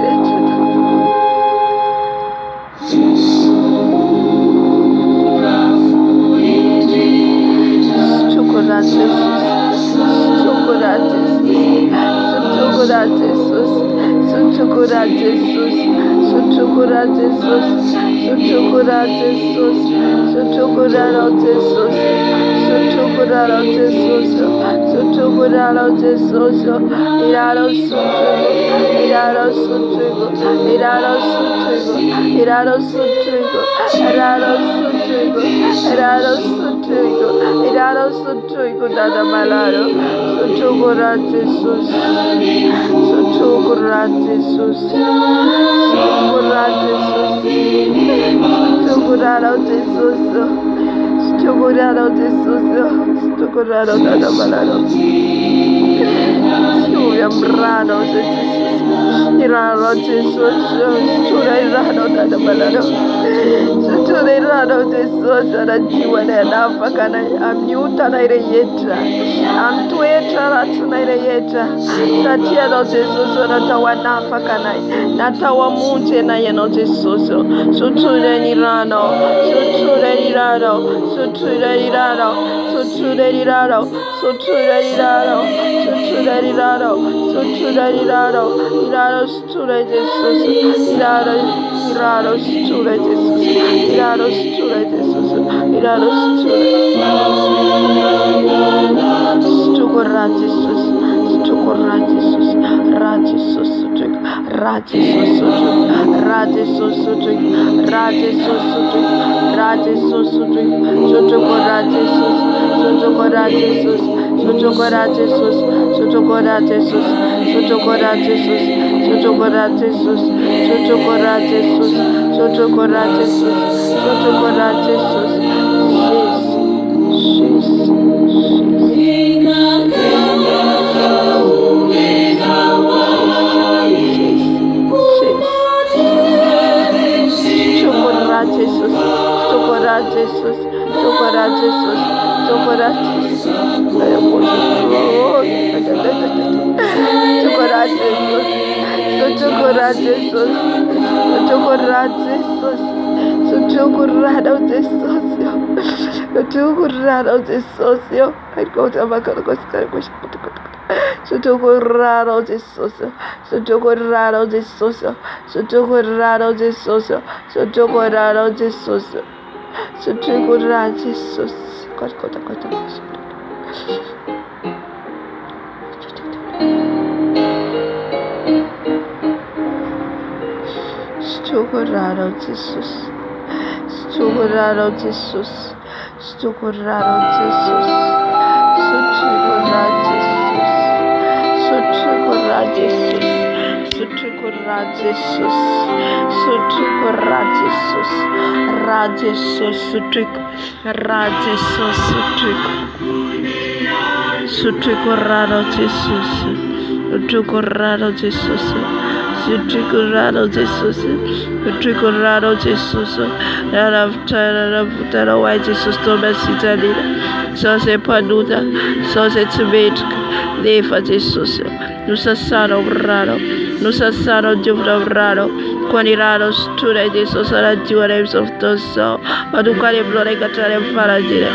Nusasano brado, Nusasano Jubra brado, Quanirado Sture de Sosara Juares of Toso, Maducare Blorecatare Faragire,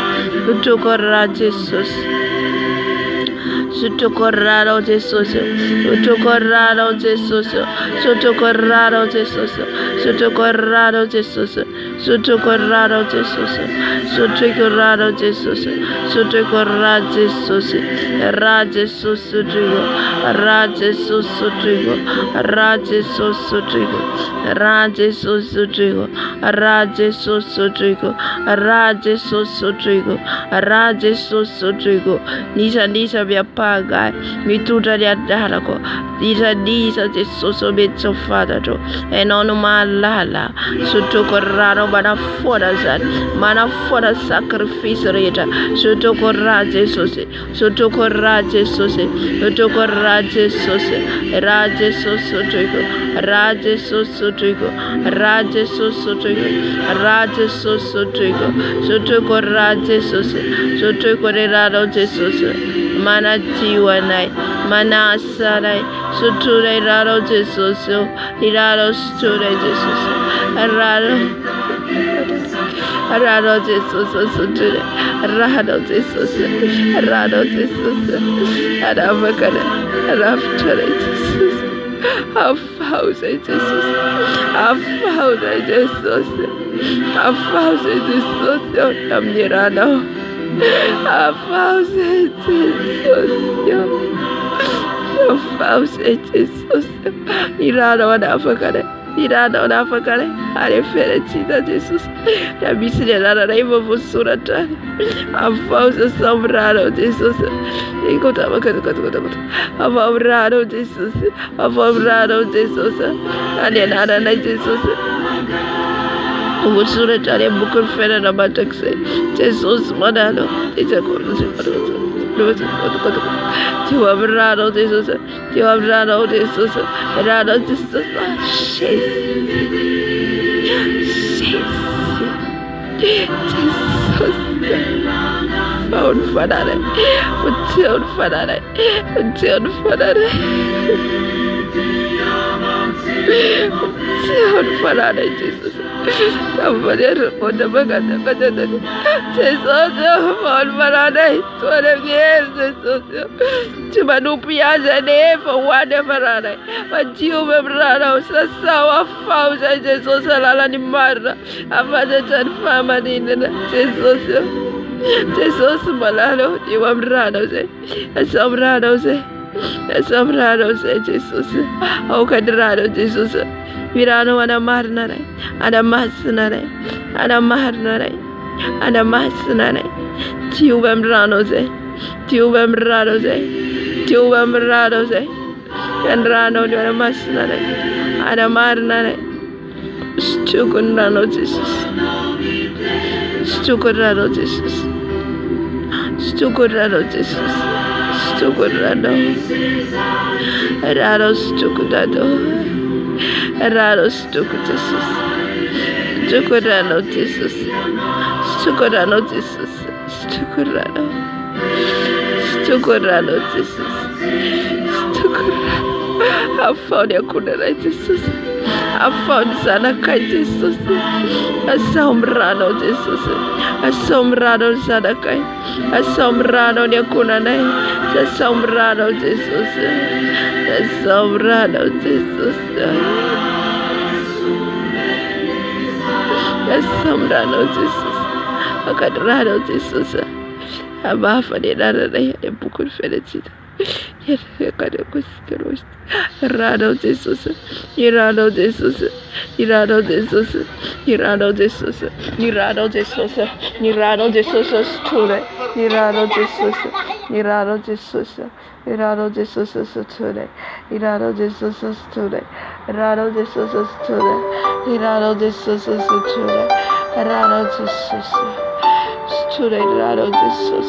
Utucora Jesus. Sotocorrado Jesus, Sotocorrado Jesus, Sotocorrado Jesus, Sotocorrado Jesus, Sotocorrado Jesus, Sotocorrado Jesus, Sotocorrado Jesus, Rajesus Sotrigo, Rajesus Sotrigo, Rajesus Sotrigo, Rajesus Sotrigo, Rajesus Sotrigo, Rajesus Sotrigo, Rajesus Sotrigo, Nisa via pagai, mi tuta di adalako, disa Jesus obetso fadato, e non malala, sottocorrano mana fuori sacrificio reta, sottocorra Jesus, sottocorra Jesus, sottocorra Jesus, Rajesus Sotrigo, Rajesus Sotrigo, Rajesus Sotrigo, Rajesus Sotrigo, sottocorra Jesus, sottocorrano Jesus. Mana tiwanai, mana sarai, suture raro Jesus, iraro suture Jesus, raro Jesus, suture, raro Jesus, aravakana, raftare Jesus, afause Jesus, amnirano. A false Jesus, Irano and Africa, I refer to Jesus. I miss it at a name of Surata. A false sobrano, Jesus. They got a Rado, Jesus, of Rado, Jesus, and another night, Jesus. Usurata book of Federabataxe, Jesus Madano, it's a you have Rado, Jesus, you have Rado, Jesus, Rado, Jesus, found Fanare, until Fanare. Jesus. Somebody put the bucket. Jesus, all Marana, 12 years, Chimanupia, and for whatever. But you have run out, so found Jesus, Alani Mara, a mother and family, Jesus, Malano, you have run out, and some ranos. Sobrado Jesus, O Cadrado Jesus, Virano and a marnare, and a masnare, and a marnare, and a masnare, Tubam ranose, and Rano and a masnare, and a marnare, Stucunrano Jesus, Stucurano Jesus, Stucurano Jesus. Stucurano, Raro Stucurano, Raro Stucurano, Stucurano Jesus, Stucurano Jesus, Stucurano, Stucurano Jesus, Stucurano. I found your Kudara Jesus. I found Zanaka Jesus. A sombrano Jesus. A sombrano Zanakai. A sombrano Yakunane. A sombrano Jesus. A sombrano Jesus. A sombrano Jesus. A cadrano Jesus. A baffa day, a book of felicity. Yet I can't Rado Jesus, Irado Jesus, Irado Jesus, Irado Jesus, Irado Jesus, Irado Jesus, today, Irado Jesus, Irado Jesus, Irado Jesus today, Irado Jesus today, Irado Jesus today, Irado Jesus today, Irado Jesus today, Irado Jesus.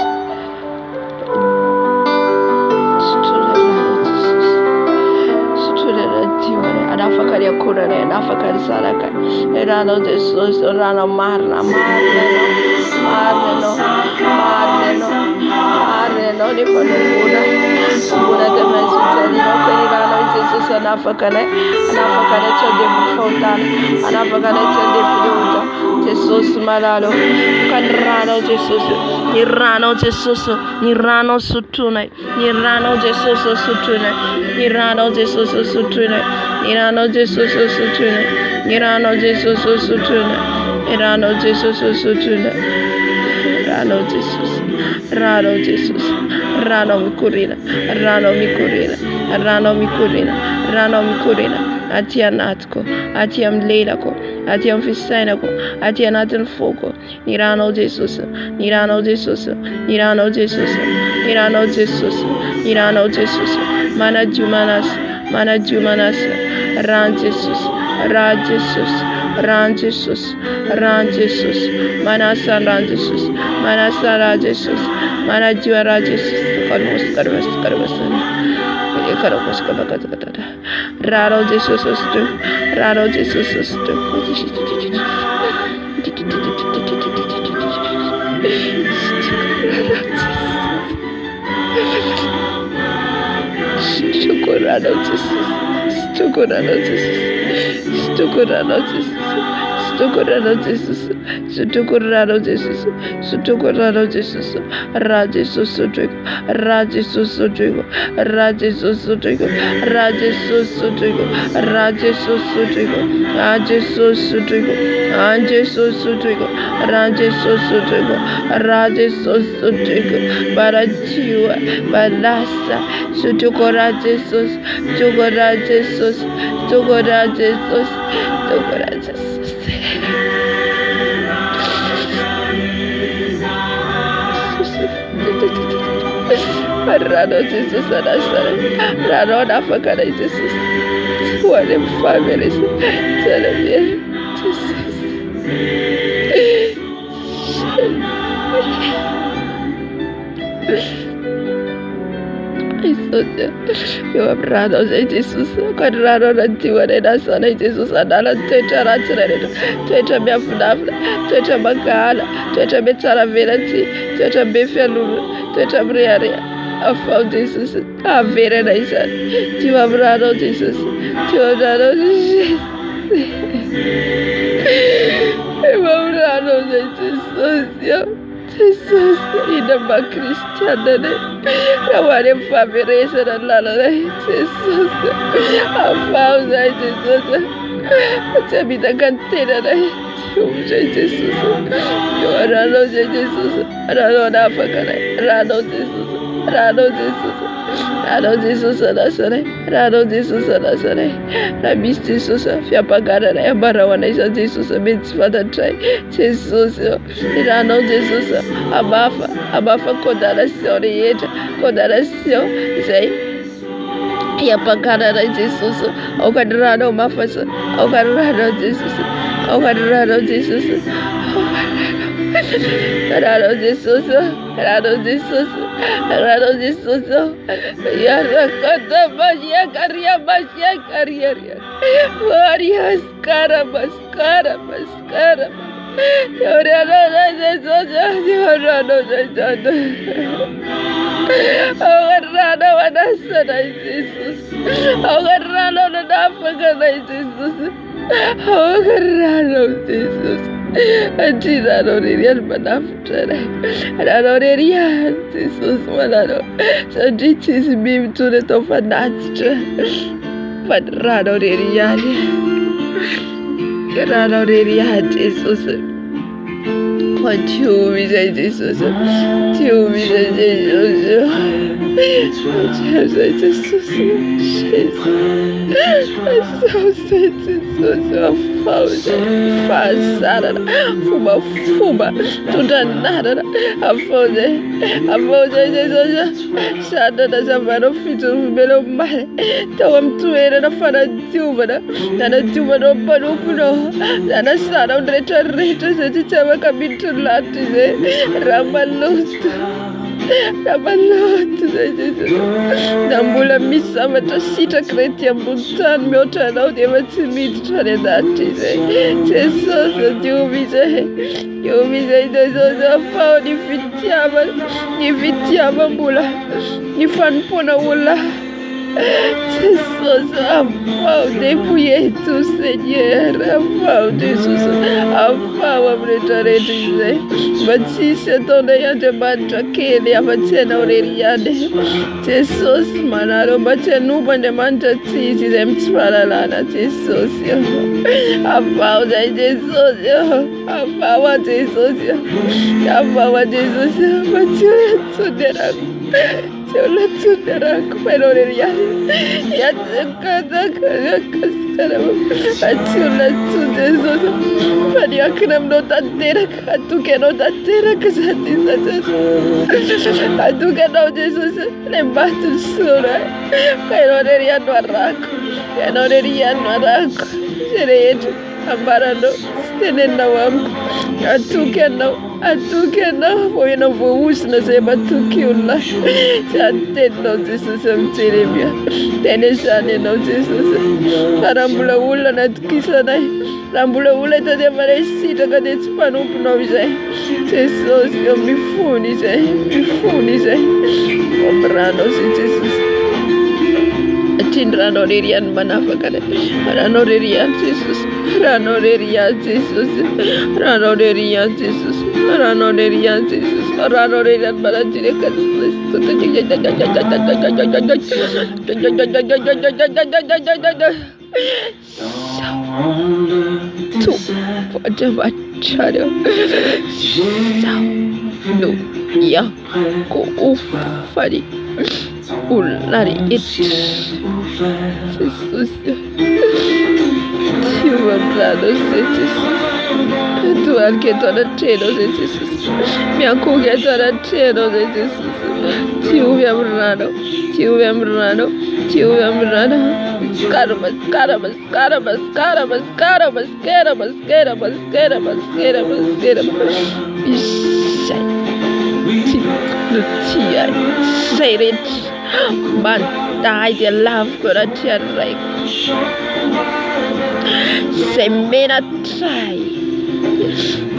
Anafakari kurane, anafakari saraka. Erano Jesus, erano marna, marno testimony for the Buddha. Buddha the message no kwenirano Jesus anafakane chande mfotana anafakane chande piyota Jesus malalo kanrano Jesus nirano Jesus nirano sutune nirano Jesus sutune nirano Jesus sutune nirano Jesus sutune nirano Jesus sutune nirano Jesus sutune Rano Jesus, Rano Jesus, Rano Mikurina, Rano Mikurina, Rano Mikurina, Rano Mikurina, Atiam Natko, Atiam Ledako, Atiam Fisenako, Atiam Aten Fogo, Nirano Jesus, Nirano Jesus, Nirano Jesus, Nirano Jesus, Nirano Jesus, Mana Jumanas, Ran Jesus, Ra Jesus, Ran Jesus, Ran Jesus, Manasa Ran Jesus, Manasa Ra Jesus, Manajua Ra Jesus, Karmas, Raro Jesus, Raro Jesus, Chocorano Jesus, Chocorano Jesus, Chocorano Jesus, Chocorano Jesus, Chocorano Jesus, Chocorano Jesus, Rajesus Sodrigo, Rajesus Sodrigo, Rajesus Sodrigo, Rajesus Sodrigo, Rajesus Sodrigo, Rajesus Sodrigo, Rajesus Sodrigo, Rajesus Sodrigo, Rajesus Sodrigo, Barajua, Balasa, Chocora Jesus, Chocora Jesus, Chocora Jesus, Chocora Jesus. Rano Jesus Anasara, Rano Nafakara Jesus, what a family, Jesus. You have Rano Jesus, Rano Nantiwana Sana Jesus, Anala Tetra Ratsarena, Tetra Biafnafla, Tetra Makala, Tetra Betara Venati, Tetra Befialu, Tetra Briaria. I found Jesus. I'm very nice. You have Rano Jesus. You have Rano Jesus. You have Rano Jesus. Jesus, in the back Christian, I want a family and Jesus. I found Jesus. Tell me the container. Jesus. You are Rano Jesus. Rano Nafakana. Rano Jesus. Rano Jesus, Rano Jesus Anasare, Rano Jesus Anasare, Rabis Jesus, Fiapagana, Barawana Jesus, Mitzvah try, Jesus, Rano Jesus, Abafa Kodaración, Kodaración, say, Fiapagana Jesus, Ocadrano Mafasa, Ocarano Jesus, Ocarano Jesus, Rano Jesus, Rano Jesus. Rano Jesus, Yarakata Masia Caria, Maria Mascara. Yorano Jesus, Rano Anasana Jesus, Rano Nafaka Jesus, Rano Jesus. Antirano Ririan Manaftra, Rano Jesus Manano, so this is beam to the top of Natra, but Rano Ririan Jesus. What you say, Jesus? You say, Jesus. Fuma, to the nada, a fose, Sada as a man of fit of Melo Mare, Tom to aid and a father Juvana, and a Juvano Panukuno, and a son of Rachel Rachel, as it's ever come into Latin, Ramalust. Rabaloto zay Jesus. Na mbola misy zavatra sitraka ray ety ambony tany mihoatra anao dia efa tsy miditra any an-danitra izay. Jesosy diovy izay. Diovy izay Jesosy afao ny fitiavam-bola, ny fanompoana olona. Jesus, afao dépouiller tout Seigneur, afao Jesus, afao amin'ny rehetrarehetra izay. Mba tsisy ataonay Andriamanitra kely afa-tsy anao rery ihany. Jesosy manareo mba tsy hanompo Andriamanitra tsisy izay mitsifalalana Jesosy. Afao zay Jesosy, afao a Jesosy, afao a Jesosy, mba tsy holatsonerako. Olha tudo pero real ya atula tudo Jesus pani aknam no tantera atu que no tantera que atu que no Jesus lembatu sura pero real no arranco no real no arranco serete ambarano stenena wam atu que no foi não vou usar se batuque lá já tem não Jesus amterebia tenesane não Jesus karambula ula na tukisana rambula ula tade maresita kadeti panupu no bizai Jesus eu me funi zai obrano Jesus Tindra norerian manafakane ranorerian Jesus ranorerian Jesus ranorerian Jesus ranorerian Jesus ranorerian barajirekan tu pada bacara no ya ko ufari ulari it Jesus you are brother Jesus tu anche toda cielo Jesus mi anche toda cielo Jesus tu amrano say it man die the love gonna try say mena try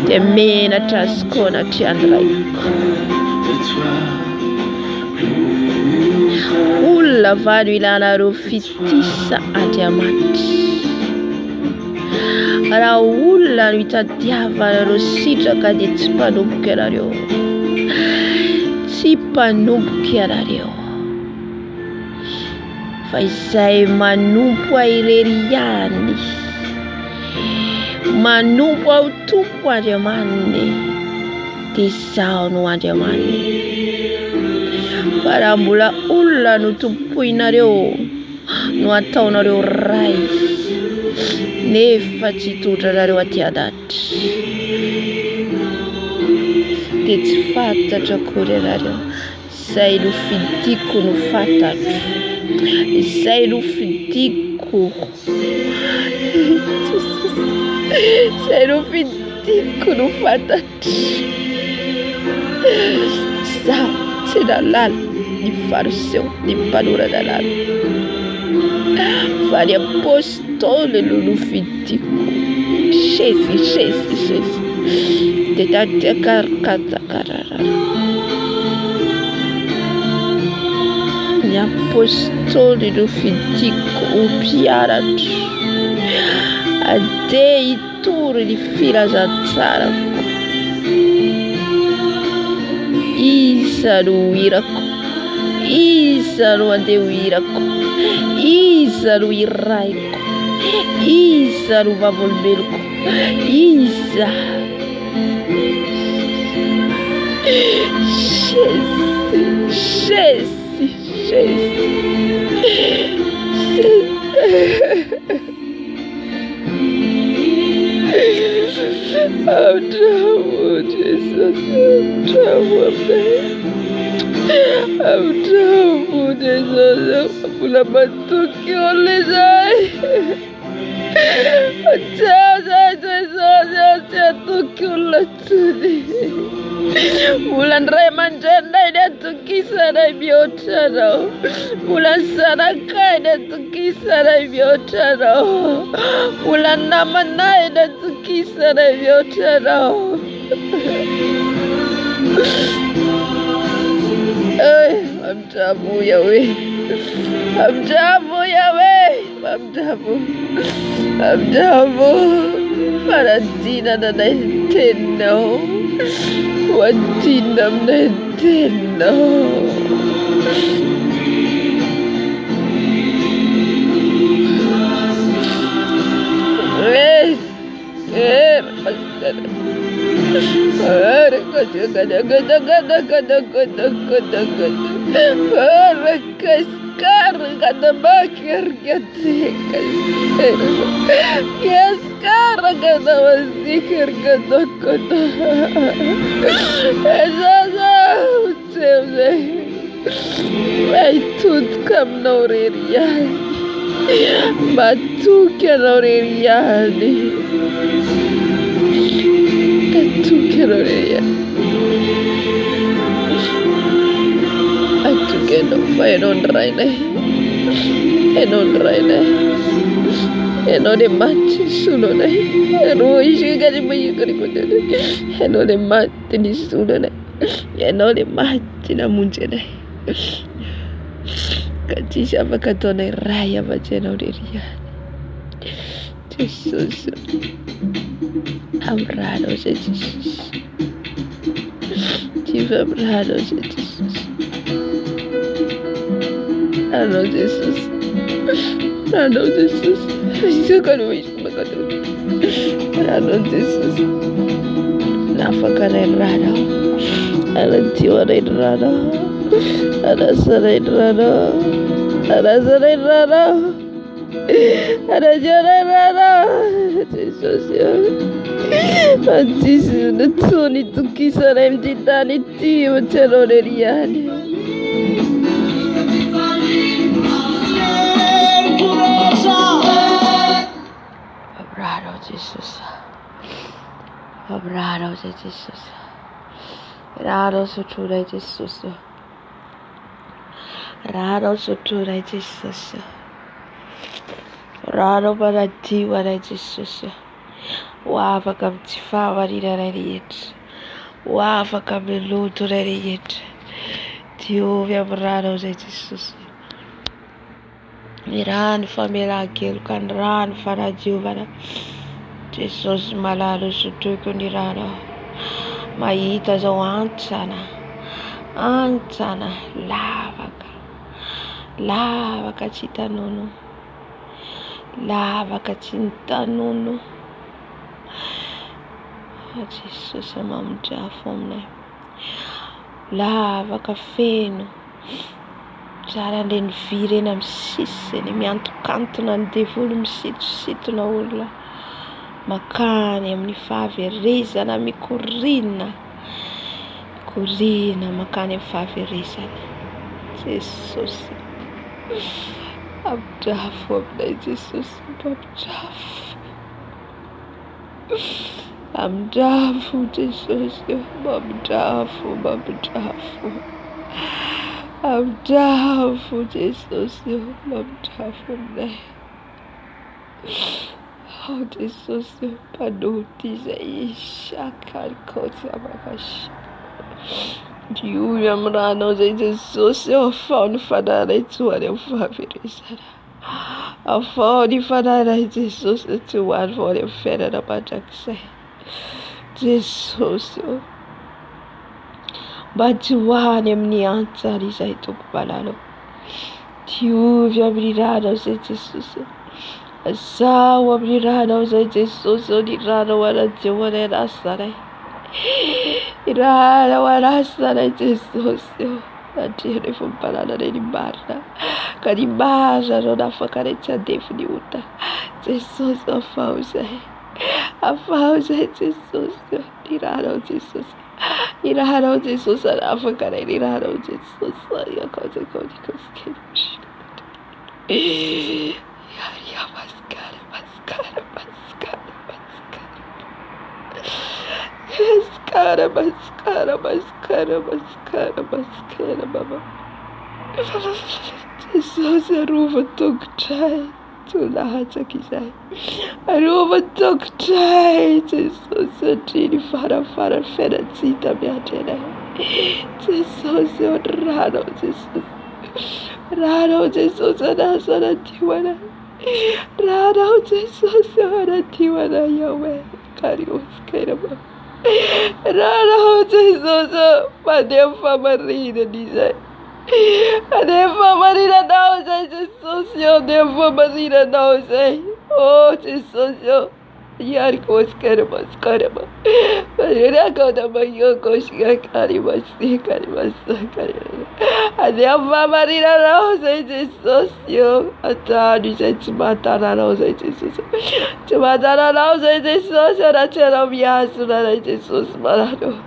the mena taskona try ulla vado ilana rufitisa adiamati ara ulla nitadiava rositra kadi tsipanombokerareo tsipanombokerareo fa izay manompo airery ihany manompo ao tompo Andriamaniny dia izaho no Andriamaniny fa raha mbola olona no tompoinareo no ataonareo ray nefa tsy tondranareo aty an-danitra dia tsy fantatra akory ianareo izay no fidiko no fantatro izay no fidiko izay no fidiko no fantatro izaho tsy nalala ny fariseo ny mpanorana lala fa ny apôstôly no nofidiko sesy dia tatiakarakazakarara ny apôstôly no fidiko ho mpianatra ade hitory ny filazantsarako iza no hirako iza no andeha ho hirako iza no hiraiko iza no vavolombeloko iza I'm troubled, Jesus. I'm troubled, Jesus. Pula batuki oleh saya. Jesus, tuki oleh tadi. Bulan Remanjana dan Tukisara Biotano. Bulan Sarakai dan Tukisara Biotano. Bulan Namanai dan Tukisara Biotano. Mamjabu Yahweh. Mamjabu Yahweh. Mamjabu. Paratina na Nintendo. Watinam Nintendo. Eno de mati suno dai. Eno isi gadi bayi kari kote dai. Eno de mati ni suno dai. Eno de mati na munche dai. Kati siapa katone raya baca no de ria. Jesus. Abrado se Jesus. Tive abrado se Jesus. Allo Jesus. Allo Jesus. Isso que eu vejo uma coisa. Allo Jesus. Na faca na errada. Ela tia na errada. Ela sara errada. Ela sara errada. Ela jara errada. Jesus. Jesus, na tuni tu kisah empty tani ti macam orang Obrado Jesus. Obrado Jesus. Obrado sutura Jesus. Obrado sutura Jesus. Obrado para ti para Jesus. Wava kam tifawa di darayet. Wava kam luto darayet. Tio via obrado Jesus. Miran família aquilo kan ran fara juvara Jesus malado sutu kundirano maita zo antana lava cita nono Jesus mamja fomne lava cafeno Cara den vire na msisi ni mianto kanto na ndevolo msito na urla makani amnifavereza na mikurina makani mfavereza Jesus abdafu abdai Jesus abdafu Jesus abdafu Abdafu Jesus, abdafu mne. Oh Jesus, paduti zaisha kalkoti abakash. Julia mrano Jesus, eu falo fadara tu eu favirisara. Eu falo fadara Jesus tu eu falo federa bajakse. Jesus. Batuane mnianza risaito kupalalo. Tiu via brirado se Jesus. Asawa brirado se Jesus dirado wala tiwale rasare. Irada wala sare Jesus. Atire fu palada de barra. Kadibasa roda fakaretsa defni uta. Jesus afauze. Afauze Jesus. Dirado Jesus. Iraharo Jesus Afakara Iraharo Jesus Yakote Yaria mascara maskara, Baba. Jesus, aruvatok chai, tulahat kisai. Aruvatok chai, Jesus, tini fara fedacita miatena. Jesus, Rado, Jesus, anasana tiwana. Rado, Jesus, anatiwana Yahweh. Karios keraba. Rado, Jesus, Madefa Marina Dizai. Adefa Marina Dawsai, Jesus, Defa Marina Dawsai. Oh, Jesus, Yarkos Karamas Karama. Marina Mayoko Karimas, Adefa Marina Dawsai, Jesus, Atani said Matana Dawsai, Jesus. Matana Dawsai, Jesus, and I tell him Yasuna, Jesus, Marano.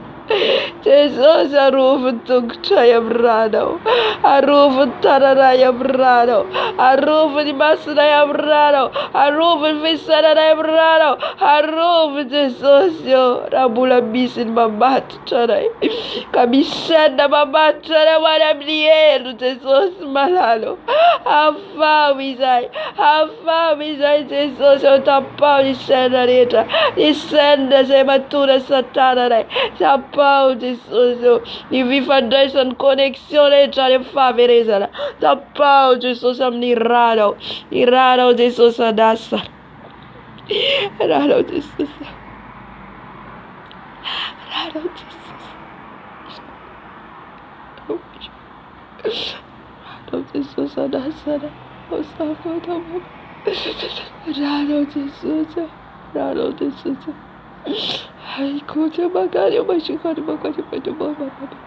Jesus, a roof took Chayabrano, a roof Taraya Brano, a roof in Masaya Brano, a roof in Visana Brano, a roof Jesus, Rabula Bis in Mamat Chanai, Kamisana Mamat Chana, what I'm the end, Jesus Malano, how far is I, Jesus, on top of the Senator, the Senders, Ematura Satana, Tapau Jesus, Ivi Foundation Connexione tra le favore, Tapau Jesus, Nirano, Jesus, Adassa, Rano Jesus, Rano Jesus, Adassa, Rano Jesus. Ai, coach, magari, mas chegando, magari, vai de boa, já.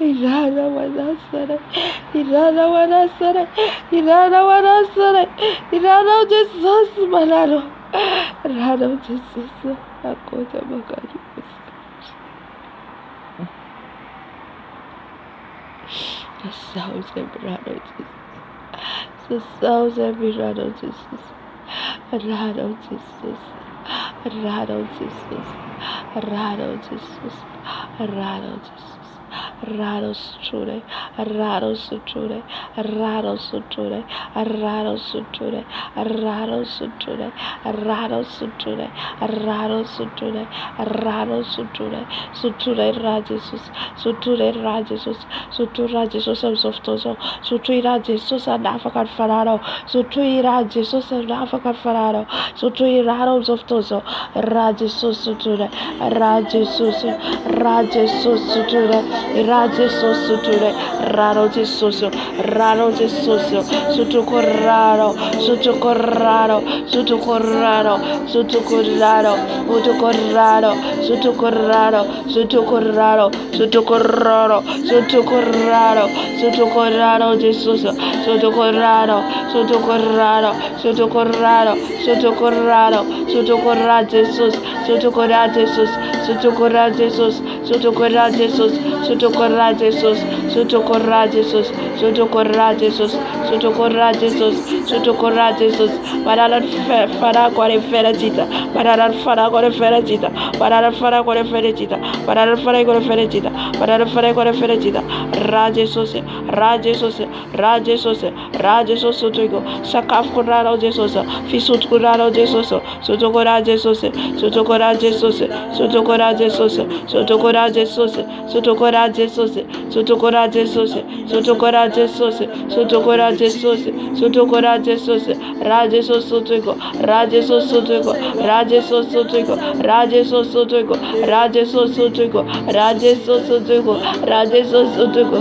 Irana Wanasara, Jesus, Malano, Rano Jesus, Akota Makari. The sounds every Rano Jesus, the sounds every Rano Jesus, Rano Jesus, Rano Jesus, Rano Jesus, Rano Jesus. Raro suture, raro suture, raro suture, raro suture, raro suture, raro suture, raro suture, raro suture, suture rajesus, suture rajesus, suture rajesus of Tozo, suture Jesus and African Farado, suture Jesus and African Farado, suture raros of Tozo, rajesus suture, rajesus, rajesus suture. Jesus suture, raro Jesus, sutucorraro, sutucorraro, sutucorraro, sutucorraro, utucorraro, sutucorraro, sutucorraro, sutucorraro, sutucorraro, sutucorraro, Jesus, sutucorraro, sutucorraro, sutucorraro, sutucorraro, sutucorra Jesus, sutucorra Jesus, sutucorra Jesus, sutucorra Jesus, sutucorra Jesus, sutucorra Jesus, sutucorra Jesus, sutucorra Jesus, sutucorra Jesus, para fara quare ferecita, para fara quare ferecita, para fara quare ferecita, para fara quare ferecita, para fara quare ferecita, ra Jesus, ra Jesus, ra Jesus, ra Jesus sutugo, sakaf curaro Jesus, fisut curaro Jesus, sutucorra Jesus, sutucorra Jesus, sutucorra Jesus, sutucorra Jesus, sutucorra Jesus, sutucorra Jesus, sutucorra Jesus, sutucorra Jesus, sutucorra Jesus, ra Jesus sutugo, ra Jesus sutugo, ra Jesus sutugo, ra Jesus sutugo, ra Jesus sutugo, ra Jesus sutugo, ra Jesus sutugo,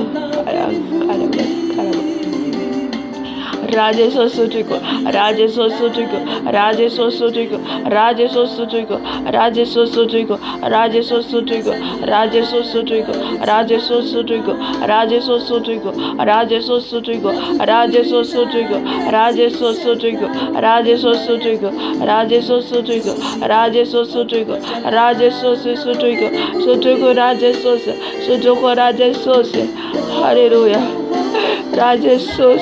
Rajeso Sutriko, Rajeso Sutriko, Rajeso Sutriko, Rajeso Sutriko, Rajeso Sutriko, Rajeso Sutriko, Rajeso Sutriko, Rajeso Sutriko, Rajeso Sutriko, Rajeso Sutriko, Rajeso Sutriko, Rajeso Sutriko, Rajeso Sutriko, Rajeso Sutriko, Rajeso Sutriko, Rajeso Sutriko, Sutriko Rajeso, Sutriko Rajeso, Hallelujah, Rajeso.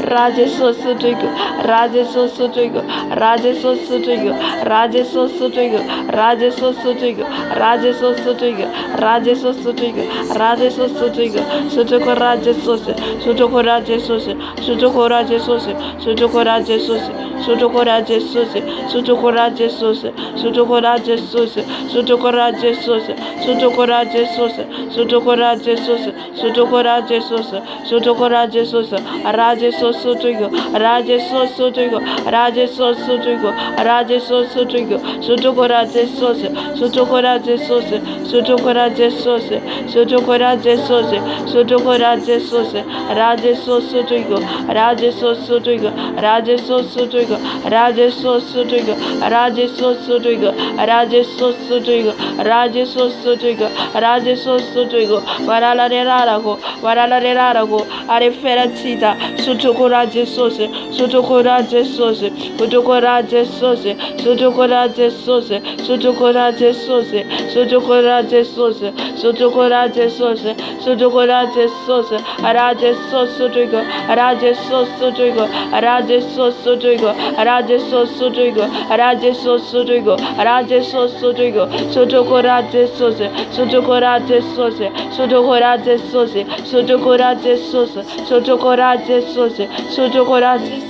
Rajeso Sutriko, Rajeso Sutriko, Rajeso Sutriko, Rajeso Sutriko, Rajeso Sutriko, Rajeso Sutriko, Rajeso Sutriko, Rajeso Sutriko, Sutriko Rajeso, Sutriko Rajeso, Sutriko Rajeso, Sutriko Rajeso, Sutriko Rajeso, Sutriko Rajeso, Sutriko Rajeso, Sutriko Rajeso, Sutriko Rajeso, Sutriko Rajeso, Sutriko Rajeso, Sutriko Rajeso, Rajeso Sutriko, Rajeso Sutriko, Rajeso Sutriko, Rajeso Sutriko, Sutriko Rajeso, Sutriko Rajeso, Sutriko Rajeso, Sutriko Rajeso, Sutriko Rajeso, Rajeso Sutriko, Rajeso Sutriko, Rajeso Sutriko, Rajeso Sutriko, Rajeso Sutriko, Rajeso Sutriko, Rajeso Sutriko, Rajeso Sutriko, Varala Rarago, Areferacita, Sutriko Rajeso, Sutriko Rajeso, Sutriko Rajeso, Sutriko Rajeso, Sutriko Rajeso, Sutriko Rajeso, Sutriko Rajeso, Sutriko Rajeso, Rajeso Sutriko, Rajeso Sutriko, Rajeso Sutriko, Rajeso Sutriko, Rajeso Sutriko, Rajeso Sutriko, Sutriko Rajeso, Sutriko Rajeso, Sutriko Rajeso, Sutriko Rajeso, Sutriko Rajeso, Sutriko Rajeso.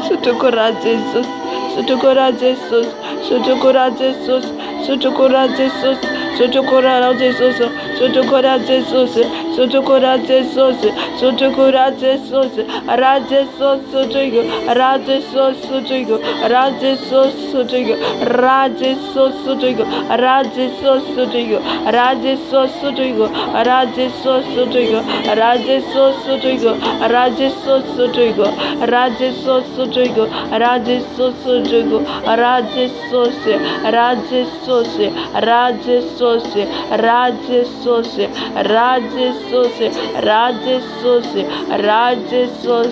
Sutriko Rajeso, Sutriko Rajeso, Sutriko Rajeso, Sutriko Rajeso, Sutriko Rajeso, Sutriko Rajeso, Sutriko Rajeso, Sutriko Rajeso, Rajeso Sutriko, Rajeso Sutriko, Rajeso Sutriko, Rajeso Sutriko, Rajeso Sutriko, Rajeso Sutriko, Rajeso Sutriko, Rajeso Sutriko, Rajeso Sutriko, Rajeso Sutriko, Rajeso Sutriko, Rajeso Rajeso Rajeso Rajeso Rajeso Rajeso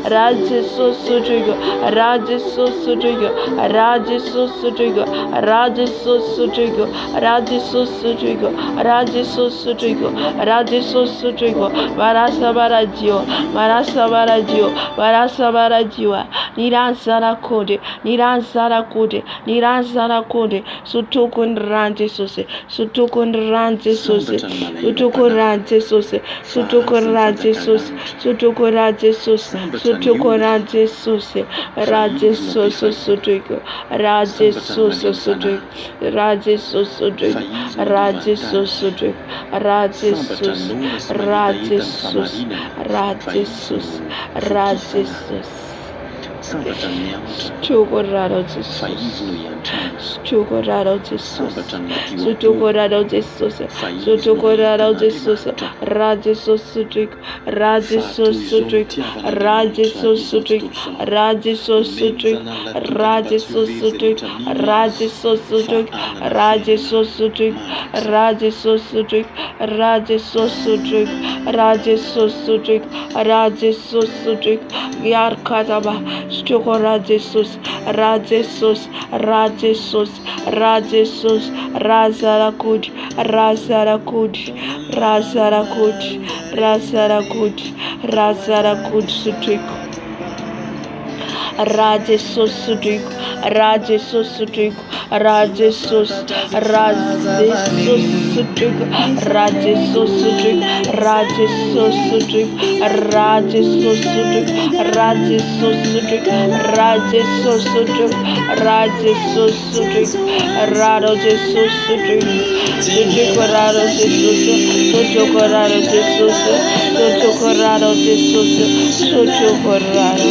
Rajeso Sutriko, Rajeso Sutriko, Rajeso Sutriko, Rajeso Sutriko, Rajeso Sutriko, Rajeso Sutriko, Rajeso Sutriko, Varasabaradio, Varasabaradio, Varasabaradio, Niransara Kode, Niransara Kode, Niransara Kode, Sutukun Ranjesose, Sutukun Ranjesose, Sutukun Ranjesose, Sutukun Ranjesose, Sutukun Ranjesose, Sutukun Ranjesose, Rajesos Sutriko, Rajesos Sutriko, Rajesos Sutriko, Rajesos Sutriko, Rajesos, Rajesos, Rajesos, Rajesos. Stukorado Jesus, Stukorado Jesus, Stukorado Jesus, Stukorado Jesus, Rajesos Sutrik, Rajesos Sutrik, Rajesos Sutrik, Rajesos Sutrik, Rajesos Sutrik, Rajesos Sutrik, Rajesos Sutrik, Rajesos Sutrik, Rajesos Sutrik, Rajesos Sutrik, Rajesos Sutrik, Yar Kataba. Rajesos, Rajesos, Rajesos, Rajesos, Razarakud, Razarakud, Razarakud, Razarakud, Razarakud Sutrik. Rajesus Sutriku, Rajesus Sutriku, Rajesus, Rajesus Sutriku, Rajesus Sutriku, Rajesus Sutriku, Rajesus Sutriku, Rajesus Sutriku, Rajesus Sutriku, Rajesus Sutriku, Rado Jesus Sutriku, Sutriku Rado Jesus, Sutriku Rado Jesus, Sutriku Rado Jesus, Sutriku Rado.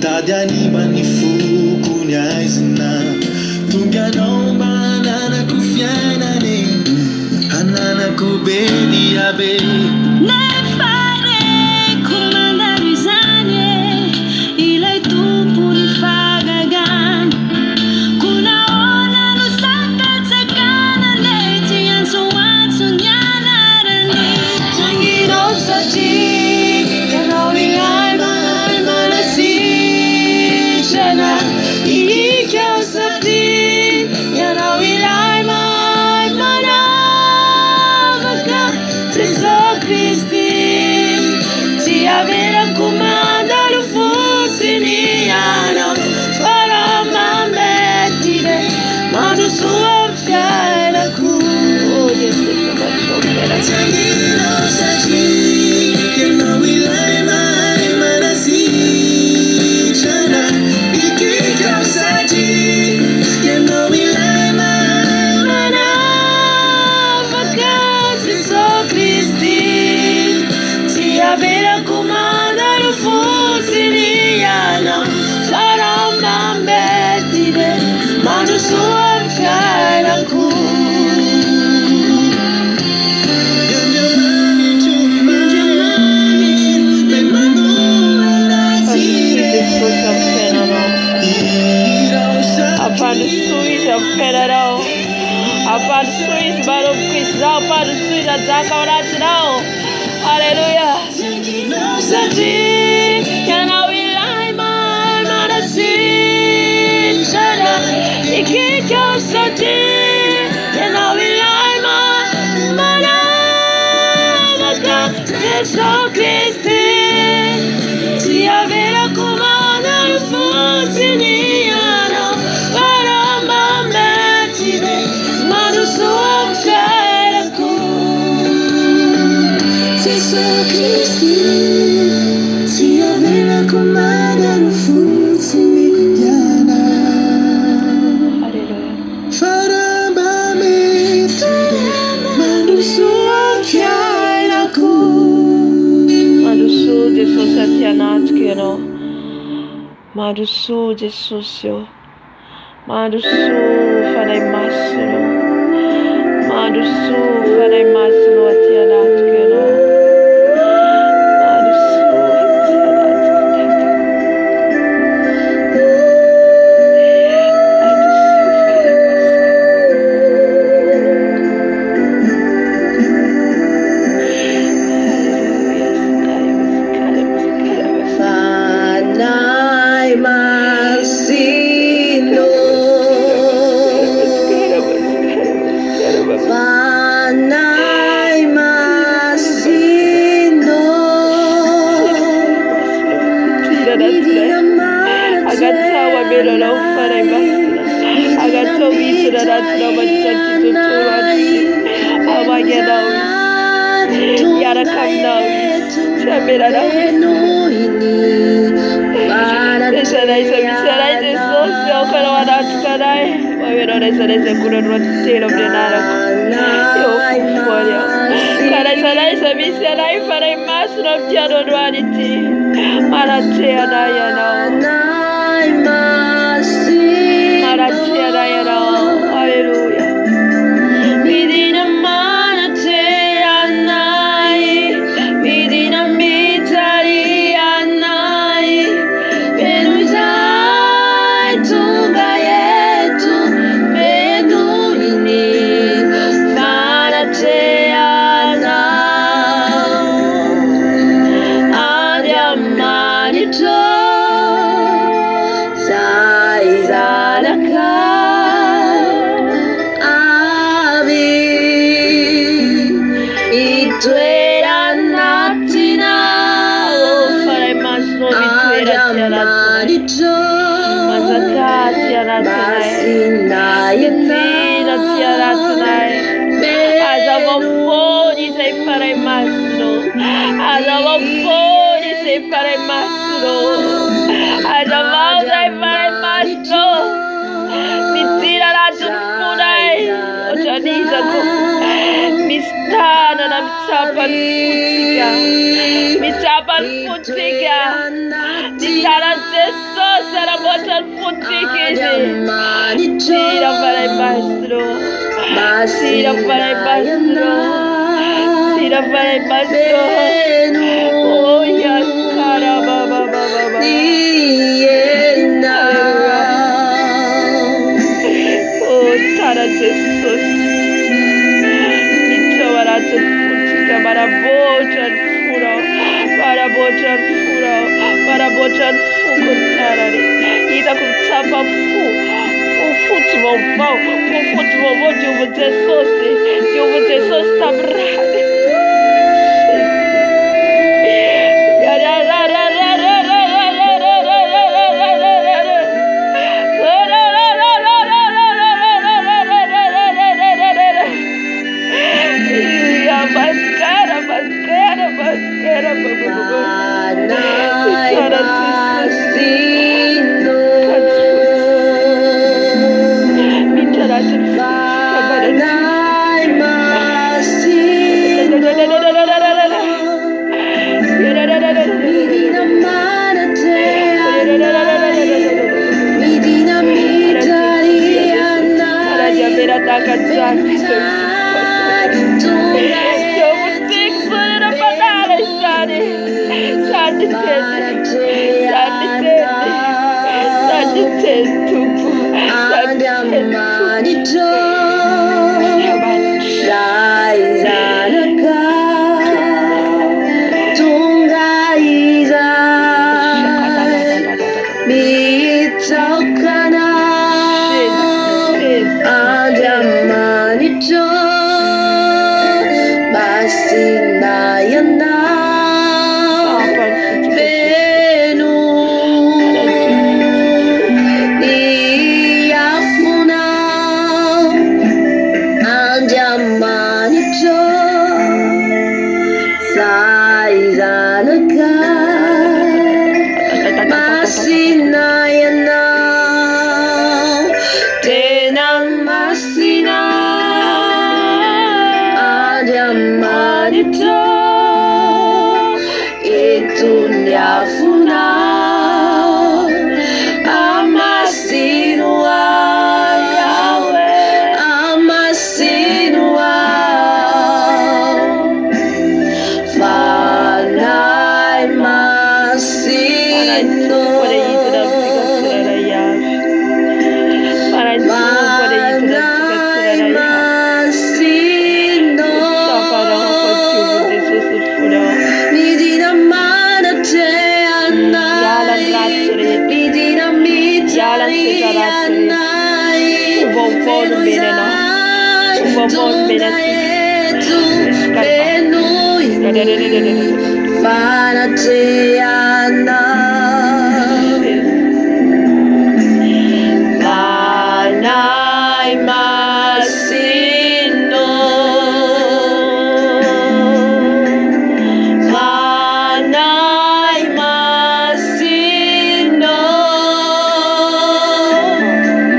Tadyanima ni fuku nyaizina Tunganong banana kufiana ni Hanana kubeni abe Nefare kumandarizanye Ilay tupo ni fagagan Kunaona no sakat sa kanan Leti yan suwat sunyana rani Tangino sa chi Kanawing alman manasi Shana ikikaw sa din Yanawing alman manamaka Tiso Christi Ti avera comanda lo fosse niano Farà mamettire Ma tu sua fiera cu Tangino sa chi Yanawing alman manasi Shana ikikaw sa din Yanawing alman manamaka Tiso Christi Ti avera comanda lo fosse niano Farà mamettire Ma tu sua fiera cu Apadusui Federal, Apadusui Baru Kristal, Apadusui Zakauratinal, Hallelujah. Sati, Yanawilai Man Manasi, Shana, Ikiko Sati, Yanawilai Man Manamaka, Jesu Christi, Ti avera comanda lo fosse niano, Paramba mettire, ma tu sua fiera cu. Jesu Christi, Ti avera comanda lo fosse niano. Hallelujah. Faramba metire Mando sua fiera cu. Madusu Jesus Satianat Kino, Madusu Jesus yo, Madusu Fanai Masino, Madusu Fanai Masino Atianat Kino, Madusu Fanai Masino, Fanai Masino, Agatawa Melo no Fanai Masino, Agatowi to the Ratno Machachi to Turachi, Amaganawi, Yara Kamnawi, Chamira. Misera Jesus, eu quero orar tu carai, vai pero resa kurorwa tero brenara. Yo fuforio. Kara misi alai farai masro tiano duality. Maratea dayana. Maratea dayana. Hallelujah. Midina maratea nai. Midina mitari anai. Benuzai tunga yetu. Benuini. Maratea nai. Adiamanito. Saizalaka. Avi. Ituera natina. Oh, farai masno ituera tiaratina. Mazakati tiaratina. Yetina tiaratina. Azavofoni sei farai masno. Azavofoni sei farai masno. Azavau sei farai masno. Mitira la tunfunai. Ojaniza ko. Mistana na mitapan futika. Mitapan futika. Mitara teso sara botan futikisi. Tira farai masno. Tira farai masno. Tira farai masno. Oh yes, cara baba baba. Oh tara Jesus. Mitawara futika barabotan furo. Barabotan furo. Barabotan fuko tarari. Ita kumtapa fu. Futebol, Deus vou ter sócio, tá brado.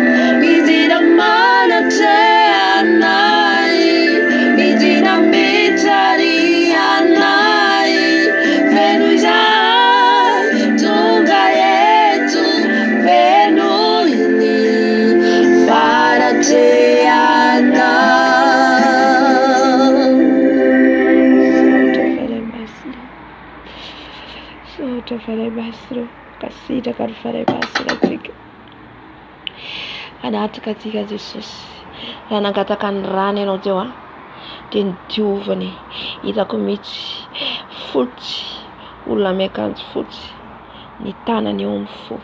Midina basy reo ka sitraka ry faray basy ratsika anatrika atsika Jesosy raha nangataka ny rano ianao teo dia nidiovany hitako mihitsy fotsy olona miakanjo fotsy ny tanany eo amin'ny fo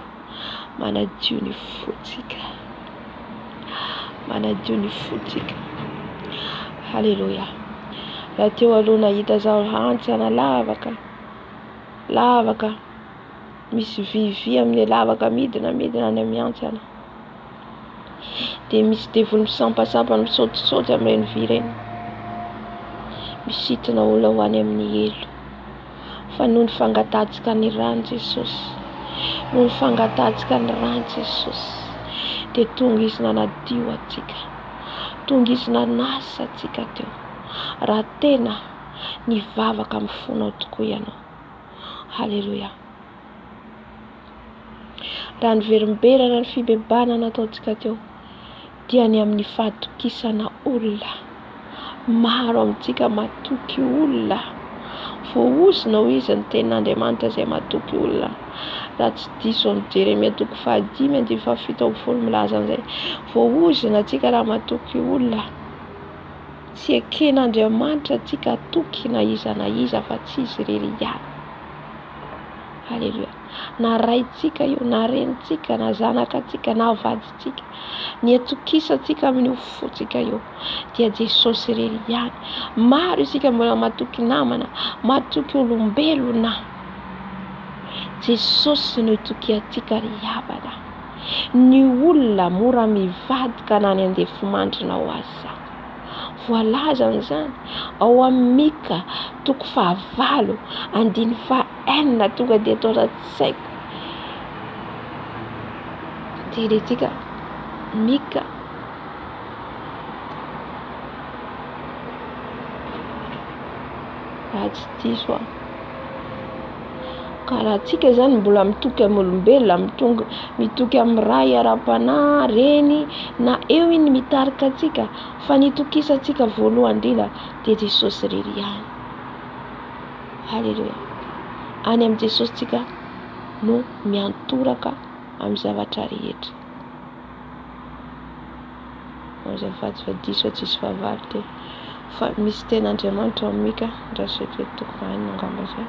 manadio ny fotsika halleluja raha teo aloha nahita zao hantsana lavaka misy vivy amin'ny lavaka midina any amin'ny hantsana dia misy devolo misampasampana misaotisaoty amin'ireny vy ireny misitrana olona ho any amin'ny elo fa noho ny fangatantsika ny rano Jesosy dia tonga izy nanadio atsika tonga izy nanasa atsika teo raha tena nivavaka amin'ny fonao tokoa ianao halleluja raha ny verimberana ny fibebana nataontsika teo dia ny amin'ny fahatokisana olona maro amintsika matoky olona voaosina ho izy ny tenin'Andriamanitra izay matoky olona raha tsy diso amin'ny Jeremia 5:7-7 milaza an'izay voaosina atsika raha matoky olona tsy eken'Andriamanitra atsika atoky na iza fa tsy izy irery ihany halleluja na raintsika io na renitsika na zanakatsika na vaditsika ny atokisantsika amin'io fotsika io dia Jesosy irery ihany maro isika mbola matoky namana matoky olombelona Jesosy no itoky atsika ry havana ny olona mora mivadika na ny andefimandrina ho azy voalaza an'izany ao amin'ny Mika 5:4 tonga dia atao ratsaiko tirentsika Mika raha tsy diso ka raha tsika zany mbola mitoky amin'ny olombelona mitoky amin'ny raha iara-panahy reny na eo iny mitarika atsika fa nitokisantsika voalohany indrindra dia Jesosy irery ihany halleluja any amin'ny Jesosy tsika no miantoraka amin'ny zavatra rehetra azafady fa diso tsisy fahavalo teo fa misy ten'Andriamanitra ao Mika raha toko hainy angamba zay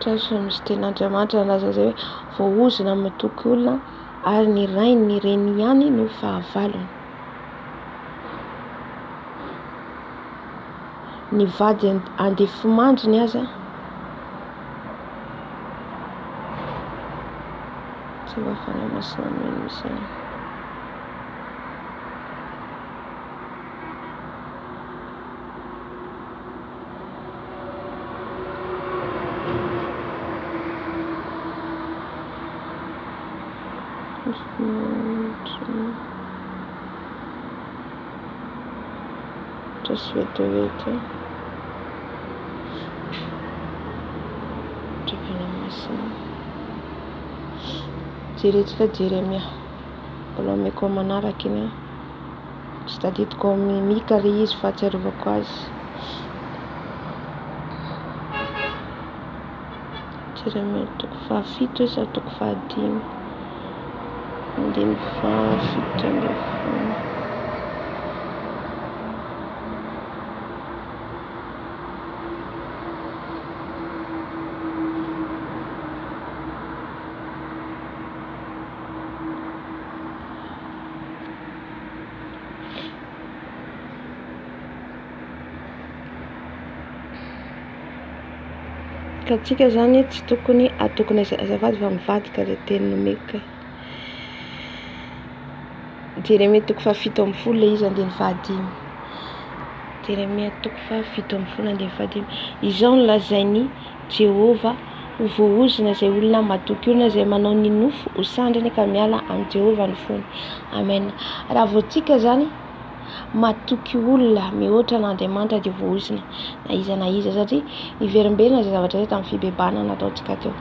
fa misy ten'Andriamanitra laza zay hoe voaozina mitoky olona ary ny rainy ny reny ihany no fahavalony ny vady andefimandriny aza tsy vafana masina meno misy just wait jerentsika Jeremia mbola meko manaraka iny tsy tadidiko amin'ny Mika ry izy fa atsiarovako azy Jeremia 7 sa 5 andiny 7 ka tsika zany tsy tokony azafady fa mivadika ilay tenin'ny Mika Jeremia 7:7 ilay izy andiny 5 Jeremia 7:7 andiny 5 izao no lazainy Jehova ho voaozina izay olona matoky olona izay manao ny nofo ho sandriny ka miala amin'ny Jehova ny fony amen raha vao tsika zany matoky olona mihoatra n'Andriamanitra dia voaozina na iza satria iverimberina izay zavatra izay tamin'ny fibebana nataontsika teo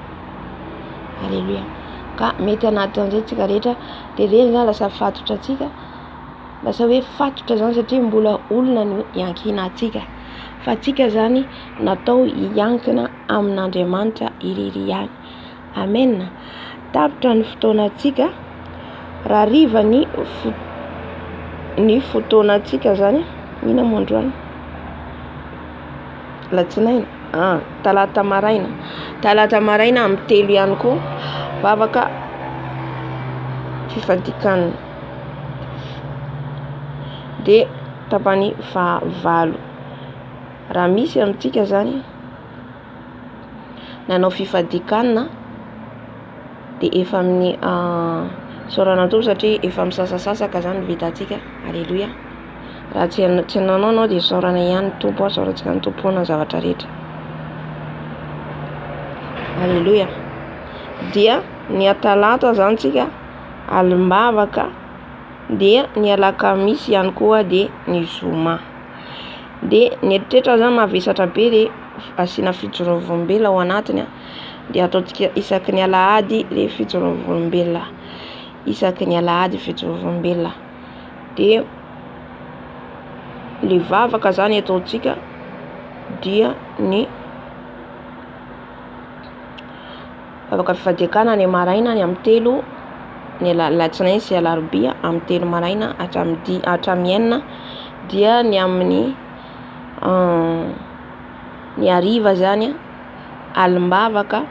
halleluja ka mety anatin'izay tsika rehetra de reny zany lasa fatotra atsika, lasa hoe fatotra zany satria mbola olona no iankina atsika, fa atsika zany natao hiankina amin'Andriamanitra irery ihany. Amen. Tapitra ny fotoanatsika raha riva ny fotoanatsika zany ina mondroany latsinaina talata maraina amin'ny 3 ihany koa vavaka fifadikanana de tapany fahavalo. Raha misy amintsika zany nanao fifadikanana de efa amin'ny sorana tompo satria efa misasasasaka zany vitantsika. Alleluia. Raha tsy nanao de sorana ihany tompo, sorantsika ny tompo na zavatra rehetra. Alleluia. Dia ny atalata zany tsika alimbavaka, dia ny alakamisy ihany koa de ny zoma. De ny eritreritra zany mavesatra be de asina fijorovam-bela ao anatiny de ataontsika isaky ny alahady le fijorovam-bela, isaky ny alahady fijorovam-bela. De le vavaka zany ataontsika dia ny vavaka fifadikanana ny maraina ny amin'ny 3, ny latsinainy sy alarobia amin'ny 3 maraina hatramin'ny 9, dia ny amin'ny ny hariva zany alimbavaka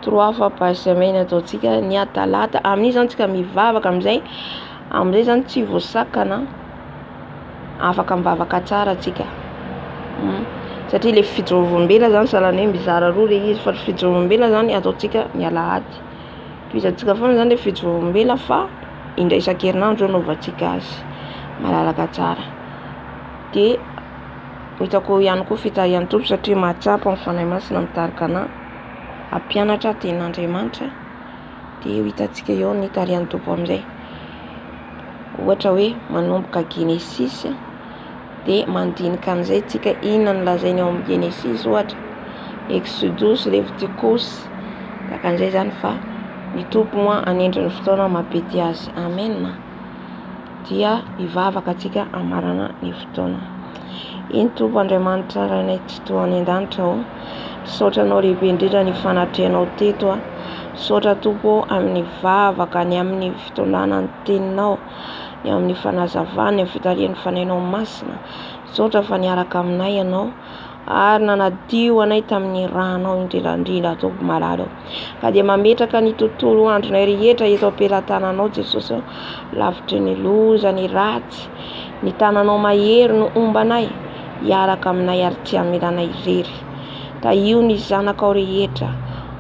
3 fois par semaine ataontsika ny atalata. Amin'iny zany tsika mivavaka amizay zany tsy voasakana, afaka mivavaka tsara tsika satria le fijorovam-bela zany salany hoe mizara roa le izy, fa fijorovam-bela zany ataontsika ny alahady. Toizantsika foana zany le fijorovam-bela fa indray isan-kerinandro anaovantsika azy malalaka tsara. De hitako ihany koa fitarian'ny tompo satria mahatsapa ny fanahy masina mitarika anahy ampianatra tenin'Andriamanitra, de hitantsika eo ny tarian'ny tompo amin'izay. Ohatra hoe manomboka Genesis de mandinika an'izay tsika inona ny lazainy ao amin'ny Genesis, ohatra Exodus, Leviticus, takan'izay zany fa ny tompo moa anendriny fotoana mapety azy. Amen. Dia hivavaka atsika amarana ny fotoana. Iny tompo Andriamanitra ranay tsy toany an-danitra ao, saotranao lehibe indrindra ny fanatrehanao teto saotra tompo amin'ny vavaka, ny amin'ny fitondràna ny teninao, ny amin'ny fanazavany, ny fitarian'ny fanahinao masina. Saotra fa niaraka aminay ianao ary nanadio anay tamin'ny rahanao indrindrandrindra tompo malala. Ka dia mametraka ny tontolo andronay rehetra eto am-pelantananao Jesosy, lavitry ny loza, ny ratsy, ny tananao mahery no ombanay, hiaraka aminay ary tsy hamelanay irery. Taio ny zanakao rehetra,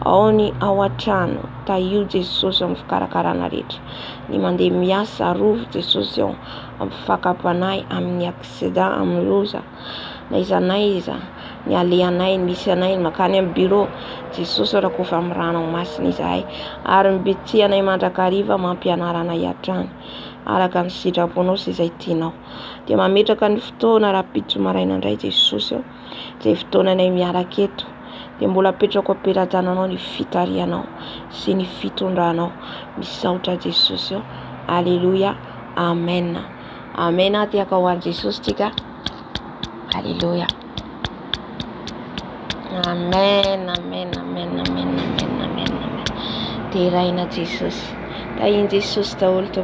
ao ny ao an-trano, taio Jesosy amin'ny fikarakarana rehetra, ny mandeha miasa arovo Jesosy ao amin'ny fakapanay, amin'ny accident, amin'ny loza, na izanaiza, ny alehanay, ny misy anay, ny makany amin'ny bureau Jesosy rakofa amin'ny ranao masina izahay, ary mibetsy anay mandrakariva mampianara anay hatrany araka ny sitraponao sy izay tianao. Dia mametraka ny fotoana rapitso maraina indray Jesosy ao, izay fotoananay miaraka eto, dia mbola apetrako am-pelantananao ny fitarianao sy ny fitondranao. Misaotra Jesosy ao. Alleluia. Amen. Amen. Tiaka ho an'i Jesosy tsika. Alleluia. Amen. Amen. Amen. Amen. Amen. Amen. Amen. Teraina Jesosy. Tahin Jesosy daholo.